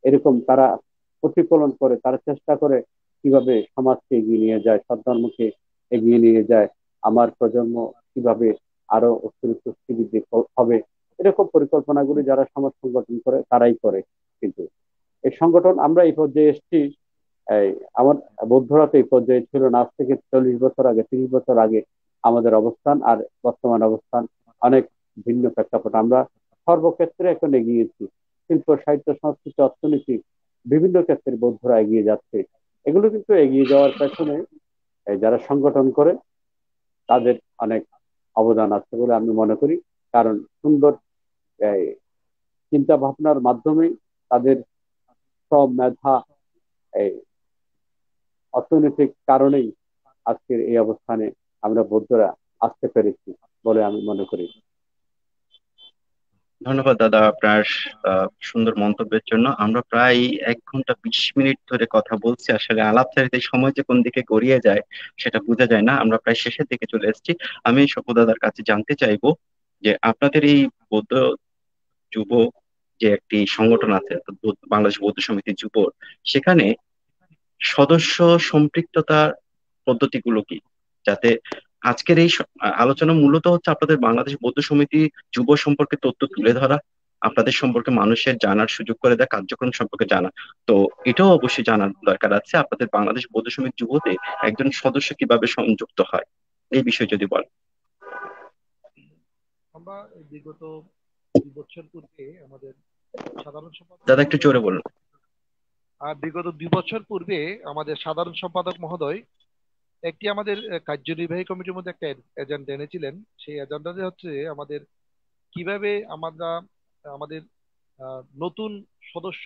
এরকম তারা প্রতিফলন করে, তারা চেষ্টা করে কিভাবে সমাজকে এগিয়ে নিয়ে যায়, সদ্ধর্মকে এগিয়ে নিয়ে যায়, আমার প্রজন্ম কিভাবে আরো উত্তরোত্তর শ্রীবৃদ্ধি হবে। এরকম পরিকল্পনাগুলি যারা সমাজ সংগঠন করে তারাই করে। কিন্তু এই সংগঠন, আমরা এই পর্যায়ে এসেছি, এই আমার বৌদ্ধরা তো এই পর্যায়ে ছিল না। আজ থেকে 40 বছর আগে, 30 বছর আগে আমাদের অবস্থান আর বর্তমান অবস্থান অনেক ভিন্ন প্রেক্ষাপট। আমরা সর্বক্ষেত্রে এখন এগিয়েছি। শিল্প, সাহিত্য, সংস্কৃতি, অর্থনীতি, বিভিন্ন ক্ষেত্রে বৌদ্ধরা এগিয়ে যাচ্ছে। এগুলো কিন্তু এগিয়ে যাওয়ার পেছনে যারা সংগঠন করে তাদের অনেক অবদান আছে বলে আমি মনে করি। কারণ সুন্দর এই, চিন্তা ভাবনার মাধ্যমে তাদের শ্রম, মেধা, এই অর্থনৈতিক কারণেই আজকের এই অবস্থানে আমরা বৌদ্ধরা আসতে পেরেছি বলে আমি মনে করি। ধন্যবাদ দাদা আপনার সুন্দর মন্তব্যের জন্য। আমরা প্রায় 1 ঘন্টা 20 মিনিট ধরে কথা বলছি, আসলে আলাপচারিতার সময় যে কোন দিকে গড়িয়ে যায় সেটা বোঝা যায় না। আমরা প্রায় শেষের দিকে চলে এসেছি। আমি সপু দাদার কাছে জানতে চাইবো যে আপনাদের এই বৌদ্ধ যুব যে একটি সংগঠন আছে, বাংলাদেশ বৌদ্ধ সমিতি যুব, সেখানে সদস্য সম্পৃক্ততার পদ্ধতিগুলো কি, যাতে আজকের এই আলোচনা মূলত হচ্ছে আপনাদের বাংলাদেশ বৌদ্ধ সমিতি যুব সম্পর্কে তথ্য তুলে ধরা, আপনাদের সম্পর্কে মানুষের জানার সুযোগ করে দেয়, কার্যক্রম সম্পর্কে জানা। তো এটাও অবশ্যই জানার দরকার আছে, আপনাদের বাংলাদেশ বৌদ্ধ সমিতি যুবতে একজন সদস্য কিভাবে সংযুক্ত হয়, এই বিষয়ে যদি বলেন। আমরা বিগত 2 বছর পূর্বে আমাদের সাধারণ সম্পাদক দাদা একটু মহোদয়, জোরে বলুন। বিগত 2 বছর পূর্বে আমাদের সাধারণ সম্পাদক মহোদয় একটি আমাদের কার্যনির্বাহী কমিটির মধ্যে একটা এজেন্ডা এনেছিলেন। সেই এজেন্ডাতে হচ্ছে আমাদের কিভাবে আমরা আমাদের নতুন সদস্য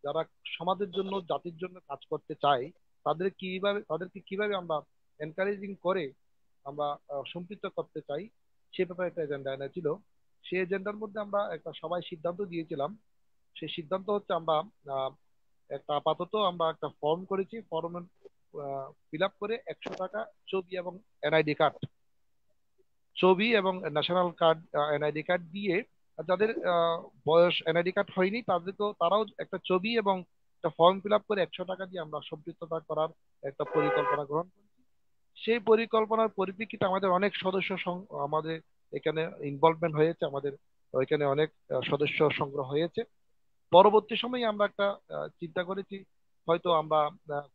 যারা সমাজের জন্য জাতির জন্য কাজ করতে চায় তাদেরকে কিভাবে আমরা এনকারেজিং করে আমরা সম্পৃক্ত করতে চাই, সে ব্যাপারে একটা এজেন্ডা এনেছিল। সেই এজেন্ডার মধ্যে আমরা একটা সবাই সিদ্ধান্ত দিয়েছিলাম। সেই সিদ্ধান্ত হচ্ছে আমরা আহ, একটা আপাতত আমরা একটা ফর্ম করেছি, ফর্ম ফিল আপ করে 100 টাকা ছবি এবং এনআইডি কার্ড, ছবি এবং ন্যাশনাল কার্ড, এনআইডি কার্ড দিয়ে, আর যাদের বয়স এনআইডি কার্ড হয়নি তাদেরকেও, তারাও একটা ছবি এবং একটা ফর্ম ফিল আপ করে 100 টাকা দিয়ে আমরা সম্পৃক্ততা করার একটা পরিকল্পনা গ্রহণ করি। সেই পরিকল্পনার পরিপ্রেক্ষিতে আমাদের অনেক সদস্য আমাদের এখানে ইনভলভমেন্ট হয়েছে, আমাদের ওইখানে অনেক সদস্য সংগ্রহ হয়েছে। পরবর্তী সময়ে আমরা একটা চিন্তা করেছি, হয়তো আমরা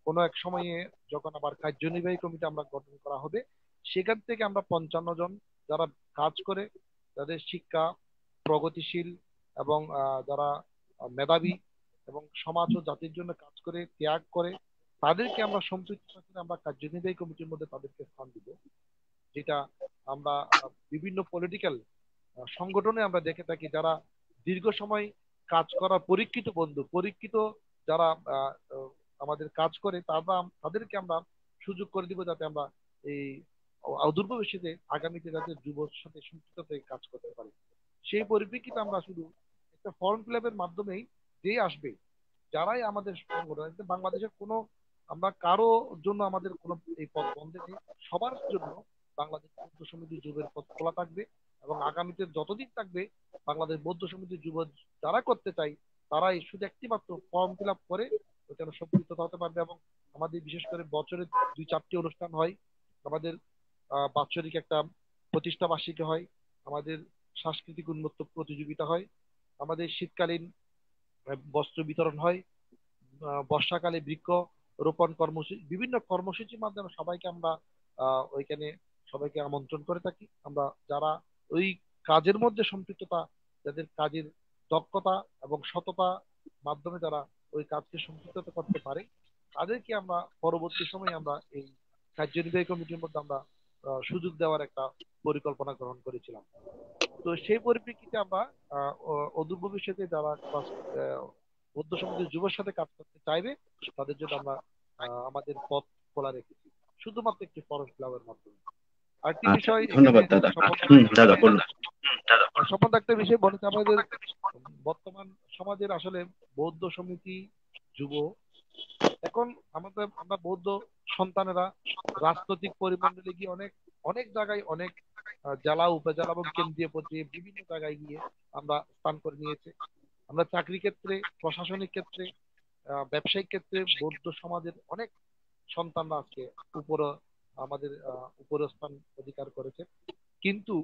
কোনো এক সময়ে যখন আবার কার্যনির্বাহী কমিটি আমরা গঠন করা হবে, সেখান থেকে আমরা 55 জন যারা কাজ করে, যাদের শিক্ষা প্রগতিশীল এবং যারা মেধাবী এবং সমাজ ও জাতির জন্য কাজ করে ত্যাগ করে, তাদেরকে আমরা সম্পৃক্ত করে আমরা কার্যনির্বাহী কমিটির মধ্যে তাদেরকে স্থান দিব। যেটা আমরা বিভিন্ন পলিটিক্যাল সংগঠনে আমরা দেখে থাকি, যারা দীর্ঘ সময় কাজ করা পরীক্ষিত বন্ধু, পরীক্ষিত যারা আমাদের কাজ করে, তাদেরকে আমরা সুযোগ করে দিব যাতে আমরা এই অদূর ভবিষ্যতে আগামীতে যাতে যুবর সাথে সম্পৃক্ত হয়ে কাজ করতে পারি। সেই পরিপ্রেক্ষিতে আমরা শুধু একটা ফর্ম ফিল আপের মাধ্যমেই যে আসবে, যারাই আমাদের সংগঠন, বাংলাদেশের কোনো, আমরা কারো জন্য আমাদের কোনো এই পদ বন্ধ নেই, সবার জন্য বাংলাদেশ বৌদ্ধ সমিতি যুবের পদ খোলা থাকবে। এবং আগামীতে যতদিন থাকবে বাংলাদেশ বৌদ্ধ সমিতি যুব যারা করতে চাই, তারাই শুধু একটি মাত্র ফর্ম ফিল আপ করে ওখানে সম্পৃক্ত হতে পারবে। এবং আমাদের বিশেষ করে বছরে 2-4টি অনুষ্ঠান হয়। আমাদের বাৎসরিক একটা প্রতিষ্ঠা বার্ষিকী হয়, আমাদের সাংস্কৃতিক উন্মুক্ত প্রতিযোগিতা হয়, আমাদের শীতকালীন বস্ত্র বিতরণ হয়, বর্ষাকালে বৃক্ষ রোপণ কর্মসূচি, বিভিন্ন কর্মসূচির মাধ্যমে সবাইকে আমরা ওইখানে সবাইকে আমন্ত্রণ করে থাকি। আমরা যারা ওই কাজের মধ্যে সম্পৃক্ততা, যাদের কাজের দক্ষতা এবং সততা মাধ্যমে যারা ওই কাজকে সম্পৃক্ত করতে পারে, তাদেরকে আমরা পরবর্তী সময়ে আমরা এই কার্যনির্বাহী কমিটির মধ্যে আমরা সুযোগ দেওয়ার একটা পরিকল্পনা গ্রহণ করেছিলাম। তো সেই পরিপ্রেক্ষিতে আমরা অদূর ভবিষ্যতে যারা বৌদ্ধ সমাজের যুবর সাথে কাজ করতে চাইবে, তাদের জন্য আমরা আমাদের পথ খোলা রেখেছি, শুধুমাত্র একটি ফর্ম ফিল আপের মাধ্যমে। আরেকটি আচ্ছা, বিষয় এখানে ধন্যবাদ দাদা। স্বপন দাদা বলুন। স্বপন একটা বিষয় বলেছে, আমাদের বর্তমান সমাজের আসলে বৌদ্ধ সমিতি যুব, এখন আমরা বৌদ্ধ সন্তানেরা রাজনৈতিক পরিমণ্ডলে গিয়ে অনেক অনেক জায়গায়, অনেক জেলা উপজেলা এবং কেন্দ্রীয় পর্যায়ে বিভিন্ন জায়গায় গিয়ে আমরা স্থান করে নিয়েছে। আমরা চাকরি ক্ষেত্রে, প্রশাসনিক ক্ষেত্রে, ব্যবসায়িক ক্ষেত্রে বৌদ্ধ সমাজের অনেক সন্তানরা আজকে উপর আমাদের উপর স্থান অধিকার করেছে। কিন্তু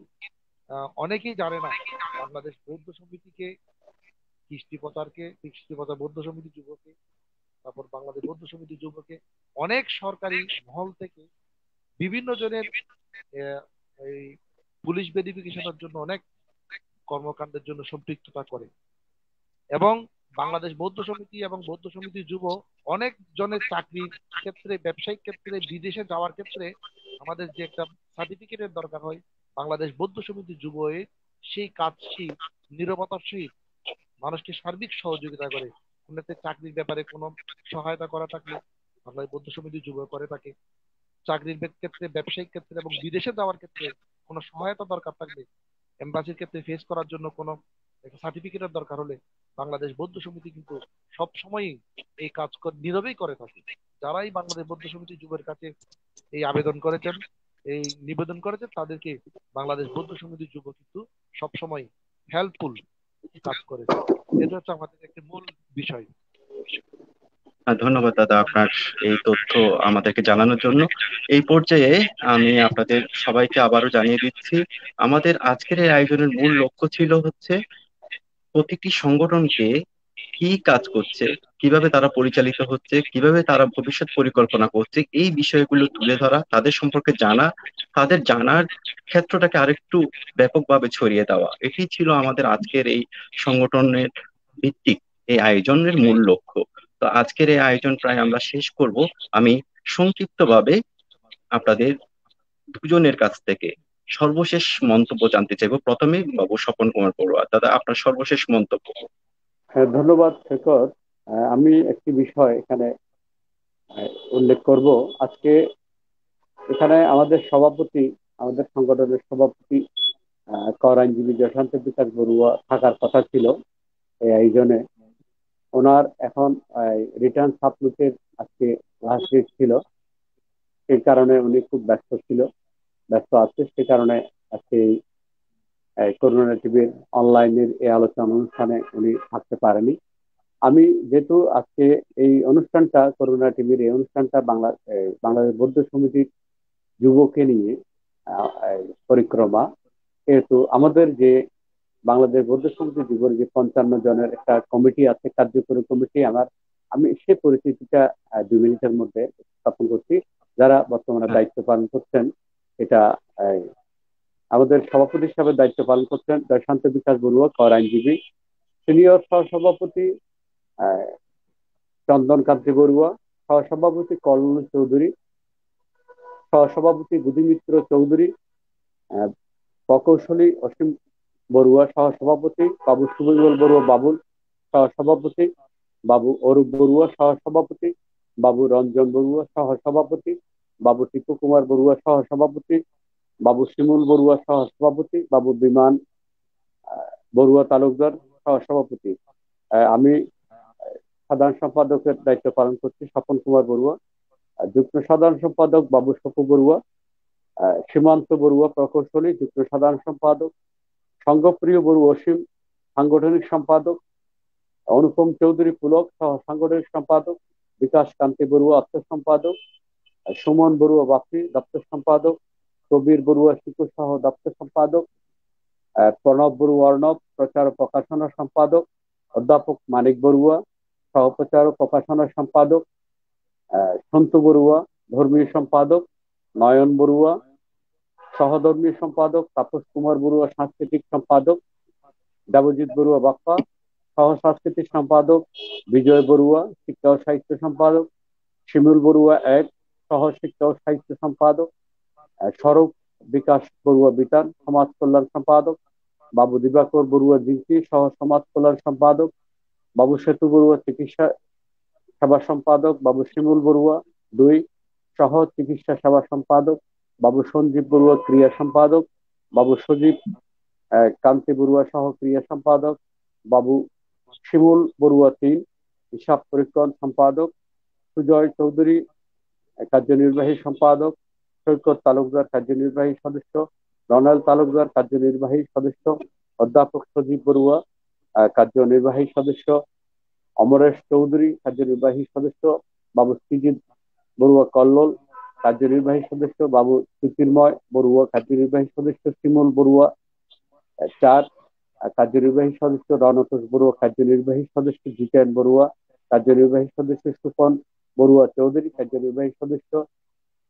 অনেকেই জানে না বাংলাদেশ বৌদ্ধ সমিতিকে, কৃষ্টি প্রচার বৌদ্ধ সমিতি যুবকে, তারপর বাংলাদেশ বৌদ্ধ সমিতি যুবকে অনেক সরকারি মহল থেকে বিভিন্ন জনের আহ, এই পুলিশ ভেরিফিকেশনের জন্য অনেক কর্মকাণ্ডের জন্য সম্পৃক্ততা করে। এবং বাংলাদেশ বৌদ্ধ সমিতি এবং বৌদ্ধ সমিতি যুব অনেক জনের চাকরির ক্ষেত্রে, ব্যবসায়িক ক্ষেত্রে, বিদেশে যাওয়ার ক্ষেত্রে আমাদের যে একটা সার্টিফিকেটের দরকার হয়, বাংলাদেশ বৌদ্ধ সমিতি যুব সেই কাজটি নিরবতার সহিত মানুষকে সার্বিক সহযোগিতা করে। উন্নতি চাকরির ব্যাপারে কোনো সহায়তা করা থাকলে বাংলাদেশ বৌদ্ধ সমিতি যুব করে থাকে। চাকরির ক্ষেত্রে, ব্যবসায়িক ক্ষেত্রে এবং বিদেশে যাওয়ার ক্ষেত্রে কোনো সহায়তা দরকার থাকলে, এম্বাসির ক্ষেত্রে ফেস করার জন্য কোনো একটা সার্টিফিকেটের দরকার হলে, বাংলাদেশ বৌদ্ধ সমিতি কিন্তু সব সময়ই এই কাজ নীরবেই করে থাকে। যারাই বাংলাদেশ বৌদ্ধ সমিতি যুবের কাছে এই আবেদন করেছেন, এই নিবেদন করেছেন, তাদেরকে বাংলাদেশ বৌদ্ধ সমিতি যুব কিন্তু সবসময় হেল্পফুল কাজ করেছে। এটা হচ্ছে আমাদের একটি মূল বিষয়। ধন্যবাদ দাদা আপনার এই তথ্য আমাদেরকে জানানোর জন্য। এই পর্যায়ে আমি আপনাদের সবাইকে আবারও জানিয়ে দিচ্ছি, আমাদের আজকের এই আয়োজনের মূল লক্ষ্য ছিল হচ্ছে প্রতিটি সংগঠনকে কি কাজ করছে, কিভাবে তারা পরিচালিত হচ্ছে, কিভাবে তারা ভবিষ্যৎ পরিকল্পনা করছে, এই বিষয়গুলো তুলে ধরা, তাদের সম্পর্কে জানা, তাদের জানার ক্ষেত্রটাকে আরেকটু ব্যাপকভাবে ছড়িয়ে দেওয়া, এটি ছিল আমাদের আজকের এই সংগঠনের ভিত্তিক এই আয়োজনের মূল লক্ষ্য। তো আজকের এই আয়োজন প্রায় আমরা শেষ করব। আমি সংক্ষিপ্তভাবে আপনাদের দুজনের কাছ থেকে সর্বশেষ মন্তব্য জানতে চাইবো। প্রথমে বাবু স্বপন কুমার বড়ুয়া, দাদা আপনার সর্বশেষ মন্তব্য। হ্যাঁ, ধন্যবাদ শেখর। আমি একটি বিষয় এখানে উল্লেখ করব। আজকে এখানে আমাদের সংগঠনের সভাপতি কর আইনজীবী যশান্ত বিকাশ বড়ুয়া থাকার কথা ছিল এই আয়োজনে। ওনার এখন রিটার্ন সাবমিটের আজকে লাস্ট ডেট ছিল, সেই কারণে উনি খুব ব্যস্ত আছে। সে কারণে আজকে এই করোনা টিভির অনলাইনের এই আলোচনা অনুষ্ঠানে উনি থাকতে পারেনি। আমি যেহেতু আজকে এই অনুষ্ঠানটা, করোনা টিভির এই অনুষ্ঠানটা বাংলাদেশ বৌদ্ধ সমিতির যুবকে নিয়ে পরিক্রমা, যেহেতু আমাদের যে বাংলাদেশ বৌদ্ধ সমিতি যুবর যে 55 জনের একটা কমিটি আছে, কার্যকরী কমিটি, আমি সে পরিচিতিটা 2 মিনিটের মধ্যে স্থাপন করছি। যারা বর্তমানে হ্যাঁ, দায়িত্ব পালন করছেন, এটা আহ, আমাদের সভাপতি হিসাবে দায়িত্ব পালন করছেন শান্ত বিকাশ বড়ুয়া, কর আইনজীবী। সিনিয়র সহসভাপতি আহ, চন্দন কান্তি বড়ুয়া, সহসভাপতি কল্যাণ চৌধুরী, সহসভাপতি বুদ্ধিমিত্র চৌধুরী, আহ, প্রকৌশলী অসীম বড়ুয়া, সহসভাপতি বাবু সুবিমল বড়ুয়া বাবুল, সহসভাপতি বাবু অরূপ বড়ুয়া, সহসভাপতি বাবু রঞ্জন বড়ুয়া, সহসভাপতি বাবু টিপু কুমার বড়ুয়া, সহসভাপতি বাবু শিমুল বড়ুয়া, সহসভাপতি বাবু বিমান বড়ুয়া তালুকদার, সহসভাপতি। আমি সাধারণ সম্পাদকের দায়িত্ব পালন করছি স্বপন কুমার বড়ুয়া। যুগ্ম সাধারণ সম্পাদক বাবু সপু বড়ুয়া, সীমান্ত বড়ুয়া প্রকৌশলী যুগ্ম সাধারণ সম্পাদক, সঙ্গপ্রিয় বড়ুয়া অসীম সাংগঠনিক সম্পাদক, অনুপম চৌধুরী পুলক সহ সাংগঠনিক সম্পাদক, বিকাশ কান্তি বড়ুয়া অর্থ সম্পাদক, সুমন বড়ুয়া বাপি দপ্তর সম্পাদক, কবির বড়ুয়া শিকু সহ দপ্তর সম্পাদক, প্রণব বড়ুয়া অর্ণব প্রচার ও প্রকাশনা সম্পাদক, অধ্যাপক মানিক বড়ুয়া সহপ্রচার ও প্রকাশনা সম্পাদক, সন্তু বড়ুয়া ধর্মীয় সম্পাদক, নয়ন বড়ুয়া সহধর্মী সম্পাদক, তাপস কুমার বড়ুয়া সাংস্কৃতিক সম্পাদক, দেবজিৎ বড়ুয়া বাপ্পা সহ সাংস্কৃতিক সম্পাদক, বিজয় বড়ুয়া শিক্ষা ও সাহিত্য সম্পাদক, শিমুল বড়ুয়া এক সহ শিক্ষা ও সাহিত্য সম্পাদক, স্বরূপ বিকাশ বড়ুয়া বিতান সমাজ কল্যাণ সম্পাদক, বাবু দিবাকর বড়ুয়া জিঙ্কি সহ সমাজ কল্যাণ সম্পাদক, বাবু সেতু বড়ুয়া চিকিৎসা সেবা সম্পাদক, বাবু শিমুল বড়ুয়া দুই সহ চিকিৎসা সেবা সম্পাদক, বাবু সঞ্জীব বড়ুয়া ক্রিয়া সম্পাদক, বাবু সজীব কান্তি বড়ুয়া সহ ক্রিয়া সম্পাদক, বাবু শিমুল বড়ুয়া তিন হিসাব পরীক্ষণ সম্পাদক, সুজয় চৌধুরী কার্যনির্বাহী সম্পাদক, সৈকত তালুকদার কার্যনির্বাহী সদস্য, রনাল তালুকদার কার্যনির্বাহী সদস্য, অধ্যাপক সজীব বড়ুয়া কার্যনির্বাহী সদস্য, অমরেশ চৌধুরী কার্যনির্বাহী সদস্য, বাবু শ্রীজিৎ বড়ুয়া কল্লোল কার্যনির্বাহী সদস্য, বাবু জ্যোতির্ময় বড়ুয়া কার্যনির্বাহী সদস্য, শিমুল বড়ুয়া চার কার্যনির্বাহী সদস্য, রণতোষ বড়ুয়া কার্যনির্বাহী সদস্য, জিতেন বড়ুয়া কার্যনির্বাহী সদস্য, সুপন বড়ুয়া চৌধুরী কার্যনির্বাহী সদস্য,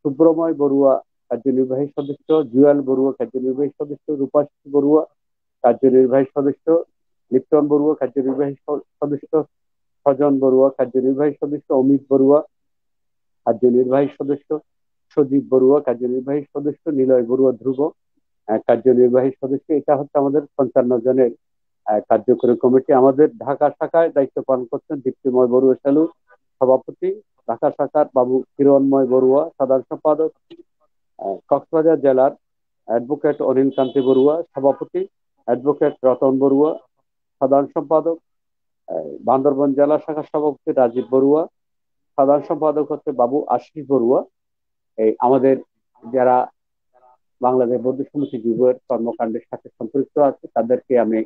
সুব্রময় বড়ুয়া কার্যনির্বাহী সদস্য, জুয়েল বড়ুয়া কার্যনির্বাহী সদস্য, রূপাশ্রী বড়ুয়া কার্যনির্বাহী সদস্য, লিপ্টন বড়ুয়া কার্যনির্বাহী সদস্য, সজন বড়ুয়া কার্যনির্বাহী সদস্য, অমিত বড়ুয়া কার্যনির্বাহী সদস্য, সজীব বড়ুয়া কার্যনির্বাহী সদস্য, নিলয় বড়ুয়া ধ্রুব কার্যনির্বাহী সদস্য। এটা হচ্ছে আমাদের 55 জনের কার্যকরী কমিটি। আমাদের ঢাকা শাখায় দায়িত্ব পালন করছেন দীপ্তিময় বড়ুয়া শালু সভাপতি, ঢাকা শাখার বাবু কিরণময় বড়ুয়া সাধারণ সম্পাদক, কক্সবাজার জেলার অ্যাডভোকেট অনিল কান্তি বড়ুয়া সভাপতি, অ্যাডভোকেট রতন বড়ুয়া সাধারণ সম্পাদক, বান্দরবান জেলা শাখার সভাপতি রাজীব বড়ুয়া, সাধারণ সম্পাদক হচ্ছে বাবু আশিস বড়ুয়া। এই আমাদের যারা বাংলাদেশ বৌদ্ধ সমিতি যুগের কর্মকাণ্ডের সাথে সম্পৃক্ত আছে তাদেরকে আমি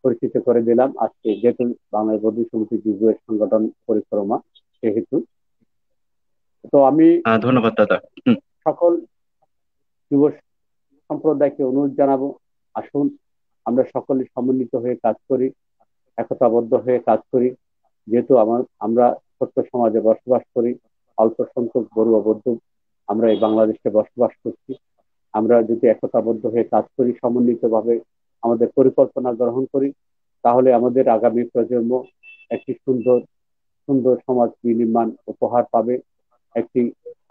পরিচিত করে দিলাম আজকে, যেহেতু বাংলাদেশ বৌদ্ধ সমিতি যুগের সংগঠন পরিক্রমা সেহেতু। তো আমি ধন্যবাদ দাদা। হুম। সকল যুব সম্প্রদায়কে অনুরোধ জানাবো, আসুন আমরা সকলে সমন্বিত হয়ে কাজ করি, একতাবদ্ধ হয়ে কাজ করি। যেহেতু আমরা ছোট্ট সমাজে বসবাস করি, অল্প সংখ্যক বড়ুয়া বৌদ্ধ আমরা এই বাংলাদেশে বসবাস করছি। আমরা যদি একতাবদ্ধ হয়ে কাজ করি, সমন্বিতভাবে আমাদের পরিকল্পনা গ্রহণ করি, তাহলে আমাদের আগামী প্রজন্ম একটি সুন্দর সুন্দর সমাজ বিনির্মাণ উপহার পাবে, একটি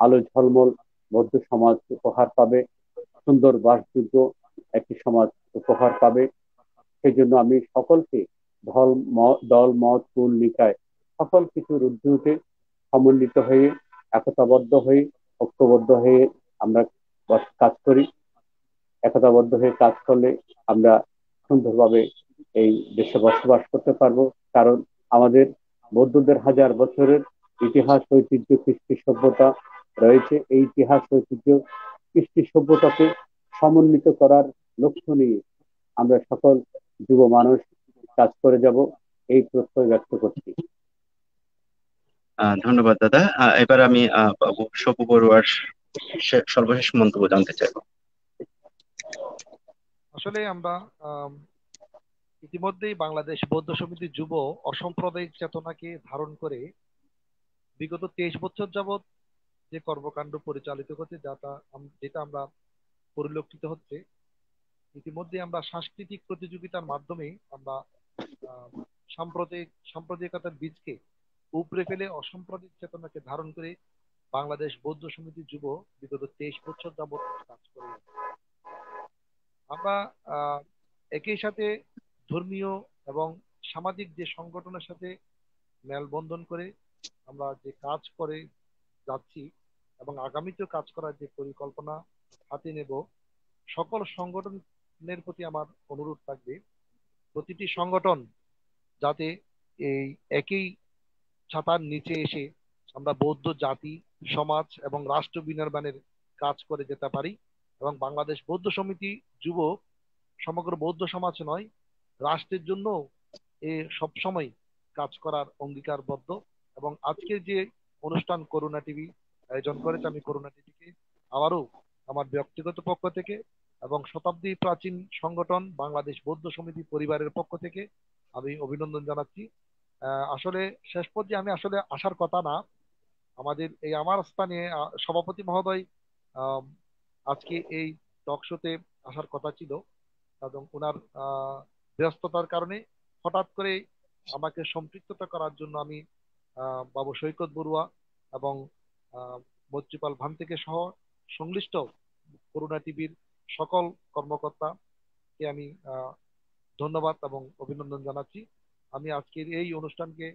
আলো ঝলমল বৌদ্ধ সমাজ উপহার পাবে, সুন্দর বাসযোগ্য একটি সমাজ উপহার পাবে। সেই জন্য আমি সকলকে দল মত কুল নিকায় সকল কিছুর ঊর্ধ্বে উঠে সমন্বিত হয়ে, একতাবদ্ধ হয়ে, ঐক্যবদ্ধ হয়ে আমরা কাজ করি। একতাবদ্ধ হয়ে কাজ করলে আমরা সুন্দরভাবে এই দেশে বসবাস করতে পারবো। কারণ আমাদের বৌদ্ধদের হাজার বছরের ইতিহাস, ঐতিহ্য, কৃষ্টি সভ্যতা রয়েছে। এই ইতিহাস, ঐতিহ্য, কৃষ্টি সভ্যতাকে সমন্বিত করার লক্ষ্য নিয়ে আমরা সকল যুব মানুষ কাজ করে যাব, এই প্রত্যয় ব্যক্ত করছি। ধন্যবাদ দাদা। এবার আমি বাবু সপু বড়ুয়ার সর্বশেষ মন্তব্য জানতে চাইবো। আসলে আমরা ইতিমধ্যেই বাংলাদেশ বৌদ্ধ সমিতি যুব অসাম্প্রদায়িক চেতনাকে ধারণ করে বিগত 23 বছর যাবৎ যে কর্মকাণ্ড পরিচালিত করছে, যেটা আমরা পরিলক্ষিত হচ্ছে। ইতিমধ্যে আমরা সাংস্কৃতিক প্রতিযোগিতার মাধ্যমে আমরা আহ, সাম্প্রদায়িকতার বীজকে উপড়ে ফেলে অসাম্প্রদায়িক চেতনাকে ধারণ করে বাংলাদেশ বৌদ্ধ সমিতি যুব বিগত 23 বছর যাবৎ কাজ করে যাচ্ছে। আমরা আহ, একই সাথে ধর্মীয় এবং সামাজিক যে সংগঠনের সাথে মেলবন্ধন করে আমরা যে কাজ করে যাচ্ছি এবং আগামীতেও কাজ করার যে পরিকল্পনা হাতে নেব, সকল সংগঠনের প্রতি আমার অনুরোধ থাকবে প্রতিটি সংগঠন যাতে এই একই ছাতার নিচে এসে আমরা বৌদ্ধ জাতি, সমাজ এবং রাষ্ট্র বিনির্মাণের কাজ করে যেতে পারি। এবং বাংলাদেশ বৌদ্ধ সমিতি যুব সমগ্র বৌদ্ধ সমাজ নয়, রাষ্ট্রের জন্য এ সবসময় কাজ করার অঙ্গীকারবদ্ধ। এবং আজকের যে অনুষ্ঠান করুণা টিভি আয়োজন করেছে, আমি করুণা টিভিকে আবারও আমার ব্যক্তিগত পক্ষ থেকে এবং শতাব্দী প্রাচীন সংগঠন বাংলাদেশ বৌদ্ধ সমিতি পরিবারের পক্ষ থেকে আমি অভিনন্দন জানাচ্ছি। আসলে শেষ পর্যায়ে আমি আসলে আসার কথা না, আমাদের এই আমার স্থানে সভাপতি মহোদয় আম, আজকে এই টক শোতে আসার কথা ছিল, এবং ওনার ব্যস্ততার কারণে হঠাৎ করে আমাকে সম্পৃক্ততা করার জন্য আমি বাবু সৈকত বড়ুয়া এবং আহ, মজ্জুপাল ভান থেকে সহ সংশ্লিষ্ট করুণা টিভির সকল কর্মকর্তাকে আমি ধন্যবাদ এবং অভিনন্দন জানাচ্ছি। আমি আজকের এই অনুষ্ঠানকে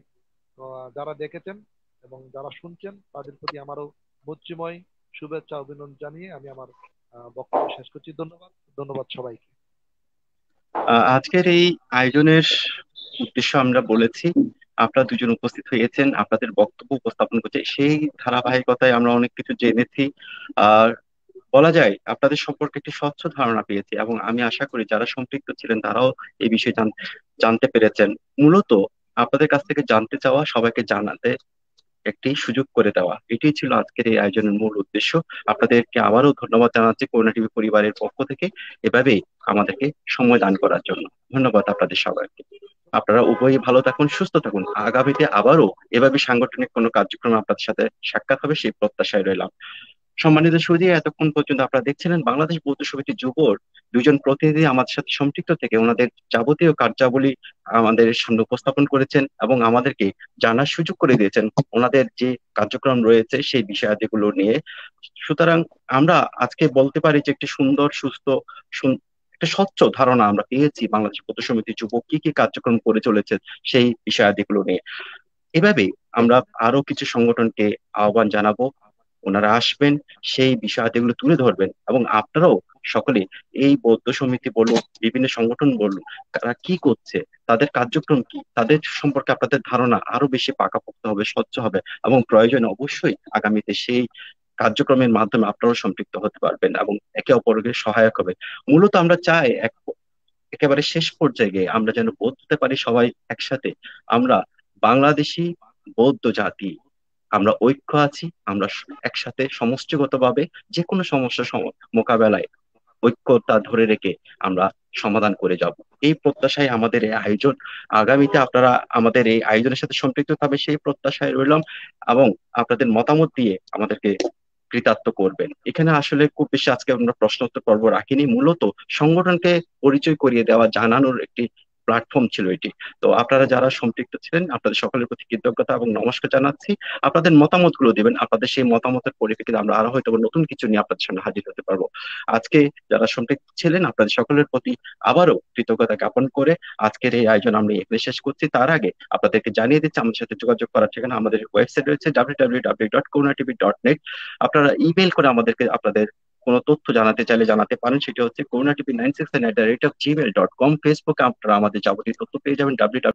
যারা দেখেছেন এবং যারা শুনছেন তাদের প্রতি আমারও মুচ্ছিময় শুভেচ্ছা অভিনন্দন জানিয়ে আমি আমার বক্তব্য শেষ করছি। ধন্যবাদ, ধন্যবাদ সবাইকে। আজকের এই আয়োজনের উদ্দেশ্য আমরা বলেছি, আপনারা দুজন উপস্থিত হয়েছেন, আপনাদের বক্তব্য উপস্থাপন করছে, সেই ধারাবাহিকতায় আমরা অনেক কিছু জেনেছি। আর বলা যায় আপনাদের সম্পর্কে একটি স্বচ্ছ ধারণা পেয়েছি, এবং আমি আশা করি যারা সম্পৃক্ত ছিলেন তারাও এই বিষয়ে জানতে পেরেছেন। মূলত আপনাদের কাছ থেকে জানতে চাওয়া, সবাইকে জানাতে একটি সুযোগ করে দেওয়া, এটাই ছিল আজকের এই আয়োজনের মূল উদ্দেশ্য। আপনাদেরকে আবারও ধন্যবাদ জানাচ্ছি করুণা টিভি পরিবারের পক্ষ থেকে এভাবেই আমাদেরকে সময় দান করার জন্য। ধন্যবাদ আপনাদের সবাইকে। আপনারা উভয়ই ভালো থাকুন, সুস্থ থাকুন। আগামীতে আবারও এভাবে সাংগঠনিক কোনো কার্যক্রমে আপনাদের সাথে সাক্ষাৎ হবে সেই প্রত্যাশায় রইলাম। সম্মানিত সুধী, এতক্ষণ পর্যন্ত আপনারা দেখছিলেন বাংলাদেশ বৌদ্ধ সমিতি যুবর দুজন প্রতিনিধি আমাদের সাথে সম্পৃক্ত থেকে ওনাদের যাবতীয় কার্যাবলী আমাদের সামনে উপস্থাপন করেছেন এবং আমাদেরকে জানার সুযোগ করে দিয়েছেন ওনাদের যে কার্যক্রম রয়েছে সেই বিষয়াদিগুলো নিয়ে। সুতরাং আমরা আজকে বলতে পারি যে একটি সুন্দর, সুস্থ, একটা স্বচ্ছ ধারণা আমরা পেয়েছি বাংলাদেশ বৌদ্ধ সমিতি যুবক কি কি কার্যক্রম করে চলেছে সেই বিষয়াদিগুলো নিয়ে। এভাবে আমরা আরো কিছু সংগঠনকে আহ্বান জানাবো, ওনারা আসবেন, সেই বিষয়াদিগুলো তুলে ধরবেন, এবং আপনারাও সকলে এই বৌদ্ধ সমিতি বলুন, বিভিন্ন সংগঠন বলুন, তারা কি করছে, তাদের কার্যক্রম কি, তাদের সম্পর্কে আপনাদের ধারণা আরো বেশি পাকাপোক্ত হবে, স্বচ্ছ হবে, এবং প্রয়োজনে অবশ্যই আগামীতে সেই কার্যক্রমের মাধ্যমে আপনারাও সম্পৃক্ত হতে পারবেন এবং একে অপরকে সহায়ক হবে। মূলত আমরা চাই একেবারে শেষ পর্যায়ে গিয়ে আমরা যেন বলতে পারি সবাই একসাথে, আমরা বাংলাদেশি বৌদ্ধ জাতি, আমরা ঐক্য আছি, আমরা একসাথে সমষ্টিগতভাবে যে কোনো সমস্যা মোকাবেলায় ঐক্যতা ধরে রেখে আমরা সমাধান করে যাব। এই প্রত্যাশায় আমাদের এই আয়োজন। আগামীতে আপনারা আমাদের এই আয়োজনের সাথে সম্পৃক্ত থাকবে সেই প্রত্যাশায় রইলাম, এবং আপনাদের মতামত দিয়ে আমাদেরকে কৃতার্থ করবেন। এখানে আসলে খুব বেশি আজকে আমরা প্রশ্নোত্তর পর্ব রাখিনি, মূলত সংগঠনকে পরিচয় করিয়ে দেওয়া, জানানোর একটি প্ল্যাটফর্ম ছিল এটি। তো আপনারা যারা সম্পৃক্ত ছিলেন, আপনাদের সকলের প্রতি কৃতজ্ঞতা এবং নমস্কার জানাচ্ছি। আপনাদের মতামত গুলো দিবেন, আপনাদের সেই মতামতের পরিপ্রেক্ষিতে আমরা আরো হয়তো নতুন কিছু নিয়ে আপনাদের সামনে হাজির হতে পারবো। আজকে যারা সম্পৃক্ত ছিলেন, আপনাদের সকলের প্রতি আবারও কৃতজ্ঞতা জ্ঞাপন করে আজকের এই আয়োজন আমরা এখানে শেষ করছি। তার আগে আপনাদেরকে জানিয়ে দিচ্ছি আমাদের সাথে যোগাযোগ করার ঠিকানা, আমাদের ওয়েবসাইট রয়েছে www.corunatv.net। আপনারা ইমেল করে আমাদেরকে আপনাদের কোনো তথ্য জানাতে চাইলে জানাতে পারেন, সেটি হচ্ছে corunatv969@gmail.com। ফেসবুকে আপনারা আমাদের যাবতীয় তথ্য পেয়ে যাবেন